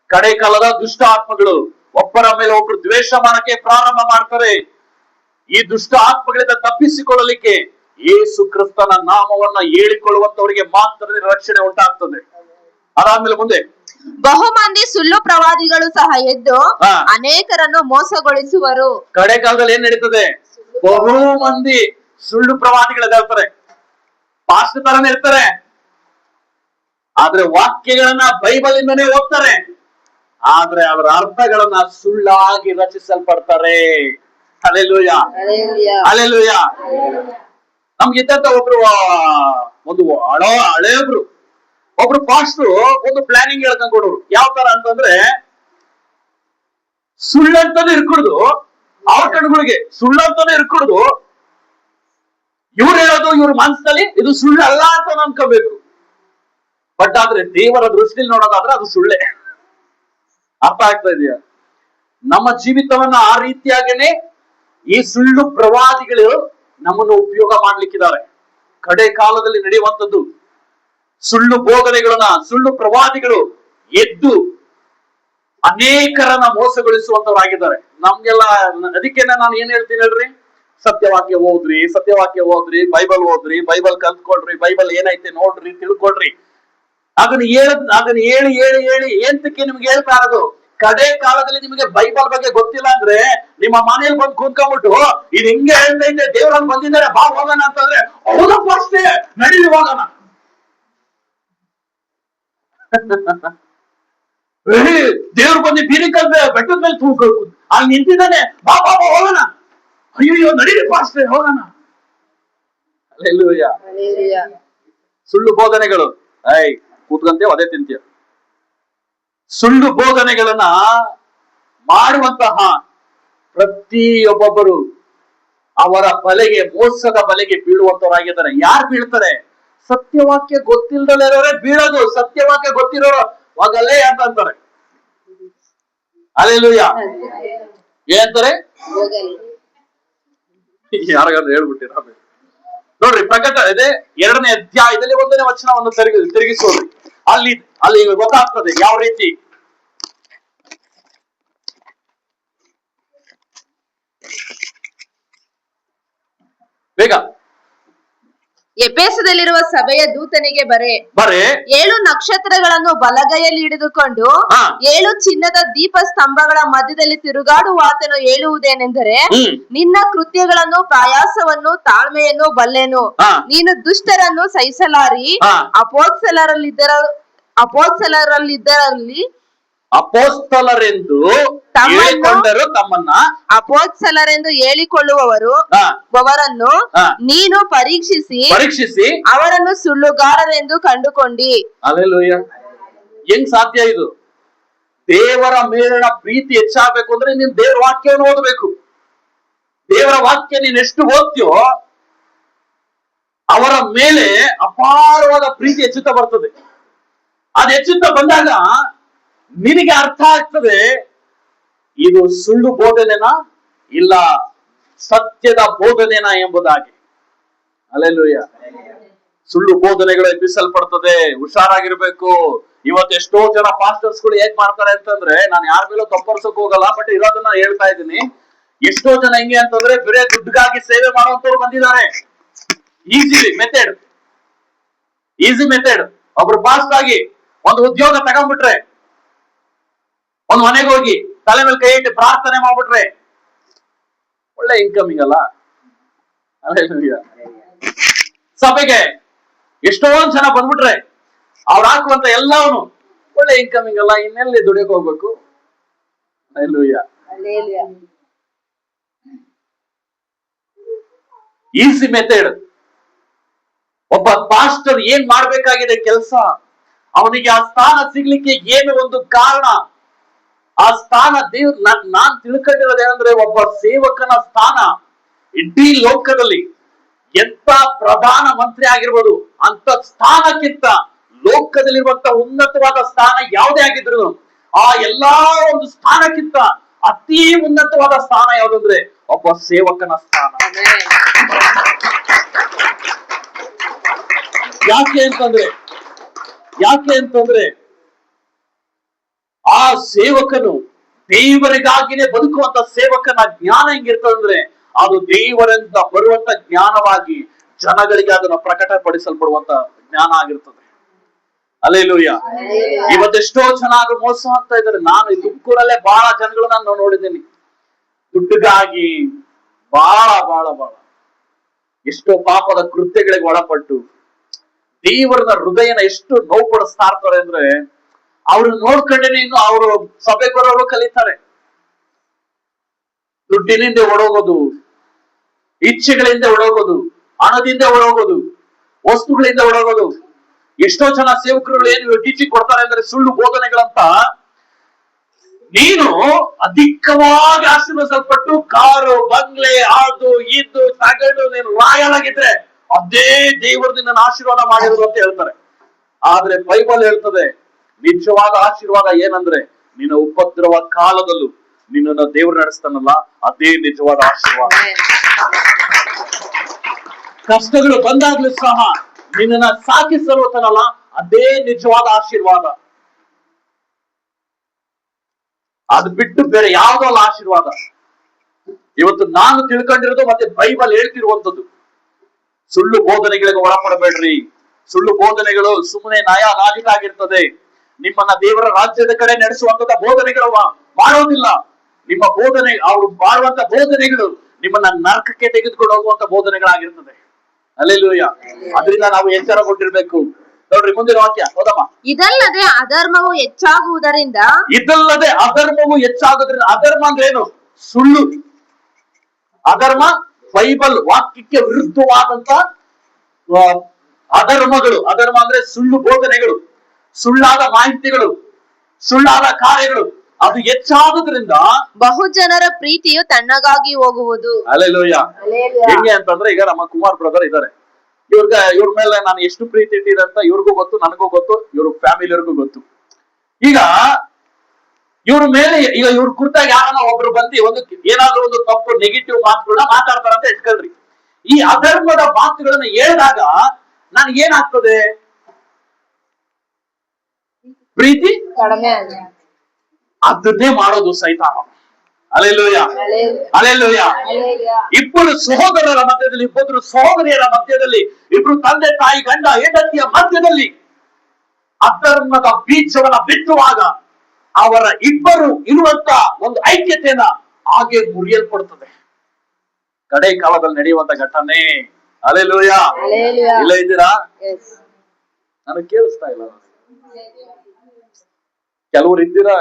ಕಡೆ ಕಾಲದ ದುಷ್ಟ ಆತ್ಮಗಳು ಒಬ್ಬರ ಮೇಲೆ ಒಬ್ರು ದ್ವೇಷ ಮಾಡಕ್ಕೆ ಪ್ರಾರಂಭ ಮಾಡ್ತಾರೆ. ಈ ದುಷ್ಟ ಆತ್ಮಗಳಿಂದ ತಪ್ಪಿಸಿಕೊಳ್ಳಲಿಕ್ಕೆ ಯೇಸು ಕ್ರಿಸ್ತನ ನಾಮವನ್ನ ಹೇಳಿಕೊಳ್ಳುವಂತವರಿಗೆ ಮಾತ್ರ ರಕ್ಷಣೆ ಉಂಟಾಗ್ತದೆ. ಅದಾದ್ಮೇಲೆ ಮುಂದೆ, ಬಹುಮಂದಿ ಸುಳ್ಳು ಪ್ರವಾದಿಗಳು ಸಹ ಎದ್ದು ಹಾ. ಅನೇಕರನ್ನು ಮೋಸಗೊಳಿಸುವರು. ಕಡೆ ಕಾಲದಲ್ಲಿ ಏನ್ ನಡೀತದೆ? ಬಹು ಮಂದಿ ಸುಳ್ಳು ಪ್ರವಾದಿಗಳಿರ್ತಾರೆ, ಪಾಸ್ಟ್ ತರನೇ ಇರ್ತಾರೆ, ಆದ್ರೆ ವಾಕ್ಯಗಳನ್ನ ಬೈಬಲ್ ಇಂದನೇ ಓದ್ತಾರೆ, ಆದ್ರೆ ಅವರ ಅರ್ಥಗಳನ್ನ ಸುಳ್ಳಾಗಿ ರಚಿಸಲ್ಪಡ್ತಾರೆ. Hallelujah, hallelujah, hallelujah. ನಮ್ಗಿದ್ದಂತ ಒಂದು ಒಬ್ರು ಪಾಸ್ಟ್ರು ಒಂದು ಪ್ಲಾನಿಂಗ್ ಹೇಳ್ಕೊಂಡ್ಕೊಡೋರು. ಯಾವ ತರ ಅಂತಂದ್ರೆ, ಸುಳ್ಳಂತಾನೆ ಇರ್ಕೊಡುದು, ಅವ್ರ ಕಣ್ಗಳಿಗೆ ಸುಳ್ಳಂತಾನೆ ಇರ್ಕೊಡುದು, ಇವ್ರು ಹೇಳೋದು ಇವ್ರ ಮನಸ್ಸಲ್ಲಿ ಇದು ಸುಳ್ಳಲ್ಲ ಅಂತ ಅನ್ಕೋಬೇಕು. ಬಟ್ ಆದ್ರೆ ದೇವರ ದೃಷ್ಟಿಲಿ ನೋಡೋದಾದ್ರೆ ಅದು ಸುಳ್ಳೆ. ಅರ್ಥ ಆಗ್ತಾ ಇದೆಯಾ? ನಮ್ಮ ಜೀವಿತವನ್ನ ಆ ರೀತಿಯಾಗೇನೆ ಈ ಸುಳ್ಳು ಪ್ರವಾದಿಗಳು ನಮ್ಮನ್ನು ಉಪಯೋಗ ಮಾಡ್ಲಿಕ್ಕಿದ್ದಾರೆ. ಕಡೆ ಕಾಲದಲ್ಲಿ ನಡೆಯುವಂಥದ್ದು ಸುಳ್ಳು ಬೋಧನೆಗಳನ್ನ ಸುಳ್ಳು ಪ್ರವಾದಿಗಳು ಎದ್ದು ಅನೇಕರನ್ನ ಮೋಸಗೊಳಿಸುವಂತವರಾಗಿದ್ದಾರೆ. ನಮ್ಗೆಲ್ಲ ಅದಕ್ಕೇನೆ ನಾನು ಏನ್ ಹೇಳ್ತೀನಿ ಹೇಳ್ರಿ, ಸತ್ಯವಾಕ್ಯ ಓದ್ರಿ, ಬೈಬಲ್ ಓದ್ರಿ, ಬೈಬಲ್ ಕಲ್ತ್ಕೊಳ್ರಿ, ಬೈಬಲ್ ಏನೈತೆ ನೋಡ್ರಿ, ತಿಳ್ಕೊಳ್ರಿ. ಅದನ್ನ ಹೇಳಿ ಎಂತಕ್ಕೆ ನಿಮ್ಗೆ ಹೇಳ್ತಾ ಇರೋದು? ಕಡೆ ಕಾಲದಲ್ಲಿ ನಿಮಗೆ ಬೈಬಲ್ ಬಗ್ಗೆ ಗೊತ್ತಿಲ್ಲ ಅಂದ್ರೆ ನಿಮ್ಮ ಮನೇಲಿ ಬಂದು ಕೂತ್ಕೊಂಡ್ಬಿಟ್ಟು ಇದು ಹಿಂಗೆ ಹೇಳ್ತಾ ಇದ್ದೆ, ದೇವರಲ್ಲಿ ಬಂದಿದ್ದಾರೆ, ಬಾ ಹೋಗೋಣ ಅಂತಂದ್ರೆ ಹೌದಪ್ಪ ಅಷ್ಟೇ, ನಡೀಲಿ ಹೋಗೋಣ. ದೇವ್ರು ಬಂದು ಬೀರಿಕಲ್ ಬೆಟ್ಟದ ಮೇಲೆ ಅಲ್ಲಿ ನಿಂತಿದ್ದಾನೆ, ಬಾ ಬಾ ಹೋಗೋಣ. ಅಯ್ಯೋ ನಡೀಲಿಪ್ಪ ಅಷ್ಟೇ, ಹೋಗೋಣ. ಹಲ್ಲೆಲೂಯಾ. ಹಲ್ಲೆಲೂಯಾ. ಸುಳ್ಳು ಬೋಧನೆಗಳು, ಕೂತ್ಕೊಂತೇವ್ ಅದೇ ತಿಂತೀಯ. ಸುಳ್ಳು ಬೋಧನೆಗಳನ್ನ ಮಾಡುವಂತಹ ಪ್ರತಿಯೊಬ್ಬೊಬ್ಬರು ಅವರ ಬಲೆಗೆ, ಮೋಸದ ಬಲೆಗೆ ಬೀಳುವಂತವರಾಗಿದ್ದಾರೆ. ಯಾರು ಬೀಳ್ತಾರೆ? ಸತ್ಯವಾಕ್ಯ ಗೊತ್ತಿಲ್ಲದವರೇ ಬೀಳೋದು. ಸತ್ಯವಾಕ್ಯ ಗೊತ್ತಿರೋರು ಹೋಗಲೇ ಅಂತ ಅಂತಾರೆ. ಹಲ್ಲೆಲೂಯಾ. ಏನಂತಾರೆ? ಯಾರಿಗಾದ್ರು ಹೇಳ್ಬಿಟ್ಟಿರ? ನೋಡ್ರಿ, ಪ್ರಕಟ ಇದೆ 2ನೇ ಅಧ್ಯಾಯದಲ್ಲಿ 1ನೇ ವಚನವನ್ನು ತಿರುಗಿಸೋದು. ಅಲ್ಲಿ ಗೊತ್ತಾಗ್ತದೆ ಯಾವ ರೀತಿ ಬೇಗ. ಎಫೆಸದಲ್ಲಿರುವ ಸಭೆಯ ದೂತನಿಗೆ ಬರೆ 7 ನಕ್ಷತ್ರಗಳನ್ನು ಬಲಗೈಯಲ್ಲಿ ಹಿಡಿದುಕೊಂಡು ಹಾ. 7 ಚಿನ್ನದ ದೀಪ ಸ್ತಂಭಗಳ ಮಧ್ಯದಲ್ಲಿ ತಿರುಗಾಡುವ ಆತನು ಹೇಳುವುದೇನೆಂದರೆ, ನಿನ್ನ ಕೃತ್ಯಗಳನ್ನು, ಪ್ರಯಾಸವನ್ನು, ತಾಳ್ಮೆಯನ್ನು ಬಲ್ಲೆನು. ಹಾ. ನೀನು ದುಷ್ಟರನ್ನು ಸಹಿಸಲಾರಿ, ಹಾ. ಅಪೋಸ್ತಲರೆಂದು ಹೇಳಿಕೊಂಡರು ತಮ್ಮನ್ನ ಅಪೋಸ್ತಲರೆಂದು ಹೇಳಿಕೊಳ್ಳುವವರು ಹಾ. ಅವರನ್ನು ಹಾ. ನೀನು ಪರೀಕ್ಷಿಸಿ ಅವರನ್ನು ಸುಳ್ಳುಗಾರರೆಂದು ಕಂಡುಕೊಂಡಿ. ಹಲ್ಲೆಲೂಯಾ. ಹೆಂಗ್ ಸಾಧ್ಯ ಇದು? ದೇವರ ಮೇಲಿನ ಪ್ರೀತಿ ಹೆಚ್ಚಾಗಬೇಕು ಅಂದ್ರೆ ನೀನ್ ದೇವರ ವಾಕ್ಯವನ್ನು ಓದಬೇಕು. ದೇವರ ವಾಕ್ಯ ನೀನ್ ಎಷ್ಟು ಓದ್ತೀಯೋ ಅವರ ಮೇಲೆ ಅಪಾರವಾದ ಪ್ರೀತಿ ಹೆಚ್ಚುತ್ತಾ ಬರ್ತದೆ. ಅದು ಹೆಚ್ಚುತ್ತಾ ಬಂದಾಗ ನಿನಗೆ ಅರ್ಥ ಆಗ್ತದೆ ಇದು ಸುಳ್ಳು ಬೋಧನೆನಾ ಇಲ್ಲ ಸತ್ಯದ ಬೋಧನೆನಾ ಎಂಬುದಾಗಿ. ಹಲ್ಲೆಲೂಯಾ. ಸುಳ್ಳು ಬೋಧನೆಗಳು ಎಬ್ಬಿಸಲ್ಪಡ್ತದೆ. ಹುಷಾರಾಗಿರ್ಬೇಕು. ಇವತ್ತು ಎಷ್ಟೋ ಜನ ಪಾಸ್ಟರ್ಸ್ ಗಳು ಹೇಗ್ ಮಾಡ್ತಾರೆ ಅಂತಂದ್ರೆ, ನಾನು ಯಾರ ಮೇಲೂ ತಪ್ಪರ್ಸಕ್ ಹೋಗಲ್ಲ, ಬಟ್ ಇರೋದನ್ನ ಹೇಳ್ತಾ ಇದ್ದೀನಿ. ಎಷ್ಟೋ ಜನ ಹೆಂಗೆ ಅಂತಂದ್ರೆ ಬೇರೆ ದುಡ್ಡಿಗಾಗಿ ಸೇವೆ ಮಾಡುವಂತವ್ರು ಬಂದಿದ್ದಾರೆ. Easy method. ಒಬ್ರು ಪಾಸ್ಟ್ ಆಗಿ ಒಂದು ಉದ್ಯೋಗ ತಗೊಂಡ್ಬಿಟ್ರೆ, ಒಂದ್ ಮನೆಗೆ ಹೋಗಿ ತಲೆ ಮೇಲೆ ಕೈ ಇಟ್ಟು ಪ್ರಾರ್ಥನೆ ಮಾಡ್ಬಿಟ್ರೆ ಒಳ್ಳೆ ಇನ್ಕಮಿಂಗ್ ಅಲ್ಲ. ಸಭೆಗೆ ಎಷ್ಟೊಂದ್ ಜನ ಬಂದ್ಬಿಟ್ರೆ ಅವ್ರು ಹಾಕುವಂತ ಎಲ್ಲವನು ಒಳ್ಳೆ ಇನ್ಕಮಿಂಗ್ ಅಲ್ಲ. ಇನ್ನೆಲ್ಲಿ ದುಡಿಯಕ್ ಹೋಗ್ಬೇಕು? Easy method. ಒಬ್ಬ ಪಾಸ್ಟರ್ ಏನ್ ಮಾಡ್ಬೇಕಾಗಿದೆ ಕೆಲಸ, ಅವನಿಗೆ ಆ ಸ್ಥಾನ ಸಿಗ್ಲಿಕ್ಕೆ ಏನು ಒಂದು ಕಾರಣ, ಆ ಸ್ಥಾನ ನಾನ್ ತಿಳ್ಕೊಂಡಿರೋದೇನಂದ್ರೆ, ಒಬ್ಬ ಸೇವಕನ ಸ್ಥಾನ ಇಡೀ ಲೋಕದಲ್ಲಿ ಎಂತ ಪ್ರಧಾನ ಮಂತ್ರಿ ಆಗಿರ್ಬೋದು ಅಂತ ಸ್ಥಾನಕ್ಕಿಂತ ಲೋಕದಲ್ಲಿರುವಂತ ಉನ್ನತವಾದ ಸ್ಥಾನ ಯಾವುದೇ ಆಗಿದ್ರು ಆ ಎಲ್ಲಾ ಒಂದು ಸ್ಥಾನಕ್ಕಿಂತ ಅತಿ ಉನ್ನತವಾದ ಸ್ಥಾನ ಯಾವುದಂದ್ರೆ ಒಬ್ಬ ಸೇವಕನ ಸ್ಥಾನ. ಯಾಕೆ ಅಂತಂದ್ರೆ ಆ ಸೇವಕನು ದೇವರಿಗಾಗಿನೇ ಬದುಕುವಂತ ಸೇವಕನ ಜ್ಞಾನ ಹೆಂಗಿರ್ತದಂದ್ರೆ, ಅದು ದೇವರಿಂದ ಬರುವಂತ ಜ್ಞಾನವಾಗಿ ಜನಗಳಿಗೆ ಅದನ್ನ ಪ್ರಕಟಪಡಿಸಲ್ಪಡುವಂತ ಜ್ಞಾನ ಆಗಿರ್ತದೆ. ಹಲ್ಲೆಲೂಯಾ. ಇವತ್ತೆಷ್ಟೋ ಜನ ಅದು ಮೋಸ ಆಗ್ತಾ ಇದ್ದಾರೆ. ನಾನು ಈ ತುಮಕೂರಲ್ಲೇ ಬಹಳ ಜನಗಳನ್ನ ನಾನು ನೋಡಿದ್ದೀನಿ. ದುಡ್ಡಿಗಾಗಿ ಬಹಳ ಎಷ್ಟೋ ಪಾಪದ ಕೃತ್ಯಗಳಿಗೆ ಒಳಪಟ್ಟು ದೇವರ ಹೃದಯನ ಎಷ್ಟು ನೋವು ಪಡಿಸ್ತಾ ಇರ್ತಾರೆ ಅಂದ್ರೆ, ಅವ್ರನ್ನ ನೋಡ್ಕೊಂಡೇನೆ ಇನ್ನು ಅವರು ಸಭೆ ಬರೋರು ಕಲಿತಾರೆ. ದುಡ್ಡಿನಿಂದ ಓಡೋಗೋದು, ಇಚ್ಛೆಗಳಿಂದ ಓಡೋಗೋದು, ಹಣದಿಂದ ಓಡೋಗೋದು, ವಸ್ತುಗಳಿಂದ ಓಡೋಗೋದು. ಎಷ್ಟೋ ಜನ ಸೇವಕರುಗಳು ಏನು ಟೀಚಿಂಗ್ ಕೊಡ್ತಾರೆ ಅಂದ್ರೆ ಸುಳ್ಳು ಬೋಧನೆಗಳಂತ. ನೀನು ಅಧಿಕವಾಗಿ ಆಶೀರ್ವದಿಸಲ್ಪಟ್ಟು ಕಾರು ಬಂಗ್ಲೆ ಅದು ಇದು ತಗೊಂಡು ನೀನು ರಾಯಲ್ ಆಗಿದ್ರೆ ಅದೇ ದೇವರು ನಿನ್ನನ್ನು ಆಶೀರ್ವಾದ ಮಾಡಿರೋದು ಅಂತ ಹೇಳ್ತಾರೆ. ಆದ್ರೆ ಬೈಬಲ್ ಹೇಳ್ತದೆ, ನಿಜವಾದ ಆಶೀರ್ವಾದ ಏನಂದ್ರೆ, ನಿನ್ನ ಉಪದ್ರವ ಕಾಲದಲ್ಲೂ ನಿನ್ನನ್ನು ದೇವರು ನಡೆಸ್ತಾನಲ್ಲ, ಅದೇ ನಿಜವಾದ ಆಶೀರ್ವಾದ. ಕಷ್ಟಗಳು ಬಂದಾಗ್ಲೂ ಸಹ ನಿನ್ನನ್ನ ಸಾಕಿಸಲ್ವತನಲ್ಲ, ಅದೇ ನಿಜವಾದ ಆಶೀರ್ವಾದ. ಅದು ಬಿಟ್ಟು ಬೇರೆ ಯಾವುದಲ್ಲ ಆಶೀರ್ವಾದ. ಇವತ್ತು ನಾನು ತಿಳ್ಕೊಂಡಿರೋದು ಮತ್ತೆ ಬೈಬಲ್ ಹೇಳ್ತಿರುವಂತದ್ದು, ಸುಳ್ಳು ಬೋಧನೆಗಳಿಗೆ ಒಳಪಡಬೇಡ್ರಿ. ಸುಳ್ಳು ಬೋಧನೆಗಳು ಸುಮ್ಮನೆ ನಾಜಿಕ ಆಗಿರ್ತದೆ. ನಿಮ್ಮನ್ನ ದೇವರ ರಾಜ್ಯದ ಕಡೆ ನಡೆಸುವಂತ ಬೋಧನೆಗಳು ಮಾಡೋದಿಲ್ಲ. ನಿಮ್ಮ ಬೋಧನೆ, ಅವರು ಮಾಡುವಂತ ಬೋಧನೆಗಳು ನಿಮ್ಮನ್ನ ನರಕಕ್ಕೆ ತೆಗೆದುಕೊಂಡು ಹೋಗುವಂತ ಬೋಧನೆಗಳಾಗಿರ್ತದೆ. ಹಲ್ಲೆಲೂಯಾ. ಅದರಿಂದ ನಾವು ಎಚ್ಚರಗೊಂಡಿರ್ಬೇಕು. ನೋಡ್ರಿ ಮುಂದಿನ ವಾಕ್ಯ ಹೌದಮ್ಮ. ಇದಲ್ಲದೆ ಅಧರ್ಮವು ಹೆಚ್ಚಾಗುವುದರಿಂದ ಅಧರ್ಮ ಅಂದ್ರೆ ಏನು? ಸುಳ್ಳು. ಅಧರ್ಮ ಬೈಬಲ್ ವಾಕ್ಯಕ್ಕೆ ವಿರುದ್ಧವಾದಂತ ಅಧರ್ಮಗಳು. ಅಧರ್ಮ ಅಂದ್ರೆ ಸುಳ್ಳು ಬೋಧನೆಗಳು, ಸುಳ್ಳಾದ ಮಾಹಿತಿಗಳು, ಸುಳ್ಳಾದ ಕಾರ್ಯಗಳು. ಅದು ಹೆಚ್ಚಾಗೋದ್ರಿಂದ ಬಹುಜನರ ಪ್ರೀತಿಯು ತಣ್ಣಗಾಗಿ ಹೋಗುವುದು. ಹಲ್ಲೆಲೂಯಾ. ಹೆಂಗೆ ಅಂತಂದ್ರೆ, ಈಗ ನಮ್ಮ ಕುಮಾರ್ ಬ್ರದರ್ ಇದ್ದಾರೆ. ಇವ್ರ ಮೇಲೆ ನಾನು ಎಷ್ಟು ಪ್ರೀತಿ ಇಟ್ಟಿದೆ ಅಂತ ಇವ್ರಿಗೂ ಗೊತ್ತು, ನನಗೂ ಗೊತ್ತು, ಇವ್ರ ಫ್ಯಾಮಿಲಿಯವ್ರಿಗೂ ಗೊತ್ತು. ಈಗ ಇವ್ರ ಮೇಲೆ ಇವ್ರ ಕುರಿತಾಗಿ ಯಾರನ್ನ ಒಬ್ರು ಬಂದು ಒಂದು ಏನಾದ್ರೂ ಒಂದು ತಪ್ಪು ನೆಗೆಟಿವ್ ಮಾತುಗಳನ್ನ ಮಾತಾಡ್ತಾರ ಅಂತ ಇಟ್ಕೊಳ್ರಿ. ಈ ಅಧರ್ಮದ ಮಾತುಗಳನ್ನ ಹೇಳಿದಾಗ ನನ್ಗೇನಾಗ್ತದೆ? ಪ್ರೀತಿ ಕಡಿಮೆ. ಅದನ್ನೇ ಮಾಡೋದು ಸೈತಾನ. ಹಲ್ಲೆಲೂಯಾ. ಇಬ್ಬರು ಸಹೋದರರ ಮಧ್ಯದಲ್ಲಿ, ಇಬ್ಬರು ಸಹೋದರಿಯರ ಮಧ್ಯದಲ್ಲಿ, ಇಬ್ರು ತಂದೆ ತಾಯಿ ಗಂಡ ಹೆಂಡತಿಯ ಮಧ್ಯದಲ್ಲಿ ಅಧರ್ಮದ ಬೀಜವನ್ನ ಬಿತ್ತುವಾಗ ಅವರ ಇಬ್ಬರು ಇರುವಂತ ಒಂದು ಐಕ್ಯತೆಯನ್ನ ಹಾಗೆ ಮುರಿಯಲ್ಪಡುತ್ತದೆ. ಕಡೆ ಕಾಲದಲ್ಲಿ ನಡೆಯುವಂತ ಘಟನೆ. ಹಲ್ಲೆಲೂಯಾ. ಇಲ್ಲ ಇದ್ದೀರಾ? ನನಗೆ ಕೇಳಿಸ್ತಾ ಇಲ್ಲ. ಕೆಲವರು ಇದ್ದೀರಾ?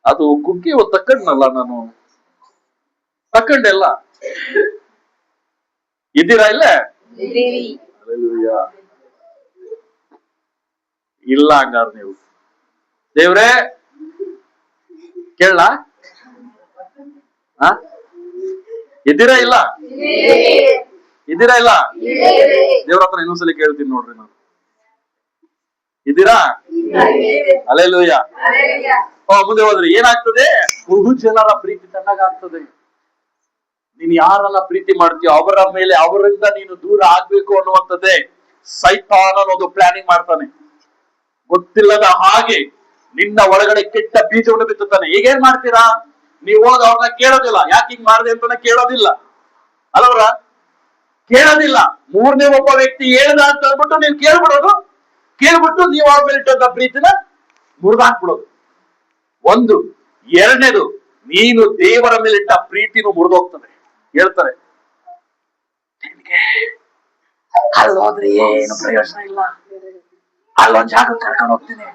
ಅದು ಕುಗ್ಗಿ ತಕ್ಕಂಡಲ್ಲ, ನಾನು ತಕ್ಕಂಡೆಲ್ಲ. ಇದ್ದೀರಾ? ಇಲ್ಲ ಇಲ್ಲ ಹಂಗಾರ ನೀವು ದೇವ್ರೇ ಕೇಳ ಇದ್ದೀರಾ? ಇಲ್ಲ ಇದ್ದೀರಾ? ಇಲ್ಲ ದೇವ್ರ ಹತ್ರ ಇನ್ನೊಂದ್ಸಲಿ ಕೇಳ್ತೀನಿ ನೋಡ್ರಿ. ನಾನು ಇದ್ದೀರಾ? ಹಲ್ಲೆಲೂಯಾ. ಮುಂದೆ ಹೋದ್ರೆ ಏನಾಗ್ತದೆ? ಬಹು ಜನರ ಪ್ರೀತಿ ತಣ್ಣಗಾಗ್ತದೆ. ನೀನ್ ಯಾರನ್ನ ಪ್ರೀತಿ ಮಾಡ್ತೀಯೋ ಅವರ ಮೇಲೆ, ಅವರಿಂದ ನೀನು ದೂರ ಆಗ್ಬೇಕು ಅನ್ನುವಂಥದ್ದೇ ಸೈತಾನ ಅನ್ನೋದು ಪ್ಲಾನಿಂಗ್ ಮಾಡ್ತಾನೆ. ಗೊತ್ತಿಲ್ಲದ ಹಾಗೆ ನಿನ್ನ ಒಳಗಡೆ ಕೆಟ್ಟ ಬೀಜವನ್ನು ಬಿತ್ತುತ್ತಾನೆ. ಈಗೇನ್ ಮಾಡ್ತೀರಾ? ನೀವು ಹೋಗಿ ಅವ್ರನ್ನ ಕೇಳೋದಿಲ್ಲ, ಯಾಕೆ ಹಿಂಗ್ ಮಾಡಿದೆ ಅಂತ ಕೇಳೋದಿಲ್ಲ ಅಲ್ಲವ್ರ, ಕೇಳೋದಿಲ್ಲ. ಮೂರನೇ ಒಬ್ಬ ವ್ಯಕ್ತಿ ಹೇಳ್ದ ಅಂತ ಹೇಳ್ಬಿಟ್ಟು ನೀವು ಕೇಳ್ಬಿಟ್ಟು ನೀವು ಅವ್ರ ಮೇಲೆ ಇಟ್ಟಂತ ಪ್ರೀತಿನ ಮುರಿದಾಕ್ಬಿಡೋದು ಒಂದು. ಎರಡನೇದು, ನೀನು ದೇವರ ಮೇಲೆ ಇಟ್ಟ ಪ್ರೀತಿನೂ ಮುರಿದೋಗ್ತದೆ. ಹೇಳ್ತಾರೆ, ನಿನ್ಗೆ ಅಲ್ಲೋದ್ರೆ ಏನು ಪ್ರಯೋಜನ ಇಲ್ಲ, ಅಲ್ಲೊಂದ್ ಜಾಗ ಕರ್ಕೊಂಡು ಹೋಗ್ತೀನಿ,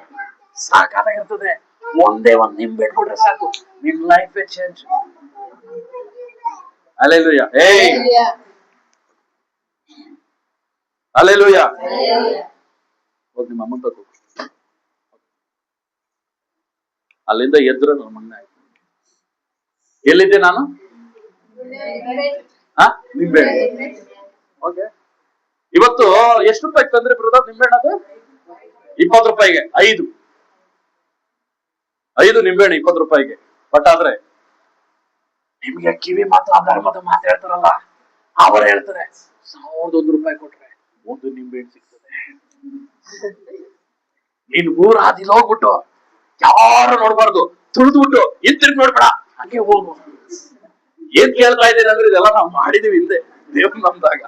ಸಾಕಾಗಿರ್ತದೆ, ಒಂದೇ ಒಂದ್ ನಿಂಬೆ ಇಟ್ಬಿಟ್ರೆ ಸಾಕು, ನಿನ್ ಲೈಫ್ ಚೇಂಜ್. Alleluia, alleluia. ಹೋಗಿ ನಿಮ್ಮ ಅಮ್ಮನ ತಗೋ. ಅಲ್ಲಿಂದ ಎದ್ರು ನಮ್ಮ ಅಣ್ಣ ಆಯ್ತು. ಎಲ್ಲಿದ್ದೆ ನಾನು? ನಿಂಬೆ. ಓಕೆ, ಇವತ್ತು ಎಷ್ಟು ರೂಪಾಯಿ ತಂದ್ರಿ ಬ್ರದರ್ ನಿಂಬೆಹಣ್ಣು? ಅದು 20 ರೂಪಾಯಿಗೆ 5 ನಿಂಬೆಹಣ್ಣು 20 ರೂಪಾಯಿಗೆ. ಬಟ್ ಆದ್ರೆ ನಿಮ್ಗೆ ಕಿವಿ ಮಾತ್ರ ಧರ್ಮದ ಮಾತು ಹೇಳ್ತಾರಲ್ಲ, ಅವರು ಹೇಳ್ತಾರೆ 1001 ರೂಪಾಯಿ ಕೊಟ್ರೆ 1 ನಿಂಬೆಹಣ್ಣು ಸಿಗ್ತದೆ. ನೀನ್ ಮೂರ್ ಹಾದಿಲ್ ಹೋಗ್ಬಿಟ್ಟು ಯಾರು ನೋಡ್ಬಾರ್ದು, ತುಳಿದ್ಬಿಟ್ಟು ಹಿಂತಿರುಗಿ ನೋಡ್ಬೇಡ, ಹಂಗೆ ಹೋಗು. ಏನ್ ಕೇಳ್ತಾ ಇದ್ದೀನಿ ಅಂದ್ರೆ ಇದೆಲ್ಲ ನಾವು ಮಾಡಿದೀವಿ ಹಿಂದೆ, ದೇವ್ರು ನಮ್ದಾಗ,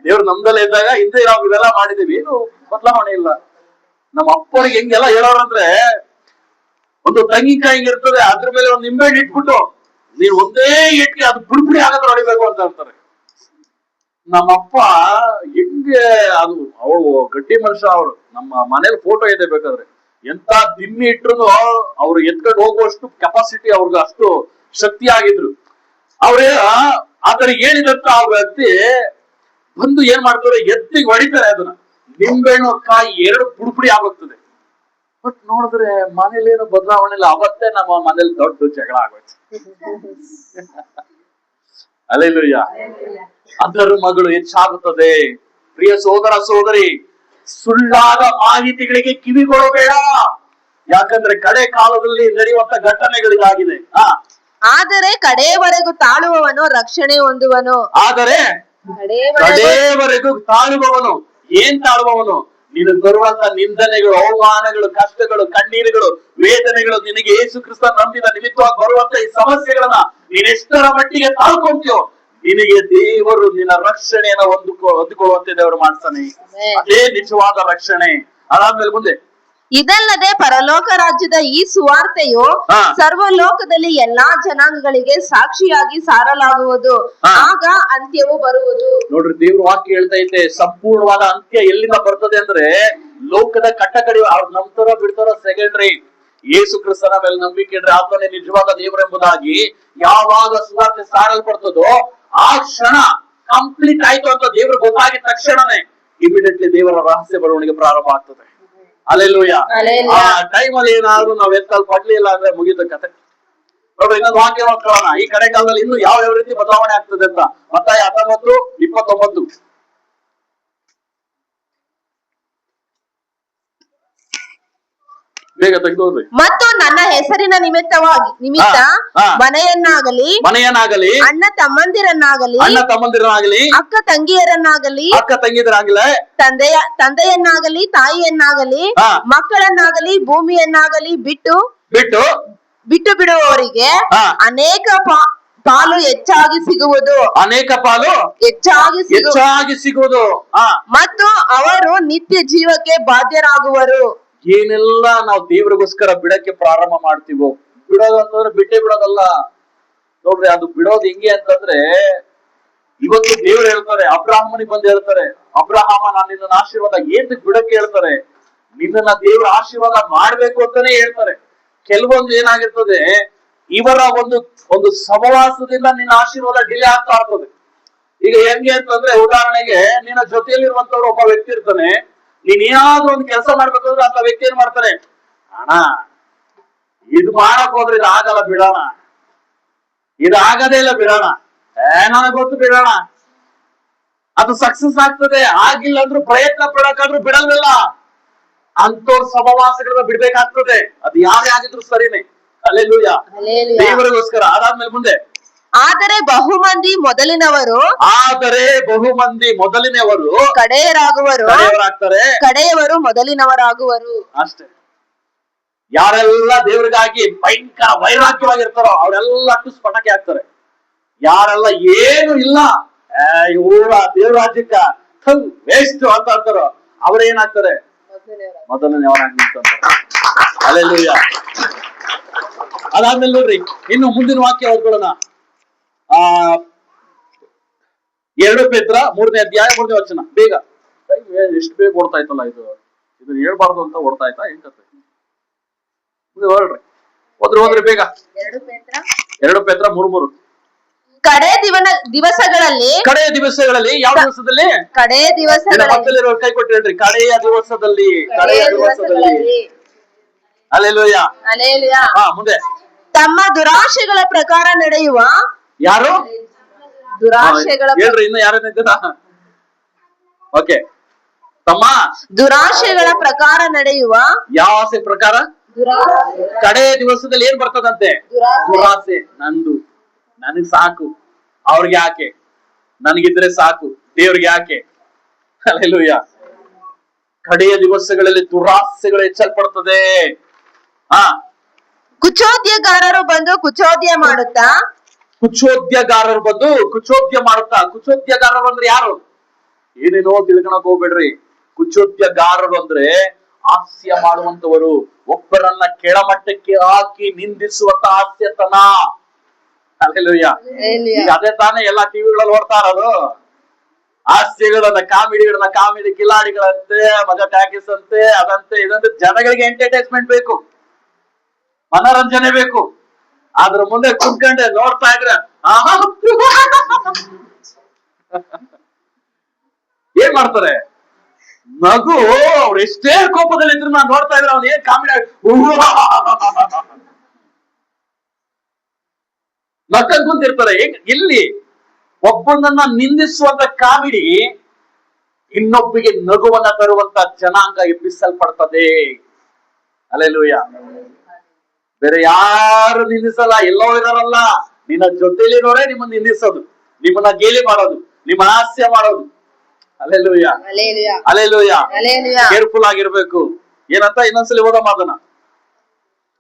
ದೇವ್ರು ನಮ್ದಲ್ಲೇ ಇದ್ದಾಗ ಹಿಂದೆ ನಾವು ಇದೆಲ್ಲ ಮಾಡಿದೀವಿ, ಏನು ಬದಲಾವಣೆ ಇಲ್ಲ. ನಮ್ಮ ಅಪ್ಪನಿಗೆ ಹೆಂಗೆಲ್ಲ ಹೇಳೋರಂದ್ರೆ, ಒಂದು ತೆಂಗಿನಕಾಯಿ ಇರ್ತದೆ, ಅದ್ರ ಮೇಲೆ ಒಂದು ನಿಂಬೆಹಣ್ಣು ಇಟ್ಬಿಟ್ಟು ನೀನ್ ಒಂದೇ ಇಟ್ಗೆ ಅದು ಪುಡಿ ಆಗತ್ರ ಹೊಡಿಬೇಕು ಅಂತ ಹೇಳ್ತಾರೆ. ನಮ್ಮಪ್ಪ ಹೆಂಗೆ ಅದು, ಅವಳು ಗಟ್ಟಿ ಮನುಷ್ಯ. ಅವರು ನಮ್ಮ ಮನೇಲಿ ಫೋಟೋ ಇದೆ ಬೇಕಾದ್ರೆ, ಎಂತ ದಿಮ್ಮಿ ಇಟ್ರು ಅವ್ರು ಎತ್ಕೊಂಡು ಹೋಗುವಷ್ಟು ಕೆಪಾಸಿಟಿ ಅವ್ರಿಗೆ, ಅಷ್ಟು ಶಕ್ತಿ ಆಗಿದ್ರು. ಅವ್ರೇ ಆತರ ಹೇಳಿದಂತ ಆ ವ್ಯಕ್ತಿ ಬಂದು ಏನ್ ಮಾಡ್ತಾರೆ, ಎತ್ತಿಗೆ ಹೊಡಿತಾರೆ ಅದನ್ನ, ನಿಂಬೆಹಣ್ಣು ಕಾಯಿ 2 ಪುಡಿ ಆಗೋಗ್ತದೆ. ಬಟ್ ನೋಡಿದ್ರೆ ಮನೇಲಿ ಏನು ಬದಲಾವಣೆ ಇಲ್ಲ. ಅವತ್ತೇ ನಮ್ಮ ಮನೇಲಿ ದೊಡ್ಡ ಜಗಳ ಆಗೋಯ್ತು. ಅಲ್ಲೆಲೂಯ. ಅದರ ಮಗಳು ಹೆಚ್ಚಾಗುತ್ತದೆ. ಪ್ರಿಯ ಸೋದರ ಸೋದರಿ, ಸುಳ್ಳಾದ ಮಾಹಿತಿಗಳಿಗೆ ಕಿವಿಗೊಡಬೇಡ. ಯಾಕಂದ್ರೆ ಕಡೆ ಕಾಲದಲ್ಲಿ ನಡೆಯುವಂತ ಘಟನೆಗಳಿಗಾಗಿದೆ. ಆದರೆ ಕಡೆಯವರೆಗೂ ತಾಳುವವನು ರಕ್ಷಣೆ ಹೊಂದುವನು. ಆದರೆ ಕಡೆಯವರೆಗೂ ತಾಳುವವನು. ಏನ್ ತಾಳುವವನು? ನೀನು ಬರುವಂತ ನಿಂದನೆಗಳು, ಅವಮಾನಗಳು, ಕಷ್ಟಗಳು, ಕಣ್ಣೀರುಗಳು, ವೇದನೆಗಳು, ನಿನಗೆ ಯೇಸು ಕ್ರಿಸ್ತ ನಂಬಿದ ನಿಮಿತ್ತವಾಗಿ ಬರುವಂತ ಈ ಸಮಸ್ಯೆಗಳನ್ನ ನೀನೆಷ್ಟರ ಮಟ್ಟಿಗೆ ತಾಳ್ಕೊಂತೀಯೋ, ನಿನಗೆ ದೇವರು ನಿನ್ನ ರಕ್ಷಣೆಯನ್ನ ಹೊಂದಿಕೊಳ್ಳುವಂತೆ ದೇವರು ಮಾಡ್ತಾನೆ. ಅದೇ ನಿಜವಾದ ರಕ್ಷಣೆ. ಅದಾದ್ಮೇಲೆ ಮುಂದೆ, ಇದಲ್ಲದೆ ಪರಲೋಕ ರಾಜ್ಯದ ಈ ಸುವಾರ್ತೆಯು ಸರ್ವಲೋಕದಲ್ಲಿ ಎಲ್ಲಾ ಜನಾಂಗಗಳಿಗೆ ಸಾಕ್ಷಿಯಾಗಿ ಸಾರಲಾಗುವುದು, ಆಗ ಅಂತ್ಯವು ಬರುವುದು. ನೋಡ್ರಿ, ದೇವ್ರ ವಾಕ್ಯ ಹೇಳ್ತಾ ಐತೆ, ಸಂಪೂರ್ಣವಾದ ಅಂತ್ಯ ಎಲ್ಲಿಂದ ಬರ್ತದೆ ಅಂದ್ರೆ, ಲೋಕದ ಕಟ್ಟಕಡಿ ಅವ್ರು ನಂಬ್ತಾರೋ ಬಿಡ್ತಾರೋ ಸೆಕೆಂಡ್ರಿ. ಯೇಸು ಕ್ರಿಸ್ತನ ಮೇಲೆ ನಂಬಿಕೆ ಇಡ್ರೆ ಆತನೇ ನಿಜವಾದ ದೇವರೆಂಬುದಾಗಿ ಯಾವಾಗ ಸುವಾರ್ತೆ ಸಾರಲ್ಪಡ್ತದೋ ಆ ಕ್ಷಣ ಕಂಪ್ಲೀಟ್ ಆಯ್ತು ಅಂತ ದೇವ್ರ ಗೊತ್ತಾಗಿದ ತಕ್ಷಣನೇ ಇಮಿಡಿಯೇಟ್ಲಿ ದೇವರ ರಹಸ್ಯ ಬರವಣಿಗೆ ಪ್ರಾರಂಭ ಆಗ್ತದೆ. ಅಲ್ಲೆಲೂಯ. ಆ ಟೈಮ್ ಅಲ್ಲಿ ಏನಾದ್ರು ನಾವ್ ಎತ್ತಲ್ ಪಡ್ಲಿಲ್ಲ ಅಂದ್ರೆ ಮುಗಿದ ಕತೆ. ನೋಡ್ರಿ, ಇನ್ನೊಂದು ವಾಕ್ಯ ನೋಡ್ಕೊಳ್ಳೋಣ. ಈ ಕಡೆ ಕಾಲದಲ್ಲಿ ಇನ್ನು ಯಾವ ರೀತಿ ಬದಲಾವಣೆ ಆಗ್ತದೆ ಅಂತ. ಮತ್ತಾಯ 19:29 ಬೇಗ ತೆಗೆದೋದ್ರಿ. ಮತ್ತು ನನ್ನ ಹೆಸರಿನ ನಿಮಿತ್ತ ಮನೆಯನ್ನಾಗಲಿ ಅಣ್ಣ ತಮ್ಮಂದಿರನ್ನಾಗಲಿ ಅಕ್ಕ ತಂಗಿಯರನ್ನಾಗಲಿ ತಂದೆಯನ್ನಾಗಲಿ ತಾಯಿಯನ್ನಾಗಲಿ ಮಕ್ಕಳನ್ನಾಗಲಿ ಭೂಮಿಯನ್ನಾಗಲಿ ಬಿಟ್ಟು ಬಿಡುವವರಿಗೆ ಅನೇಕ ಪಾಲು ಹೆಚ್ಚಾಗಿ ಸಿಗುವುದು ಮತ್ತು ಅವರು ನಿತ್ಯ ಜೀವಕ್ಕೆ ಬಾಧ್ಯರಾಗುವರು. ಏನೆಲ್ಲ ನಾವು ದೇವರಿಗೋಸ್ಕರ ಬಿಡಕ್ಕೆ ಪ್ರಾರಂಭ ಮಾಡ್ತೀವೋ, ಬಿಡೋದು ಅಂತಂದ್ರೆ ಬಿಟ್ಟೇ ಬಿಡೋದಲ್ಲ. ನೋಡ್ರಿ, ಅದು ಬಿಡೋದು ಹೆಂಗೆ ಅಂತಂದ್ರೆ, ಇವತ್ತು ದೇವ್ರು ಹೇಳ್ತಾರೆ, ಅಬ್ರಾಹ್ಮನಿಗೆ ಬಂದು ಹೇಳ್ತಾರೆ, ಅಬ್ರಹಾಮ ನಾನು ನಿನ್ನ ಆಶೀರ್ವಾದ ಏನ್ ಬಿಡಕ್ಕೆ ಹೇಳ್ತಾರೆ, ನಿನ್ನ ದೇವ್ರ ಆಶೀರ್ವಾದ ಮಾಡ್ಬೇಕು ಅಂತಾನೆ ಹೇಳ್ತಾರೆ. ಕೆಲವೊಂದು ಏನಾಗಿರ್ತದೆ, ಇವರ ಒಂದು ಸಹವಾಸದಿಂದ ನಿನ್ನ ಆಶೀರ್ವಾದ ಡಿಲೇ ಆಗ್ತಾ ಇರ್ತದೆ. ಈಗ ಹೆಂಗೆ ಅಂತಂದ್ರೆ, ಉದಾಹರಣೆಗೆ ನಿನ್ನ ಜೊತೆಯಲ್ಲಿರುವಂತವ್ರು ಒಬ್ಬ ವ್ಯಕ್ತಿ ಇರ್ತಾನೆ, ನೀನ್ ಏನಾದ್ರೂ ಒಂದು ಕೆಲಸ ಮಾಡ್ಬೇಕಂದ್ರೆ ಅಂತ ವ್ಯಕ್ತಿ ಏನ್ ಮಾಡ್ತಾರೆ, ಅಣ್ಣ ಇದು ಮಾಡಕ್ ಹೋದ್ರೆ ಇದು ಆಗಲ್ಲ ಬಿಡೋಣ, ಇದು ಆಗದೇ ಇಲ್ಲ ಬಿಡೋಣ, ನನಗ್ ಗೊತ್ತು ಬಿಡೋಣ. ಅದು ಸಕ್ಸಸ್ ಆಗ್ತದೆ, ಆಗಿಲ್ಲ ಅಂದ್ರೂ ಪ್ರಯತ್ನ ಪಡಕ್ಕಾದ್ರೂ ಬಿಡಲ್ವಲ್ಲ. ಅಂತವ್ರ ಸಹವಾಸಗಳನ್ನ ಬಿಡ್ಬೇಕಾಗ್ತದೆ. ಅದು ಯಾರೇ ಆಗಿದ್ರು ಸರಿನೇ. ಅಲ್ಲೆಲೂಯ, ದೇವರಿಗೋಸ್ಕರ. ಅದಾದ್ಮೇಲೆ ಮುಂದೆ, ಆದರೆ ಬಹುಮಂದಿ ಮೊದಲಿನವರು ಕಡೆಯರಾಗುವರು, ಕಡೆಯವರು ಮೊದಲಿನವರಾಗುವರು. ಅಷ್ಟೇ. ಯಾರೆಲ್ಲ ದೇವರಿಗಾಗಿ ಭಯಂಕರ ವೈರಾಗ್ಯವಾಗಿರ್ತಾರೋ ಅವರೆಲ್ಲ ಪಟಾಕಿ ಹಾಕ್ತಾರೆ. ಯಾರೆಲ್ಲ ಏನು ಇಲ್ಲ ಇವರ ದೇವ್ರ ರಾಜ್ಯಕ್ಕ ವೇಸ್ಟ್ ಅಂತ ಅಂತಾರೋ ಅವ್ರೇನಾಗ್ತಾರೆ, ಮೊದಲನೇವರಾಗಿ. ಹಲ್ಲೆಲೂಯಾ. ಅದಾದ್ಮೇಲೆ ನೋಡ್ರಿ, ಇನ್ನು ಮುಂದಿನ ವಾಕ್ಯ ಓದ್ಕೊಳ್ಳೋಣ. 2 ಪೇತ್ರ 3ನೇ ಅಧ್ಯಾಯ 3ನೇ ವಚನ. ಬೇಗ, ಎಷ್ಟು ಬೇಗ ಓಡ್ತಾ ಇತ್ತಲ್ಲ ಇದು ಹೇಳ್ಬಾರ್ದು ಅಂತ ಓಡ್ತಾ ಇತ್ತಾ ಏನ್ ಕತೆ? ಹೊರಡ್ರಿ, ಹೋದ್ರಿ ಬೇಗ. 2 ಪೇತ್ರ 3:3. ಕಡೆ ದಿವಸಗಳಲ್ಲಿ ಯಾವ ದಿವಸದಲ್ಲಿ? ಕಡೆ ದಿವಸಗಳಲ್ಲಿ ಕೈ ಕೊಟ್ಟು ಹೇಳ್ರಿ, ಕಡೆಯ ದಿವಸದಲ್ಲಿ. ಹಲ್ಲೆಲೂಯಾ. ಮುಂದೆ ತಮ್ಮ ದುರಾಶೆಗಳ ಪ್ರಕಾರ ನಡೆಯುವ, ಯಾರು ದುರಾಶೆಗಳ ಹೇಳ್ರಿ, ಇನ್ನು ಯಾರೇನಿದ್ದೀರಾ? ಓಕೆ, ತಮ್ಮ ದುರಾಶೆಗಳ ಪ್ರಕಾರ ನಡೆಯುವ. ಯಾವ ಆಸೆ ಪ್ರಕಾರ? ಕಡೆ ದಿವಸದಲ್ಲಿ ಏನ್ ಬರ್ತದಂತೆ? ದುರಾಸೆ. ನಂದು, ನನಗ್ ಸಾಕು, ಅವ್ರಿಗೆ ಯಾಕೆ, ನನಗಿದ್ರೆ ಸಾಕು, ದೇವ್ರಿಗೆ ಯಾಕೆ? ಹಲ್ಲೆಲೂಯಾ. ಕಡೆಯ ದಿವಸಗಳಲ್ಲಿ ದುರಾಸೆಗಳು ಹೆಚ್ಚಲ್ಪಡ್ತದೆ. ಕುಚೋದ್ಯಗಾರರು ಬಂದು ಕುಚೋದ್ಯ ಮಾಡುತ್ತಾ ಕುಚೋದ್ಯಗಾರರು ಅಂದ್ರೆ ಯಾರು? ಏನೇನೋ ತಿಳ್ಕೊಳಕ್ ಹೋಗ್ಬೇಡ್ರಿ. ಕುಚೋದ್ಯಗಾರರು ಅಂದ್ರೆ ಹಾಸ್ಯ ಮಾಡುವಂತವರು, ಒಬ್ಬರನ್ನ ಕೆಳಮಟ್ಟಕ್ಕೆ ಹಾಕಿ ನಿಂದಿಸುವಂತ ಹಾಸ್ಯತನ. ಹಲ್ಲೆಲೂಯಾ. ಅದೇ ತಾನೇ ಎಲ್ಲಾ ಟಿವಿಗಳಲ್ಲಿ ಓಡ್ತಾ ಇರೋದು. ಹಾಸ್ಯಗಳನ್ನ, ಕಾಮಿಡಿ ಕಿಲಾಡಿಗಳಂತೆ, ಮಜಾ ಟ್ಯಾಕಿಸ್ ಅಂತೆ, ಅದಂತೆ ಇದಂತೆ. ಜನಗಳಿಗೆ ಎಂಟರ್ಟೈನ್ಮೆಂಟ್ ಬೇಕು, ಮನೋರಂಜನೆ ಬೇಕು. ಅದ್ರ ಮುಂದೆ ಕುತ್ಕೊಂಡೆ ನೋಡ್ತಾ ಇದ್ರೆ ಏನ್ ಮಾಡ್ತಾರೆ? ನಗು. ಅವ್ರು ಎಷ್ಟೇ ಕೋಪದಲ್ಲಿ ಇದ್ರು ನಾನು ನೋಡ್ತಾ ಇದ್ರೆ ಅವ್ನು ಏನ್ ಕಾಮಿಡಿ ನಕ್ಕಂತ ಕುಂತಿರ್ತಾರೆ. ಇಲ್ಲಿ ಒಬ್ಬನನ್ನ ನಿಂದಿಸುವಂತ ಕಾಮಿಡಿ ಇನ್ನೊಬ್ಬಿಗೆ ನಗುವನ್ನ ತರುವಂತ ಜನಾಂಗ ಎಬ್ಬಿಸಲ್ಪಡ್ತದೆ. ಹಲ್ಲೆಲೂಯಾ. ಬೇರೆ ಯಾರು ನಿಂದಿಸಲ್ಲ, ಎಲ್ಲೋ ಇರೋರಲ್ಲ, ನಿನ್ನ ಜೊತೆಲಿರೋರೇ ನಿಮ್ಮನ್ನ ನಿಂದಿಸೋದು, ನಿಮ್ಮನ್ನ ಗೇಲಿ ಮಾಡೋದು, ನಿಮ್ಮ ಹಾಸ್ಯ ಮಾಡೋದು. ಹಲ್ಲೆಲೂಯಾ. ಕೇರ್ಫುಲ್ ಆಗಿರ್ಬೇಕು. ಏನಂತ ಇನ್ನೊಂದ್ಸಲಿ ಓದೋ ಮಾತನ್ನ.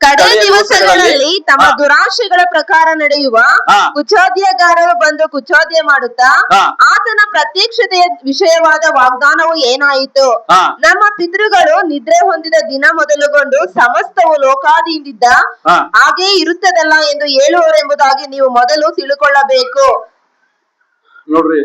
ಕಡೆ ದಿವಸಗಳಲ್ಲಿ ತಮ್ಮ ದುರಾಶೆಗಳ ಪ್ರಕಾರ ನಡೆಯುವ ಕುಚೋದ್ಯಗಾರರು ಬಂದು ಕುಚೋದ್ಯ ಮಾಡುತ್ತಾ ಆತನ ಪ್ರತ್ಯಕ್ಷತೆಯ ವಿಷಯವಾದ ವಾಗ್ದಾನವು ಏನಾಯಿತು? ನಮ್ಮ ಪಿತೃಗಳು ನಿದ್ರೆ ಹೊಂದಿದ ದಿನ ಮೊದಲುಗೊಂಡು ಸಮಸ್ತವು ಲೋಕಾದಿಯಿಂದ ಹಾಗೇ ಇರುತ್ತದಲ್ಲ ಎಂದು ಹೇಳುವರೆಂಬುದಾಗಿ ನೀವು ಮೊದಲು ತಿಳ್ಕೊಳ್ಳಬೇಕು. ನೋಡ್ರಿ,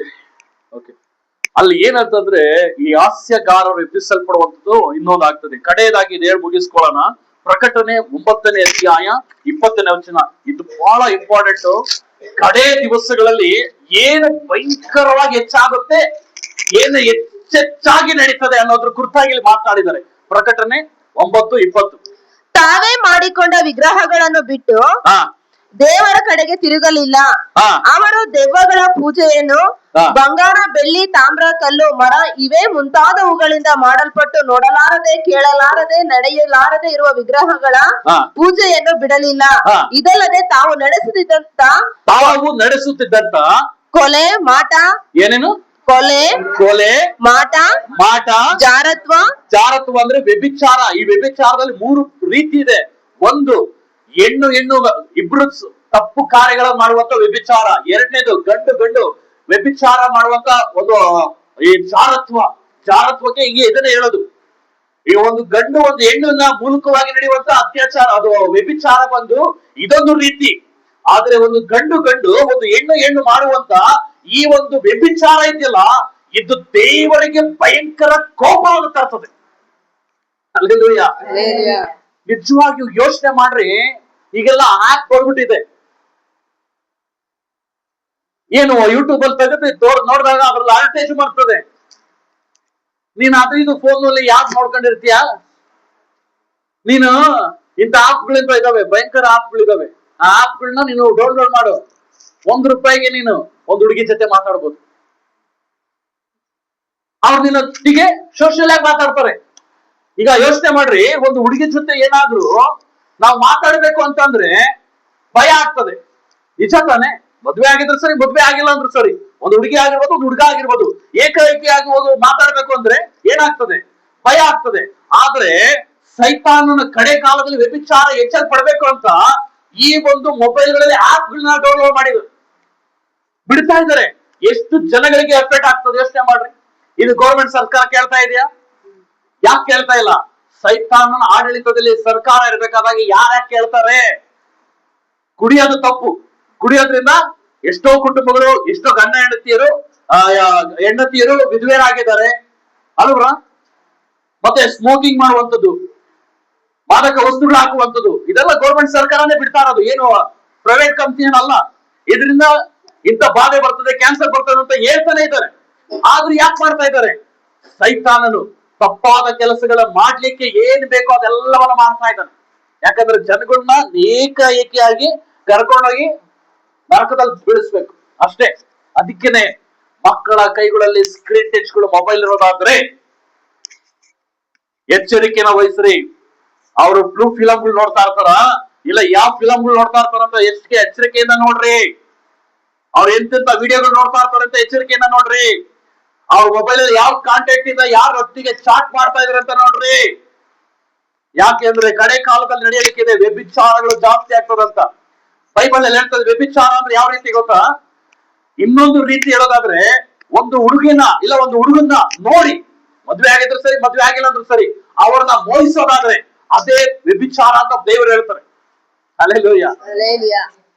ಅಲ್ಲಿ ಏನಂತಂದ್ರೆ ಈ ಹಾಸ್ಯಗಾರರು ಎಬ್ಬಿಸಲ್ಪಡುವಂಥದ್ದು ಇನ್ನೊಂದು ಆಗ್ತದೆ. ಕಡೆಯದಾಗಿ ಹೇಳಿ ಮುಗಿಸ್ಕೊಳ್ಳೋಣ. ಪ್ರಕಟಣೆ 9ನೇ ಅಧ್ಯಾಯ 20ನೇ ವಚನ. ಇದು ಬಹಳ ಇಂಪಾರ್ಟೆಂಟ್. ಕಡೆ ದಿವಸಗಳಲ್ಲಿ ಏನು ಭಯಂಕರವಾಗಿ ಹೆಚ್ಚಾಗುತ್ತೆ, ಏನು ಹೆಚ್ಚೆಚ್ಚಾಗಿ ನಡೀತದೆ ಅನ್ನೋದ್ರ ಕುರಿತಾಗಿ ಮಾತನಾಡಿದ್ದಾರೆ. ಪ್ರಕಟಣೆ 9:20. ತಾವೇ ಮಾಡಿಕೊಂಡ ವಿಗ್ರಹಗಳನ್ನು ಬಿಟ್ಟು ದೇವರ ಕಡೆಗೆ ತಿರುಗಲಿಲ್ಲ. ಅವರು ದೆವ್ವಗಳ ಪೂಜೆಯನ್ನು ಬಂಗಾರ, ಬೆಳ್ಳಿ, ತಾಮ್ರ, ಕಲ್ಲು, ಮರ ಇವೇ ಮುಂತಾದವುಗಳಿಂದ ಮಾಡಲ್ಪಟ್ಟು ನೋಡಲಾರದೆ, ಕೇಳಲಾರದೆ, ನಡೆಯಲಾರದೆ ಇರುವ ವಿಗ್ರಹಗಳ ಪೂಜೆಯನ್ನು ಬಿಡಲಿಲ್ಲ. ಇದಲ್ಲದೆ ತಾವು ನಡೆಸುತ್ತಿದ್ದಂತ ಕೊಲೆ, ಮಾಟ, ಏನೇನು ಕೊಲೆ, ಮಾಟ, ಜಾರತ್ವ ಅಂದ್ರೆ ವ್ಯಭಿಚಾರ. ಈ ವ್ಯಭಿಚಾರದಲ್ಲಿ 3 ರೀತಿ ಇದೆ. ಒಂದು, ಹೆಣ್ಣು ಇಬ್ರು ತಪ್ಪು ಕಾರ್ಯಗಳನ್ನು ಮಾಡುವಂತ ವ್ಯಭಿಚಾರ. ಎರಡನೇದು, ಗಂಡು ವ್ಯಭಿಚಾರ ಮಾಡುವಂತ ಒಂದು ಈ ಜಾರತ್ವಕ್ಕೆ ಈಗ ಇದನ್ನೇ ಹೇಳೋದು. ಈ ಒಂದು ಗಂಡು ಒಂದು ಹೆಣ್ಣನ್ನ ಮೂಲಕವಾಗಿ ನಡೆಯುವಂತ ಅತ್ಯಾಚಾರ, ಅದು ವ್ಯಭಿಚಾರ ಬಂದು ಇದೊಂದು ರೀತಿ. ಆದ್ರೆ ಒಂದು ಗಂಡು ಒಂದು ಹೆಣ್ಣು ಮಾಡುವಂತ ಈ ಒಂದು ವ್ಯಭಿಚಾರ ಇದೆಯಲ್ಲ, ಇದು ದೇವರಿಗೆ ಭಯಂಕರ ಕೋಪವನ್ನು ತರ್ತದೆ. ಹಲ್ಲೆಲೂಯಾ. ನಿಜವಾಗಿಯೂ ಯೋಚನೆ ಮಾಡ್ರಿ. ಈಗೆಲ್ಲ ಆಪ್ ಬಂದ್ಬಿಟ್ಟಿದೆ. ಏನು ಯೂಟ್ಯೂಬ್ ಅಲ್ಲಿ ತೆಗೆದು ನೋಡಿದಾಗ ಅದ್ರಲ್ಲಿ ಅಡ್ವರ್ಟೈಸ್ ಬರ್ತದೆ. ನೀನ್ ಅದು ಇದು ಫೋನ್ ನಲ್ಲಿ ಯಾಕೆ ನೋಡ್ಕೊಂಡಿರ್ತೀಯ? ನೀನು ಇಂಥ ಆಪ್ಗಳಿಂದ ಇದಾವೆ, ಭಯಂಕರ ಆಪ್ಗಳಿದಾವೆ. ಆ ಆಪ್ಗಳನ್ನ ನೀನು ಡೌನ್ಲೋಡ್ ಮಾಡು. ₹1 ನೀನು ಒಂದು ಹುಡುಗಿ ಜೊತೆ ಮಾತಾಡ್ಬೋದು. ಅವ್ರು ನಿನ್ನೊಟ್ಟಿಗೆ ಸೋಷಿಯಲ್ ಆಗಿ ಮಾತಾಡ್ತಾರೆ. ಈಗ ಯೋಚನೆ ಮಾಡ್ರಿ, ಒಂದು ಹುಡುಗಿ ಜೊತೆ ಏನಾದ್ರೂ ನಾವು ಮಾತಾಡ್ಬೇಕು ಅಂತಂದ್ರೆ ಭಯ ಆಗ್ತದೆ. ನಿಜ ತಾನೆ? ಮದ್ವೆ ಆಗಿದ್ರು ಸರಿ, ಮದ್ವೆ ಆಗಿಲ್ಲ ಅಂದ್ರು ಸರಿ, ಒಂದು ಹುಡುಗಿ ಆಗಿರ್ಬೋದು, ಒಂದು ಹುಡುಗ ಆಗಿರ್ಬೋದು, ಏಕಾಏಕಿಯಾಗಿ ಹೋಗಿ ಮಾತಾಡ್ಬೇಕು ಅಂದ್ರೆ ಏನಾಗ್ತದೆ? ಭಯ ಆಗ್ತದೆ. ಆದ್ರೆ ಸೈತಾನನ ಕಡೆ ಕಾಲದಲ್ಲಿ ವ್ಯಭಿಚಾರ ಎಚ್ಚರಪಡ್ಬೇಕು ಅಂತ ಈ ಒಂದು ಮೊಬೈಲ್ಗಳಲ್ಲಿ ಆಪ್ಗಳನ್ನ ಡೌನ್ಲೋಡ್ ಮಾಡಿದ್ರು, ಬಿಡ್ತಾ ಇದ್ದಾರೆ. ಎಷ್ಟು ಜನಗಳಿಗೆ ಎಫೆಕ್ಟ್ ಆಗ್ತದೆ ಯೋಚನೆ ಮಾಡ್ರಿ. ಇದು ಗೌರ್ಮೆಂಟ್ ಸರ್ಕಾರ ಕೇಳ್ತಾ ಇದೆಯಾ? ಯಾಕೆ ಕೇಳ್ತಾ ಇಲ್ಲ? ಸೈತಾನನ ಆಡಳಿತದಲ್ಲಿ ಸರ್ಕಾರ ಇರ್ಬೇಕಾದಾಗ ಯಾರ್ಯಾಕೆ ಕೇಳ್ತಾರೆ? ಕುಡಿಯೋದು ತಪ್ಪು. ಕುಡಿಯೋದ್ರಿಂದ ಎಷ್ಟೋ ಕುಟುಂಬಗಳು, ಎಷ್ಟೋ ಗಂಡ ಹೆಂಡತಿಯರು ವಿಧವೆಯರಾಗಿದ್ದಾರೆ ಅಲ್ವ್ರ? ಮತ್ತೆ ಸ್ಮೋಕಿಂಗ್ ಮಾಡುವಂಥದ್ದು, ಮಾದಕ ವಸ್ತುಗಳು ಹಾಕುವಂಥದ್ದು, ಇದೆಲ್ಲ ಗೌರ್ಮೆಂಟ್ ಸರ್ಕಾರನೇ ಬಿಡ್ತಾ ಇರೋದು, ಏನು ಪ್ರೈವೇಟ್ ಕಂಪ್ನಿ ಏನಲ್ಲ. ಇದರಿಂದ ಇಂಥ ಬಾಧೆ ಬರ್ತದೆ, ಕ್ಯಾನ್ಸರ್ ಬರ್ತದೆ ಅಂತ ಹೇಳ್ತಾನೆ ಇದ್ದಾರೆ. ಆದ್ರೂ ಯಾಕೆ ಮಾಡ್ತಾ ಇದ್ದಾರೆ? ಸೈತಾನನು ತಪ್ಪಾದ ಕೆಲಸಗಳ ಮಾಡ್ಲಿಕ್ಕೆ ಏನ್ ಬೇಕೋ ಅದೆಲ್ಲವನ್ನ ಮಾಡ್ತಾ ಇದ್ದಾನೆ. ಯಾಕಂದ್ರೆ ಜನಗಳನ್ನ ಏಕಾಏಕಿಯಾಗಿ ಕರ್ಕೊಂಡೋಗಿ ನರಕದಲ್ಲಿ ಬೀಳಿಸ್ಬೇಕು ಅಷ್ಟೇ. ಅದಕ್ಕೇನೆ ಮಕ್ಕಳ ಕೈಗಳಲ್ಲಿ ಸ್ಕ್ರೀನ್ ಟಚ್ಗಳು, ಮೊಬೈಲ್ ಇರೋದಾದ್ರೆ ಎಚ್ಚರಿಕೆನ ವಹಿಸ್ರಿ. ಅವರು ಬ್ಲೂ ಫಿಲಂಗಳು ನೋಡ್ತಾ ಇರ್ತಾರ, ಇಲ್ಲ ಯಾವ ಫಿಲಂಗಳು ನೋಡ್ತಾ ಇರ್ತಾರಂತ ಎಚ್ಚರಿಕೆಯಿಂದ ನೋಡ್ರಿ. ಅವ್ರು ಎಂತೆಂತ ವಿಡಿಯೋಗಳು ನೋಡ್ತಾ ಇರ್ತಾರಂತ ಎಚ್ಚರಿಕೆಯಿಂದ ನೋಡ್ರಿ. ಅವ್ರ ಮೊಬೈಲ್ ಅಲ್ಲಿ ಯಾವ ಕಾಂಟ್ಯಾಕ್ಟ್ ಇಂದ ಯಾರ ಹೊತ್ತಿಗೆ ಚಾಟ್ ಮಾಡ್ತಾ ಇದಾರೆ ಅಂತ ನೋಡ್ರಿ. ಯಾಕೆಂದ್ರೆ ಕಡೆ ಕಾಲದಲ್ಲಿ ನಡೆಯಲಿಕ್ಕಿದೆ, ವ್ಯಭಿಚಾರಗಳು ಜಾಸ್ತಿ ಆಗ್ತದಂತ ಬೈಬಲ್ ಅಲ್ಲಿ ಹೇಳ್ತದೆ. ವ್ಯಭಿಚಾರ ಅಂದ್ರೆ ಯಾವ ರೀತಿ ಗೊತ್ತಾ? ಇನ್ನೊಂದು ರೀತಿ ಹೇಳೋದಾದ್ರೆ, ಒಂದು ಹುಡುಗಿನ ಇಲ್ಲ ಒಂದು ಹುಡುಗನ್ನ ನೋಡಿ, ಮದ್ವೆ ಆಗಿದ್ರು ಸರಿ, ಮದ್ವೆ ಆಗಿಲ್ಲ ಅಂದ್ರೂ ಸರಿ, ಅವ್ರನ್ನ ಮೋಹಿಸೋದಾದ್ರೆ ಅದೇ ವ್ಯಭಿಚಾರ ಅಂತ ದೇವರು ಹೇಳ್ತಾರೆ. ಹಲ್ಲೆಲೂಯಾ.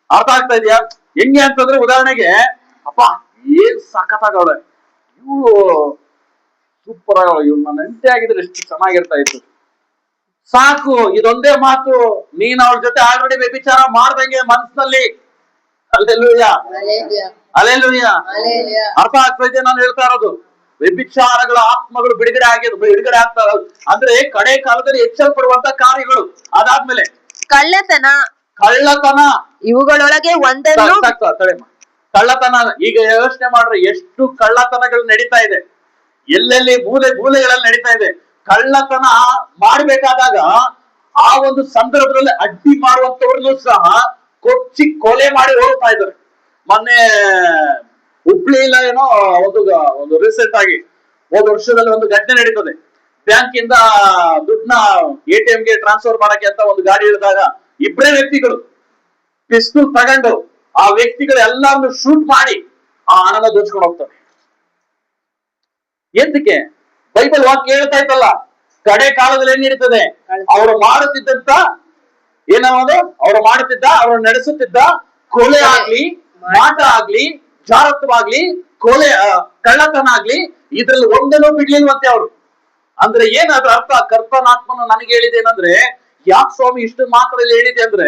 ಅರ್ಥ ಆಗ್ತಾ ಇದೆಯಾ? ಹೆಂಗೆ ಅಂತಂದ್ರೆ, ಉದಾಹರಣೆಗೆ, ಅಪ್ಪ ಏನ್ ಸಖತ್ತಾಗವ್ರೆ, ಇವು ಸೂಪರ್ ಆಗವ, ಇವ್ ನನ್ನ ಹೆಂಡತಿ ಆಗಿದ್ರೆ ಎಷ್ಟು ಚೆನ್ನಾಗಿರ್ತಾ ಇತ್ತು. ಸಾಕು, ಇದೊಂದೇ ಮಾತು, ನೀನ್ ಅವಳ ಜೊತೆ ಆಲ್ರೆಡಿ ವ್ಯಭಿಚಾರ ಮಾಡ್ದಂಗೆ ಮನಸ್ಸಿನಲ್ಲಿ. Hallelujah, hallelujah. ಅರ್ಥ ಆಗ್ತಾ ಇದೆ ನಾನು ಹೇಳ್ತಾ ಇರೋದು? ವ್ಯಭಿಚಾರಗಳ ಆತ್ಮಗಳು ಬಿಡುಗಡೆ ಆಗ್ತಾ ಇರೋದು ಅಂದ್ರೆ ಕಡೆ ಕಾಲದಲ್ಲಿ ಎಚ್ಚರಪಡುವಂತ ಕಾರ್ಯಗಳು. ಅದಾದ್ಮೇಲೆ ಕಳ್ಳತನ ಇವುಗಳೊಳಗೆ ಒಂದನ್ನು ಕಳ್ಳತನ. ಈಗ ಯೋಚನೆ ಮಾಡ್ರೆ, ಎಷ್ಟು ಕಳ್ಳತನಗಳು ನಡೀತಾ ಇದೆ, ಎಲ್ಲೆಲ್ಲಿ ಮೂಲೆಗಳಲ್ಲಿ ನಡೀತಾ ಇದೆ. ಕಳ್ಳತನ ಮಾಡ್ಬೇಕಾದಾಗ ಆ ಒಂದು ಸಂದರ್ಭದಲ್ಲಿ ಅಡ್ಡಿ ಮಾಡುವಂತವ್ರನ್ನು ಸಹ ಕೊಚ್ಚಿ ಕೊಲೆ ಮಾಡಿ ಹೋಗ್ತಾ ಇದ್ದಾರೆ. ಮೊನ್ನೆ ಹುಬ್ಳಿ ಇಲ್ಲ ಏನೋ ಒಂದು ರೀಸೆಂಟ್ ಆಗಿ ಹೋದ ವರ್ಷದಲ್ಲಿ ಒಂದು ಘಟನೆ ನಡೀತದೆ. ಬ್ಯಾಂಕ್ ಇಂದ ದುಡ್ಡನ್ನ ATM ಗೆ ಟ್ರಾನ್ಸ್ಫರ್ ಮಾಡಕ್ಕೆ ಅಂತ ಒಂದು ಗಾಡಿ ಇಳಿದಾಗ ಇಬ್ಬರೇ ವ್ಯಕ್ತಿಗಳು ಪಿಸ್ತೂಲ್ ತಗೊಂಡು ಆ ವ್ಯಕ್ತಿಗಳು ಎಲ್ಲರನ್ನು ಶೂಟ್ ಮಾಡಿ ಆ ಹಣನ ದೋಚ್ಕೊಂಡು ಹೋಗ್ತಾರೆ. ಎಂತಕ್ಕೆ? ಬೈಬಲ್ ವಾಕ್ಯ ಹೇಳ್ತಾ ಇತ್ತಲ್ಲ, ಕಡೆ ಕಾಲದಲ್ಲಿ ಏನ್ ನಡೀತದೆ? ಅವರು ಮಾಡುತ್ತಿದ್ದಂತ ಅವರು ನಡೆಸುತ್ತಿದ್ದ ಕೊಲೆ ಆಗ್ಲಿ, ಮಾಟ ಆಗ್ಲಿ, ಜಾರತ್ವಾಗ್ಲಿ, ಕಳ್ಳತನ ಆಗ್ಲಿ, ಇದ್ರಲ್ಲಿ ಒಂದನ್ನು ಬಿಡ್ಲಿಲ್ವಂತೆ ಅವರು. ಅಂದ್ರೆ ಏನಾದ್ರೂ ಅರ್ಥ? ಕರ್ತನಾತ್ಮನು ನನಗೆ ಹೇಳಿದೇನಂದ್ರೆ, ಯಾಕೆ ಸ್ವಾಮಿ ಇಷ್ಟು ಮಾತ್ರ ಹೇಳಿದೆ ಅಂದ್ರೆ,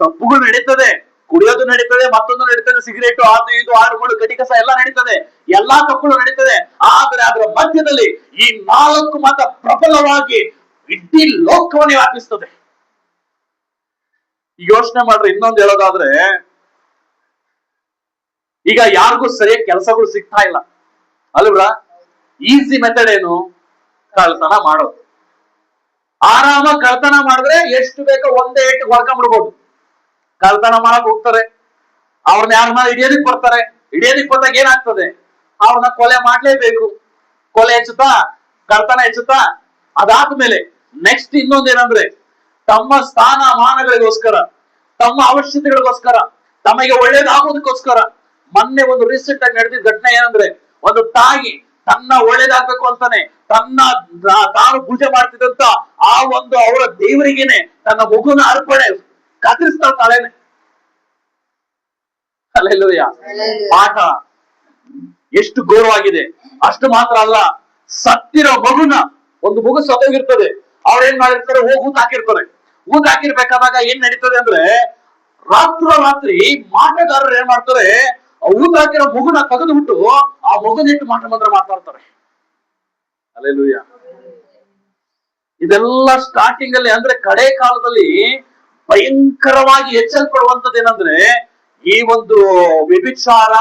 ತಪ್ಪುಗಳು ನಡೀತದೆ, ಕುಡಿಯೋದು ನಡೀತದೆ, ಮತ್ತೊಂದು ನಡೀತದೆ, ಸಿಗರೇಟ್, ಅದು ಇದು, ಆಡುಗಳು, ಕಟಿಕಸ ಎಲ್ಲ ನಡೀತದೆ, ಎಲ್ಲಾ ತಪ್ಪುಗಳು ನಡೀತದೆ. ಆದ್ರೆ ಅದರ ಮಧ್ಯದಲ್ಲಿ ಈ 4 ಮಾತ್ರ ಪ್ರಬಲವಾಗಿ ಇಡೀ ಲೋಕವನ್ನೇ ವ್ಯಾಪಿಸ್ತದೆ. ಯೋಚನೆ ಮಾಡ್ರೆ, ಇನ್ನೊಂದು ಹೇಳೋದಾದ್ರೆ, ಈಗ ಯಾರಿಗೂ ಸರಿಯಾಗಿ ಕೆಲಸಗಳು ಸಿಗ್ತಾ ಇಲ್ಲ ಅಲ್ವಾ? ಈಸಿ ಮೆಥಡ್ ಏನು? ಕಳ್ತನ ಮಾಡೋದು. ಆರಾಮಾಗಿ ಕಳ್ತನ ಮಾಡಿದ್ರೆ ಎಷ್ಟು ಬೇಕೋ ಒಂದೇ ಏಟಿಗೆ ಹೊಡ್ಕೊಂಡ್ಬಿಡ್ಬೋದು. ಕಳ್ತನ ಮಾಡಕ್ ಹೋಗ್ತಾರೆ, ಅವ್ರನ್ನ ಯಾರನ್ನ ಹಿಡಿಯೋದಿಕ್ ಬರ್ತಾರೆ. ಹಿಡಿಯೋದಿಕ್ ಬಂದಾಗ ಏನಾಗ್ತದೆ? ಅವ್ರನ್ನ ಕೊಲೆ ಮಾಡ್ಲೇಬೇಕು. ಕೊಲೆ ಹೆಚ್ಚುತ್ತಾ, ಕಳ್ತನ ಹೆಚ್ಚುತ್ತಾ. ಅದಾದ್ಮೇಲೆ ನೆಕ್ಸ್ಟ್ ಇನ್ನೊಂದೇನಂದ್ರೆ, ತಮ್ಮ ಸ್ಥಾನ ಮಾನಗಳಿಗೋಸ್ಕರ, ತಮ್ಮ ಅವಶ್ಯಕತೆಗಳಿಗೋಸ್ಕರ, ತಮಗೆ ಒಳ್ಳೇದಾಗೋದಕ್ಕೋಸ್ಕರ. ಮೊನ್ನೆ ಒಂದು ರೀಸೆಂಟ್ ಆಗಿ ನಡೆದಿದ್ದ ಘಟನೆ ಏನಂದ್ರೆ, ಒಂದು ತಾಯಿ ತನ್ನ ಒಳ್ಳೇದಾಗ್ಬೇಕು ಅಂತಾನೆ ತಾನು ಪೂಜೆ ಮಾಡ್ತಿದ್ದಂತ ಆ ಒಂದು ಅವರ ದೇವರಿಗೇನೆ ತನ್ನ ಮಗುನ ಅರ್ಪಣೆ ಕತ್ತರಿಸ್ತಾಳ ತಾಳೇನೆ. ಹಲ್ಲೆಲೂಯಾ. ಪಾಠ ಎಷ್ಟು ಗೌರವಾಗಿದೆ. ಅಷ್ಟು ಮಾತ್ರ ಅಲ್ಲ, ಸತ್ತಿರೋ ಮಗುನ, ಒಂದು ಮಗು ಸತ್ತೋಗಿರ್ತದೆ, ಅವ್ರು ಏನ್ ಮಾಡಿರ್ತಾರೆ? ಊತ ಹಾಕಿರ್ತಾರೆ. ಊತ ಹಾಕಿರ್ಬೇಕಾದಾಗ ಏನ್ ನಡೀತದೆ ಅಂದ್ರೆ, ರಾತ್ರಿ ಮಾಟಗಾರರು ಏನ್ ಮಾಡ್ತಾರೆ? ಊತ ಹಾಕಿರೋ ಮಗುನ ತೆಗೆದು ಬಿಟ್ಟು ಆ ಮಗುನಿಟ್ಟು ಮಾಟ ಮಂತ್ರ ಮಾಡ್ತಾ ಇರ್ತಾರೆ. ಹಲ್ಲೆಲೂಯಾ. ಇದೆಲ್ಲ ಸ್ಟಾರ್ಟಿಂಗ್ ಅಲ್ಲಿ, ಅಂದ್ರೆ ಕಡೆ ಕಾಲದಲ್ಲಿ ಭಯಂಕರವಾಗಿ ಹೆಚ್ಚಲ್ಪಡುವಂತದ್ದು ಏನಂದ್ರೆ, ಈ ಒಂದು ವ್ಯಭಿಚಾರ,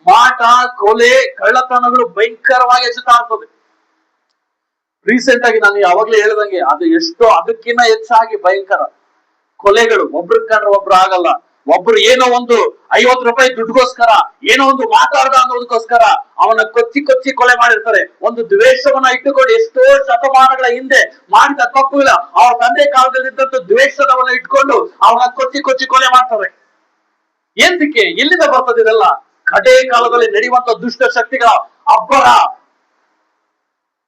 ಮಾಟ, ಕೊಲೆ, ಕಳ್ಳತನಗಳು ಭಯಂಕರವಾಗಿ ಹೆಚ್ಚುತ್ತಾ ಇರ್ತದೆ. ರೀಸೆಂಟ್ ಆಗಿ ನಾನು ಯಾವಾಗ್ಲೇ ಹೇಳ್ದಂಗೆ, ಅದು ಎಷ್ಟೋ ಅದಕ್ಕಿಂತ ಹೆಚ್ಚಾಗಿ ಭಯಂಕರ ಕೊಲೆಗಳು. ಒಬ್ರು ಕಂಡ್ರೆ ಒಬ್ರು ಆಗಲ್ಲ, ಒಬ್ರು ಏನೋ ಒಂದು 50 ರೂಪಾಯಿ ದುಡ್ಡುಗೋಸ್ಕರ ಏನೋ ಒಂದು ಮಾತಾಡ್ದ ಅನ್ನೋದಕ್ಕೋಸ್ಕರ ಅವನ ಕೊಚ್ಚಿ ಕೊಚ್ಚಿ ಕೊಲೆ ಮಾಡಿರ್ತಾರೆ. ಒಂದು ದ್ವೇಷವನ್ನ ಇಟ್ಟುಕೊಂಡು ಎಷ್ಟೋ ಶತಮಾನಗಳ ಹಿಂದೆ ಮಾಡಿದ ತಪ್ಪುಗಳ ಅವ್ರ ತಂದೆ ಕಾಲದಲ್ಲಿದ್ದಂತ ದ್ವೇಷದವನ್ನ ಇಟ್ಕೊಂಡು ಅವನ ಕೊಚ್ಚಿ ಕೊಚ್ಚಿ ಕೊಲೆ ಮಾಡ್ತಾರೆ. ಎಂತಕ್ಕೆ? ಎಲ್ಲಿಂದ ಬರ್ತದೆ ಇದೆಲ್ಲ? ಕಡೆ ಕಾಲದಲ್ಲಿ ನಡೆಯುವಂತ ದುಷ್ಟ ಶಕ್ತಿಗಳ ಅಬ್ಬರ.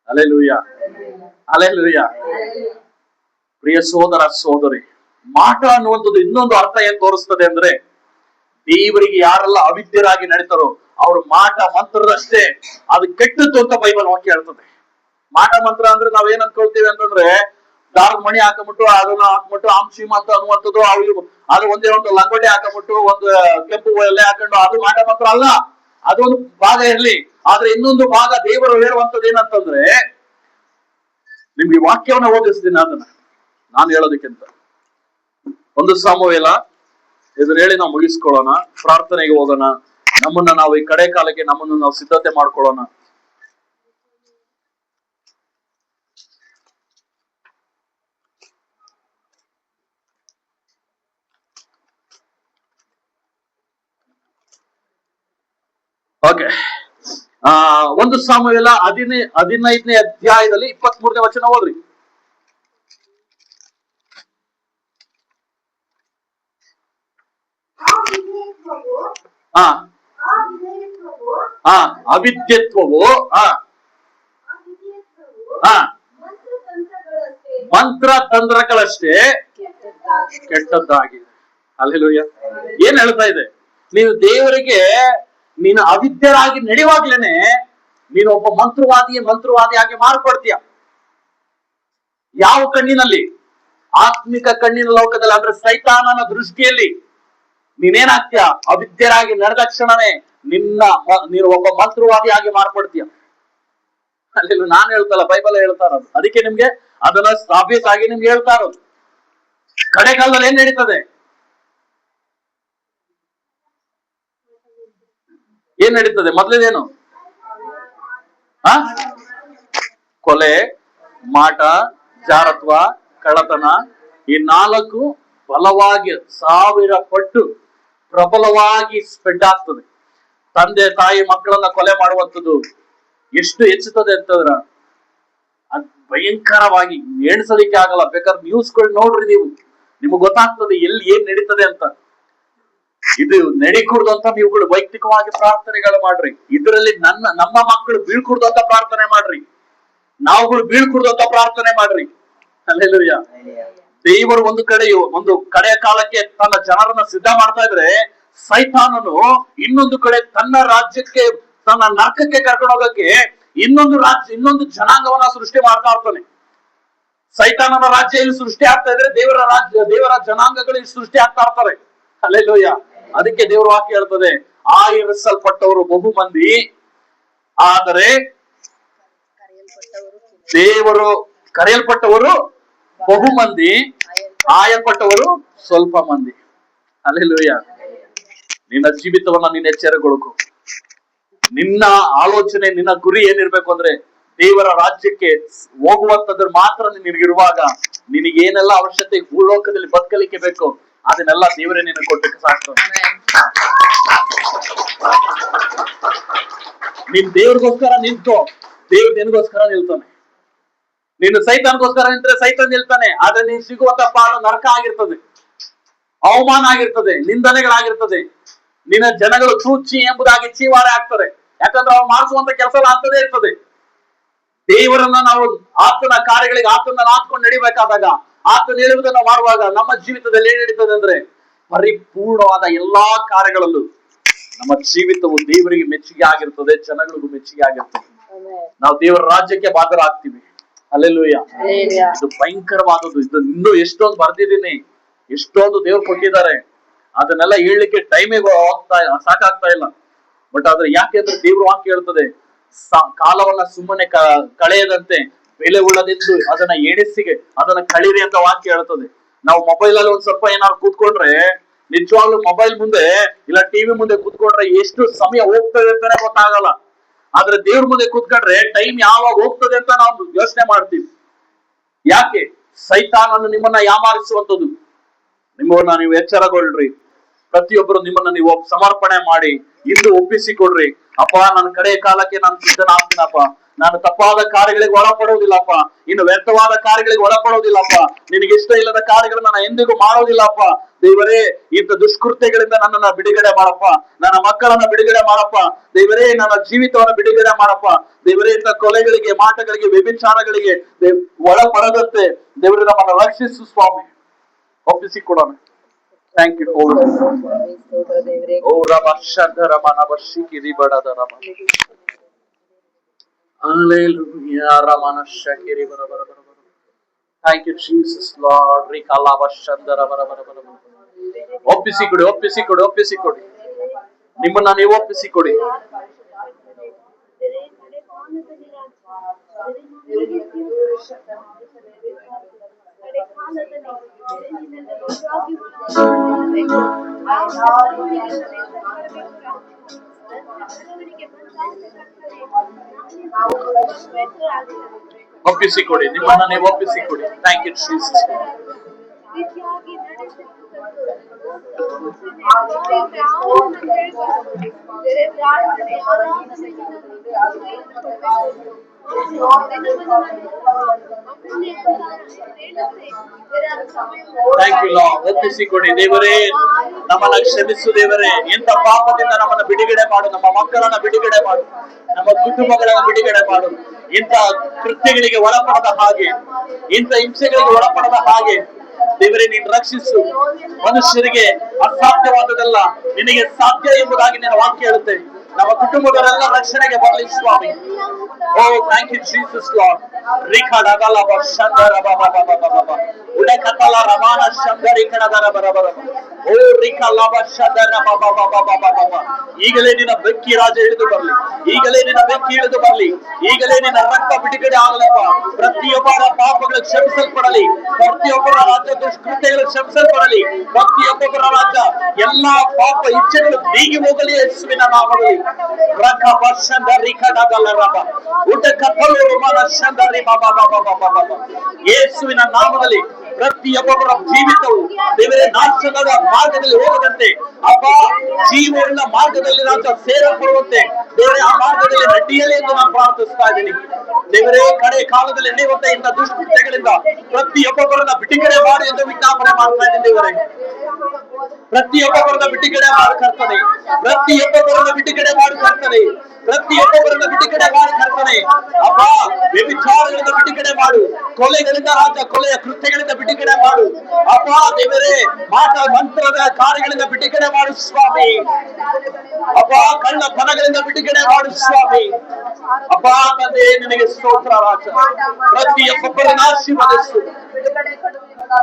Hallelujah, hallelujah. ಪ್ರಿಯ ಸೋದರ ಸೋದರಿ, ಮಾಟ ಅನ್ನುವಂಥದ್ದು ಇನ್ನೊಂದು ಅರ್ಥ ಏನ್ ತೋರಿಸ್ತದೆ ಅಂದ್ರೆ, ದೇವರಿಗೆ ಯಾರೆಲ್ಲ ಅವಿದ್ಯರಾಗಿ ನಡೀತಾರೋ ಅವ್ರು ಮಾಟ ಮಂತ್ರದಷ್ಟೇ ಅದು ಕೆಟ್ಟದ್ದು ಅಂತ ಬೈಬಲ್ ವಾಕ್ಯ ಹೇಳ್ತದೆ. ಮಾಟ ಮಂತ್ರ ಅಂದ್ರೆ ನಾವ್ ಏನ್ ಅನ್ಕೊಳ್ತೀವಿ ಅಂತಂದ್ರೆ, ದಾರದ ಮಣಿ ಹಾಕೊಂಬಿಟ್ಟು ಅದನ್ನ ಹಾಕ್ಬಿಟ್ಟು ಆಂಶೀಮ ಅಂತ ಅನ್ನುವಂಥದ್ದು, ಅವ್ರಿಗೆ ಅದು ಒಂದೇ ಒಂದು ಲಂಗೋಟಿ ಹಾಕೊಂಬಿಟ್ಟು ಒಂದು ಕೆಂಪು ಎಲೆ ಹಾಕೊಂಡು ಅದು ಮಾಟ ಮಂತ್ರ ಅಲ್ಲ. ಅದೊಂದು ಭಾಗ ಇರ್ಲಿ. ಆದ್ರೆ ಇನ್ನೊಂದು ಭಾಗ ದೇವರು ಹೇಳುವಂಥದ್ದು ಏನಂತಂದ್ರೆ, ನಿಮ್ಗೆ ವಾಕ್ಯವನ್ನ ಓದಿಸ್ತೀನಿ ಅದನ್ನ ನಾನು ಹೇಳೋದಕ್ಕಿಂತ. 1 ಸಾಮುವೇಲ ಇದನ್ನ ಹೇಳಿ ನಾವು ಮುಗಿಸ್ಕೊಳ್ಳೋಣ, ಪ್ರಾರ್ಥನೆಗೆ ಹೋಗೋಣ. ನಮ್ಮನ್ನ ನಾವು ಈ ಕಡೆ ಕಾಲಕ್ಕೆ ನಮ್ಮನ್ನು ನಾವು ಸಿದ್ಧತೆ ಮಾಡ್ಕೊಳ್ಳೋಣ. ಓಕೆ, 1 ಸಾಮುವೇಲ 15ನೇ ಅಧ್ಯಾಯದಲ್ಲಿ 23ನೇ ವಚನ ಓದ್ರಿ. ಅವಿದ್ಯತ್ವವು ಮಂತ್ರ ತಂತ್ರಗಳಷ್ಟೇ ಕೆಟ್ಟದ್ದಾಗಿದೆ. ಹಲ್ಲೆಲೂಯಾ. ಏನ್ ಹೇಳ್ತಾ ಇದೆ? ನೀನು ದೇವರಿಗೆ ನೀನು ಅವಿದ್ಯರಾಗಿ ನಡೆಯುವಾಗ್ಲೇನೆ ನೀನು ಒಬ್ಬ ಮಂತ್ರವಾದಿಯಾಗಿ ಮಾರ್ಪಡ್ತೀಯ. ಯಾವ ಕಣ್ಣಿನಲ್ಲಿ? ಆತ್ಮಿಕ ಕಣ್ಣಿನ ಲೋಕದಲ್ಲಿ, ಅಂದ್ರೆ ಸೈತಾನನ ದೃಷ್ಟಿಯಲ್ಲಿ ನೀನೇನಾಗ್ತೀಯ? ಅವಿದ್ಯರಾಗಿ ನಡೆದ ಕ್ಷಣವೇ ನೀನು ಒಬ್ಬ ಮಂತ್ರವಾದಿಯಾಗಿ ಮಾರ್ಪಡ್ತೀಯ. ಅಲ್ಲಿ ನಾನು ಹೇಳ್ತಲ್ಲ, ಬೈಬಲ್ ಹೇಳ್ತಾ ಇರೋದು. ಅದಕ್ಕೆ ನಿಮ್ಗೆ ಅದನ್ನ ಸಾಬೀತಾಗಿ ನಿಮ್ಗೆ ಹೇಳ್ತಾ ಇರೋದು. ಕಡೆ ಕಾಲದಲ್ಲಿ ಏನ್ ನಡೀತದೆ? ಏನ್ ನಡೀತದೆ? ಮೊದಲೇದೇನು? ಕೊಲೆ, ಮಾಟ, ಜಾರತ್ವ, ಕಳ್ಳತನ. ಈ 4 ಬಲವಾಗಿ 1000 ಪಟ್ಟು ಪ್ರಬಲವಾಗಿ ಸ್ಪ್ರೆಡ್ ಆಗ್ತದೆ. ತಂದೆ ತಾಯಿ ಮಕ್ಕಳನ್ನ ಕೊಲೆ ಮಾಡುವಂಥದ್ದು ಎಷ್ಟು ಹೆಚ್ಚುತ್ತದೆ ಅಂತಂದ್ರ ಅದ್ ಭಯಂಕರವಾಗಿ ಎಣಿಸಲಿಕ್ಕೆ ಆಗಲ್ಲ. ಬೇಕಾದ್ರೆ ನ್ಯೂಸ್ಗಳು ನೋಡ್ರಿ ನೀವು, ನಿಮ್ಗೆ ಗೊತ್ತಾಗ್ತದೆ ಎಲ್ಲಿ ಏನ್ ನಡೀತದೆ ಅಂತ. ಇದು ನಡಿಕೂಡ್ದು ಅಂತ ನೀವುಗಳು ವೈಯಕ್ತಿಕವಾಗಿ ಪ್ರಾರ್ಥನೆಗಳು ಮಾಡ್ರಿ. ಇದರಲ್ಲಿ ನಮ್ಮ ಮಕ್ಕಳು ಬೀಳ್ಕೂಡ್ದು ಅಂತ ಪ್ರಾರ್ಥನೆ ಮಾಡ್ರಿ. ನಾವುಗಳು ಬೀಳ್ಕೂಡ್ದು ಅಂತ ಪ್ರಾರ್ಥನೆ ಮಾಡ್ರಿ. ಹಲ್ಲೆಲೂಯಾ. ದೇವರು ಒಂದು ಕಡೆಯ ಕಾಲಕ್ಕೆ ತನ್ನ ಜನರನ್ನ ಸಿದ್ಧ ಮಾಡ್ತಾ ಇದ್ರೆ, ಸೈತಾನನು ಇನ್ನೊಂದು ಕಡೆ ತನ್ನ ರಾಜ್ಯಕ್ಕೆ, ತನ್ನ ನರಕಕ್ಕೆ ಕರ್ಕೊಂಡು ಹೋಗಕ್ಕೆ ಇನ್ನೊಂದು ಜನಾಂಗವನ್ನ ಸೃಷ್ಟಿ ಮಾಡ್ತಾ ಇರ್ತಾನೆ. ಸೈತಾನನ ರಾಜ್ಯ ಇಲ್ಲಿ ಸೃಷ್ಟಿ ಆಗ್ತಾ ಇದ್ರೆ, ದೇವರ ಜನಾಂಗಗಳು ಇಲ್ಲಿ ಸೃಷ್ಟಿ ಆಗ್ತಾ ಇರ್ತಾರೆ. ಹಲ್ಲೆಲೂಯಾ. ಅದಕ್ಕೆ ದೇವರ ವಾಕ್ಯ ಹೇಳ್ತದೆ, ಆರಿಸಲ್ಪಟ್ಟವರು ಬಹು ಮಂದಿ, ಆದರೆ ದೇವರು ಕರೆಯಲ್ಪಟ್ಟವರು ಬಹು ಮಂದಿ, ಆಯಲ್ಪಟ್ಟವರು ಸ್ವಲ್ಪ ಮಂದಿ. ಹಲ್ಲೆಲೂಯಾ. ನಿನ್ನ ಜೀವಿತವನ್ನ ನೀನು ಎಚ್ಚರಗೊಳ್ಕೊ. ನಿನ್ನ ಆಲೋಚನೆ, ನಿನ್ನ ಗುರಿ ಏನಿರ್ಬೇಕು ಅಂದ್ರೆ ದೇವರ ರಾಜ್ಯಕ್ಕೆ ಹೋಗುವಂತದ್ರ ಮಾತ್ರ ನಿನಗಿರುವಾಗ ನಿನಗೇನೆಲ್ಲ ಅವಶ್ಯಕತೆ ಭೂಲೋಕದಲ್ಲಿ ಬದುಕಲಿಕ್ಕೆ ಬೇಕು ಅದನ್ನೆಲ್ಲ ದೇವರೇ ನಿನಗೆ ಕೊಟ್ಟಕ್ಕೆ ಸಾಕು. ನೀನ್ ದೇವ್ರಿಗೋಸ್ಕರ ನಿಂತೋ, ದೇವ್ರ ನಿನಗೋಸ್ಕರ ನಿಲ್ತಾನೆ. ನೀನು ಸೈತಾನ್ಗೋಸ್ಕರ ನಿಂತ್ರೆ ಸೈತಾನ್ ನಿಲ್ತಾನೆ. ಆದ್ರೆ ನೀನ್ ಸಿಗುವಂತ ಪಾಲು ನರಕ ಆಗಿರ್ತದೆ, ಅವಮಾನ ಆಗಿರ್ತದೆ, ನಿಂದನೆಗಳಾಗಿರ್ತದೆ. ನಿನ್ನ ಜನಗಳು ಚೂಚಿ ಎಂಬುದಾಗಿ ಚೀವಾರ ಆಗ್ತಾರೆ. ಯಾಕಂದ್ರೆ ಅವ್ರು ಮಾಡಿಸುವಂತ ಕೆಲಸ ಆಗ್ತದೆ ಇರ್ತದೆ. ದೇವರನ್ನ ನಾವು ಆತನ ಕಾರ್ಯಗಳಿಗೆ ಆತನ ಹಾಕೊಂಡು ನಡಿಬೇಕಾದಾಗ, ಆತನ ಹೇಳುವುದನ್ನ ಮಾಡುವಾಗ ನಮ್ಮ ಜೀವಿತದಲ್ಲಿ ಏನ್ ನಡೀತದೆ ಅಂದ್ರೆ, ಪರಿಪೂರ್ಣವಾದ ಎಲ್ಲಾ ಕಾರ್ಯಗಳಲ್ಲೂ ನಮ್ಮ ಜೀವಿತವು ದೇವರಿಗೆ ಮೆಚ್ಚುಗೆ ಆಗಿರ್ತದೆ, ಜನಗಳಿಗೂ ಮೆಚ್ಚುಗೆ ಆಗಿರ್ತದೆ. ನಾವು ದೇವರ ರಾಜ್ಯಕ್ಕೆ ಬಾಧ್ಯರಾಗ್ತೀವಿ. ಹಲ್ಲೆಲೂಯಾ. ಇದು ಭಯಂಕರವಾದದ್ದು. ಇದು ಇನ್ನೂ ಎಷ್ಟೊಂದು ಬರ್ದಿದ್ದೀನಿ, ಎಷ್ಟೊಂದು ದೇವ್ರು ಕೊಟ್ಟಿದ್ದಾರೆ. ಅದನ್ನೆಲ್ಲ ಹೇಳಲಿಕ್ಕೆ ಟೈಮಿಗೆ ಸಾಕಾಗ್ತಾ ಇಲ್ಲ. ಬಟ್ ಆದ್ರೆ ಯಾಕೆಂದ್ರೆ ದೇವ್ರ ವಾಕ್ಯ ಹೇಳ್ತದೆ, ಕಾಲವನ್ನ ಸುಮ್ಮನೆ ಕಳೆಯದಂತೆ ಬೆಲೆ ಉಳ್ಳದೆಂದು ಅದನ್ನ ಎಣಿಸಿಗೆ ಅದನ್ನ ಕಳೀರಿ ಅಂತ ವಾಕ್ಯ ಹೇಳ್ತದೆ. ನಾವು ಮೊಬೈಲ್ ಅಲ್ಲಿ ಒಂದ್ ಸ್ವಲ್ಪ ಏನಾದ್ರು ಕೂತ್ಕೊಂಡ್ರೆ, ನಿಜವಾಗ್ಲೂ ಮೊಬೈಲ್ ಮುಂದೆ ಇಲ್ಲ ಟಿವಿ ಮುಂದೆ ಕೂತ್ಕೊಂಡ್ರೆ ಎಷ್ಟು ಸಮಯ ಹೋಗ್ತದೆ ಅಂತಾನೆ ಗೊತ್ತಾಗಲ್ಲ. ಆದ್ರೆ ದೇವ್ರ ಮುಂದೆ ಕೂತ್ಕೊಂಡ್ರೆ ಟೈಮ್ ಯಾವಾಗ ಹೋಗ್ತದೆ ಅಂತ ನಾವು ಯೋಚನೆ ಮಾಡ್ತೀವಿ. ಯಾಕೆ? ಸೈತಾನನ್ನು ನಿಮ್ಮನ್ನ ಯಾಮಾರಿಸುವಂಥದ್ದು. ನಿಮ್ಮನ್ನ ನೀವು ಎಚ್ಚರಗೊಳ್ರಿ. ಪ್ರತಿಯೊಬ್ಬರು ನಿಮ್ಮನ್ನ ನೀವು ಸಮರ್ಪಣೆ ಮಾಡಿ ಇಂದು ಒಪ್ಪಿಸಿಕೊಡ್ರಿ. ಅಪ್ಪ, ನನ್ನ ಕಡೆಯ ಕಾಲಕ್ಕೆ ನಾನು ಸಿದ್ಧನಾಗ್ತೀನಪ್ಪ. ನಾನು ತಪ್ಪಾದ ಕಾರ್ಯಗಳಿಗೆ ಒಳಪಡುವುದಿಲ್ಲಪ್ಪ. ಇನ್ನು ವ್ಯರ್ಥವಾದ ಕಾರ್ಯಗಳಿಗೆ ಒಳಪಡುವುದಿಲ್ಲಪ್ಪ. ನಿನಗೆ ಇಷ್ಟ ಇಲ್ಲದ ಕಾರ್ಯಗಳನ್ನು ನಾನು ಎಂದಿಗೂ ಮಾಡೋದಿಲ್ಲಪ್ಪ. ದೇವರೇ, ಇಂಥ ದುಷ್ಕೃತ್ಯಗಳಿಂದ ನನ್ನನ್ನ ಬಿಡುಗಡೆ ಮಾಡಪ್ಪ. ನನ್ನ ಮಕ್ಕಳನ್ನ ಬಿಡುಗಡೆ ಮಾಡಪ್ಪ. ದೇವರೇ, ನನ್ನ ಜೀವಿತವನ್ನ ಬಿಡುಗಡೆ ಮಾಡಪ್ಪ. ದೇವರೇ, ಇಂಥ ಕೊಲೆಗಳಿಗೆ, ಮಾಟಗಳಿಗೆ, ವ್ಯಭಿಚಾರಗಳಿಗೆ ಒಳಪಡದಂತೆ ದೇವರೇ ನಮ್ಮನ್ನು ರಕ್ಷಿಸು ಸ್ವಾಮಿ. ಒಪ್ಪಿಸಿಕೊಡೋಣ. Thank you. ಓ ರಮ ಶಂಕರ ಮನವ ಶಿಕಿರಿ ಬಡದ ರಮ. Hallelujah. Ramana Shakiri bara bara bara bara. Thank you, Jesus, Lord. Rikala Vashandara bara bara bara bara. ಒಪ್ಪಿಸಿಕೊಡಿ, ಒಪ್ಪಿಸಿಕೊಡಿ, ಒಪ್ಪಿಸಿಕೊಡಿ. ನಿಮ್ಮನ್ನ ನೀವು ಒಪ್ಪಿಸಿಕೊಡಿ. ಒಪ್ಪಿಸಿಕೊಡಿ, ನಿಮ್ಮನ್ನ ನೀವು ಒಪ್ಪಿಸಿಕೊಡಿ. Thank you Jesus. Thank you Lord. ಒಪ್ಪಿಸಿಕೊಡಿ ದೇವರೇ, ನಮ್ಮನ್ನ ಕ್ಷಮಿಸು ದೇವರೇ. ಇಂಥ ಪಾಪದಿಂದ ನಮ್ಮನ್ನ ಬಿಡುಗಡೆ ಮಾಡು. ನಮ್ಮ ಮಕ್ಕಳನ್ನ ಬಿಡುಗಡೆ ಮಾಡು. ನಮ್ಮ ಕುಟುಂಬಗಳನ್ನ ಬಿಡುಗಡೆ ಮಾಡು. ಇಂಥ ಕೃತ್ಯಗಳಿಗೆ ಒಳಪಡದ ಹಾಗೆ, ಇಂಥ ಹಿಂಸೆಗಳಿಗೆ ಒಳಪಡದ ಹಾಗೆ ದೇವರೇ ನೀನು ರಕ್ಷಿಸು. ಮನುಷ್ಯರಿಗೆ ಅಸಾಧ್ಯವಾದದಲ್ಲ ನಿನಗೆ ಸಾಧ್ಯ ಎಂಬುದಾಗಿ ನಿನ್ನ ವಾಕ್ಯ ಹೇಳುತ್ತೆ. ನಮ್ಮ ಕುಟುಂಬದವರೆಲ್ಲ ರಕ್ಷಣೆಗೆ ಬರಲಿ ಸ್ವಾಮಿ. ಓ ಥ್ಯಾಂಕ್ ಯು ಜೀಸಸ್ ಲಾರ್ಡ್. ರಿಖಡಗಲ ಬಶಂದರ ಬಾಬಾ ಬಾಬಾ ಬಾಬಾ ಉಡಕತಲ ರಮಾನ ಶಂದರಿ ಕಣದರ ಬರಬರ. ಓ ರಿಖಲ ಬಶಂದರ ಬಾಬಾ ಬಾಬಾ ಬಾಬಾ ಬಾಬಾ. ಈಗಲೇ ನಿನ್ನ ಬೆಂಕಿ ರಾಜ ಇಳಿದು ಬರಲಿ. ಈಗಲೇ ನಿನ್ನ ಬೆಂಕಿ ಇಳಿದು ಬರಲಿ. ಈಗಲೇ ನಿನ್ನ ರಕ್ತ ಬಿಡುಗಡೆ ಆಗಲಪ್ಪ. ಪ್ರತಿಯೊಬ್ಬರ ಪಾಪಗಳು ಕ್ಷಮಿಸಲ್ಪಡಲಿ. ಪ್ರತಿಯೊಬ್ಬರ ರಾಜ್ಯ ದುಷ್ಕೃತ್ಯಗಳು ಕ್ಷಮಿಸಲ್ಪಡಲಿ. ಪ್ರತಿಯೊಬ್ಬರ ರಾಜ್ಯ ಎಲ್ಲಾ ಪಾಪ ಇಚ್ಛೆಗಳು ನೀಗಿ ಹೋಗಲಿ ಯೇಸುವಿನ ನಾಮದಲ್ಲಿ. ರಕ ವರ್ಷದ ರಿಖಡಗಲ ರಬ ಉಡಕತಲ ರಮಾನ ಶಂದರಿ ಬಾಬಾ ಬಾಬಾ ಬಾಬಾ ಬಾಬಾ. ಯೇಸುವಿನ ನಾಮದಲ್ಲಿ ಪ್ರತಿಯೊಬ್ಬರ ಜೀವಿತವು ದೇವರೇ ನಾಶದ ಮಾರ್ಗದಲ್ಲಿ ಹೋಗದಂತೆ ಅಪ್ಪ, ಜೀವವುಳ್ಳ ಮಾರ್ಗದಲ್ಲಿ ರಾಜ ಸೇರಲ್ಪಡುವಂತೆ ದೇವರೇ ಆ ಮಾರ್ಗದಲ್ಲಿ ನಡೆಯಲಿ ಎಂದು ನಾನು ಪ್ರಾರ್ಥಿಸ್ತಾ ಇದ್ದೀನಿ. ದೇವರೇ, ಕಡೆ ಕಾಲದಲ್ಲಿ ನಡೆಯುವಂತ ಇಂಥ ದುಷ್ಕೃತ್ಯಗಳಿಂದ ಪ್ರತಿಯೊಬ್ಬೊಬ್ಬರನ್ನ ಬಿಡುಗಡೆ ಮಾಡಿ ಎಂದು ವಿಜ್ಞಾಪನೆ ಮಾಡ್ತಾ ಇದ್ದೀನಿ ದೇವರೇ. ಪ್ರತಿಯೊಬ್ಬೊಬ್ಬರನ್ನ ಬಿಡುಗಡೆ ಮಾಡಿ ಕರ್ತನೆ. ಪ್ರತಿಯೊಬ್ಬೊಬ್ಬರನ್ನ ಬಿಡುಗಡೆ ಮಾಡಿ ಕರ್ತನೆ. ಪ್ರತಿಯೊಬ್ಬೊಬ್ಬರನ್ನ ಬಿಡುಗಡೆ ಮಾಡಿ ಕರ್ತನೆ. ಅಪ್ಪ, ವ್ಯಭಿಚಾರಗಳಿಂದ ಬಿಡುಗಡೆ ಮಾಡು. ಕೊಲೆಗಳಿಂದ ರಾಜ ಕೊಲೆಯ ಕೃತ್ಯಗಳಿಂದ ಬಿಡುಗಡೆ ಮಾಡು. ಅಪ್ಪ ದೇವರೇ, ಮಾಟ ಮಂತ್ರದ ಕಾರ್ಯಗಳಿಂದ ಬಿಡುಗಡೆ ಮಾಡು ಸ್ವಾಮಿ. ಅಪ್ಪ, ಕಳ್ಳತನಗಳಿಂದ ಬಿಡುಗಡೆ ಮಾಡು ಸ್ವಾಮಿ. ಅಪ್ಪ ತಂದೆ, ನಿನಗೆ ಸ್ತೋತ್ರ ರಾಜ. ಪ್ರತಿಯೊಬ್ಬೊಬ್ಬರನ್ನ ಆಶೀರ್ವದಿಸು.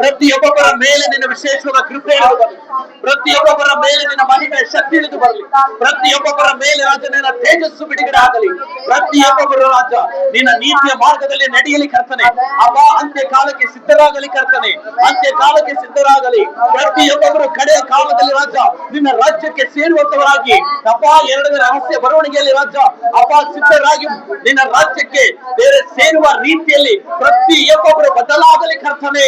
ಪ್ರತಿಯೊಬ್ಬೊಬ್ಬರ ಮೇಲೆ ನಿನ್ನ ವಿಶೇಷವಾದ ಕೃಪೆ ಇಳಿದು ಬರಲಿ. ಪ್ರತಿಯೊಬ್ಬೊಬ್ಬರ ಮೇಲೆ ನಿನ್ನ ಮಹಿಮೆ ಶಕ್ತಿ ಇಳಿದು ಬರಲಿ. ಪ್ರತಿಯೊಬ್ಬೊಬ್ಬರ ಮೇಲೆ ರಾಜ ನಿನ್ನ ತೇಜಸ್ಸು ಬಿಡುಗಡೆ ಆಗಲಿ. ಪ್ರತಿಯೊಬ್ಬೊಬ್ಬರ ರಾಜ ನಿನ್ನ ನೀತಿಯ ಮಾರ್ಗದಲ್ಲಿ ನಡೆಯಲಿ ಕರ್ತನೆ. ಅಪ್ಪ, ಅಂತ್ಯ ಕಾಲಕ್ಕೆ ಸಿದ್ಧರಾಗಲಿ ಕರ್ತನೆ. ಅಂತ್ಯ ಕಾಲಕ್ಕೆ ಸಿದ್ಧರಾಗಲಿ. ಪ್ರತಿಯೊಬ್ಬೊಬ್ಬರು ಕಡೆಯ ಕಾಲದಲ್ಲಿ ರಾಜ ನಿನ್ನ ರಾಜ್ಯಕ್ಕೆ ಸೇರುವಂತವರಾಗಿ ಅಪ್ಪ, ಎರಡನೇ ರಹಸ್ಯ ಬರವಣಿಗೆಯಲ್ಲಿ ರಾಜ ಅಪ್ಪ ಸಿದ್ಧರಾಗಿ ನಿನ್ನ ರಾಜ್ಯಕ್ಕೆ ಬೇರೆ ಸೇರುವ ರೀತಿಯಲ್ಲಿ ಪ್ರತಿಯೊಬ್ಬೊಬ್ಬರು ಬದಲಾಗಲಿ ಕರ್ತನೆ.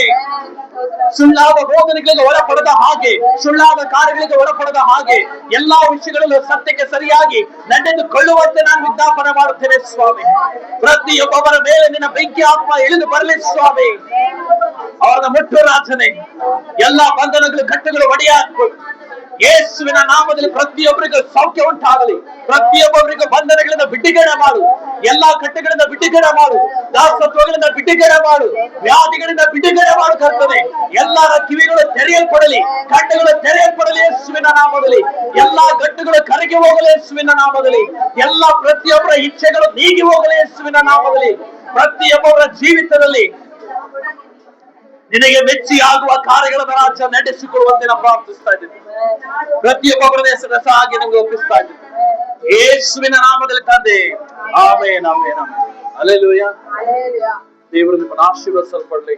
ಸುಳ್ಳಾದ ಬೋಧನೆಗಳಿಗೆ ಒಳಪಡದ ಹಾಗೆ, ಸುಳ್ಳಾದ ಕಾರ್ಯಗಳಿಗೆ ಒಳಪಡದ ಹಾಗೆ ಎಲ್ಲಾ ವಿಷಯಗಳಲ್ಲೂ ಸತ್ಯಕ್ಕೆ ಸರಿಯಾಗಿ ನಡೆದುಕೊಳ್ಳುವಂತೆ ನಾನು ವಿಜ್ಞಾಪನೆ ಮಾಡುತ್ತೇನೆ ಸ್ವಾಮಿ. ಪ್ರತಿಯೊಬ್ಬರ ಮೇಲೆ ನಿನ್ನ ಬೆಂಕಿ ಆತ್ಮ ಇಳಿದು ಬರಲಿ ಸ್ವಾಮಿ. ಅವರನ್ನ ಮುಟ್ಟು ರಾಜನೆ. ಎಲ್ಲಾ ಬಂಧನಗಳು ಕಟ್ಟುಗಳು ಒಡೆಯಾಕು ಯೇಸುವಿನ ನಾಮದಲ್ಲಿ. ಪ್ರತಿಯೊಬ್ಬರಿಗೂ ಸೌಖ್ಯ ಉಂಟಾಗಲಿ. ಪ್ರತಿಯೊಬ್ಬರಿಗೂ ಬಂಧನಗಳಿಂದ ಬಿಡುಗಡೆ ಮಾಡು. ಎಲ್ಲಾ ಕಟ್ಟುಗಳಿಂದ ಬಿಡುಗಡೆ ಮಾಡು. ದಾಸತ್ವಗಳಿಂದ ಬಿಡುಗಡೆ ಮಾಡು. ವ್ಯಾಧಿಗಳಿಂದ ಬಿಡುಗಡೆ ಮಾಡು ಕರ್ತನೆ. ಎಲ್ಲರ ಕಿವಿಗಳು ತೆರೆಯಲ್ಪಡಲಿ. ಕಣ್ಣುಗಳು ತೆರೆಯಲ್ಪಡಲಿ ಯೇಸುವಿನ ನಾಮದಲ್ಲಿ. ಎಲ್ಲಾ ಗಟ್ಟುಗಳು ಕರಗಿ ಹೋಗಲಿ ಯೇಸುವಿನ ನಾಮದಲ್ಲಿ. ಎಲ್ಲಾ ಪ್ರತಿಯೊಬ್ಬರ ಇಚ್ಛೆಗಳು ನೀಗಿ ಹೋಗಲಿ ಯೇಸುವಿನ ನಾಮದಲ್ಲಿ. ಪ್ರತಿಯೊಬ್ಬರ ಜೀವಿತದಲ್ಲಿ ನಿನಗೆ ಮೆಚ್ಚಿ ಆಗುವ ಕಾರ್ಯಗಳನ್ನು ರಾಜ್ಯ ನಡೆಸಿಕೊಳ್ಳುವಂತೆ ನಾನು ಪ್ರಾರ್ಥಿಸ್ತಾ ಇದ್ದೀನಿ. ಪ್ರತಿಯೊಬ್ಬರ ಹೆಸರ ಹಾಗೆ ನಮಗೆ ಒಪ್ಪಿಸ್ತಾ ಇದ್ದೀನಿ ಯೇಸುವಿನ ನಾಮದಲ್ಲಿ ತಂದೆ. Amen, amen, amen. ಹಲ್ಲೆಲೂಯಾ. ದೇವರು ನಿಮ್ಮನ್ನು ಆಶೀರ್ವದಿಸಲ್ಪಡಲಿ.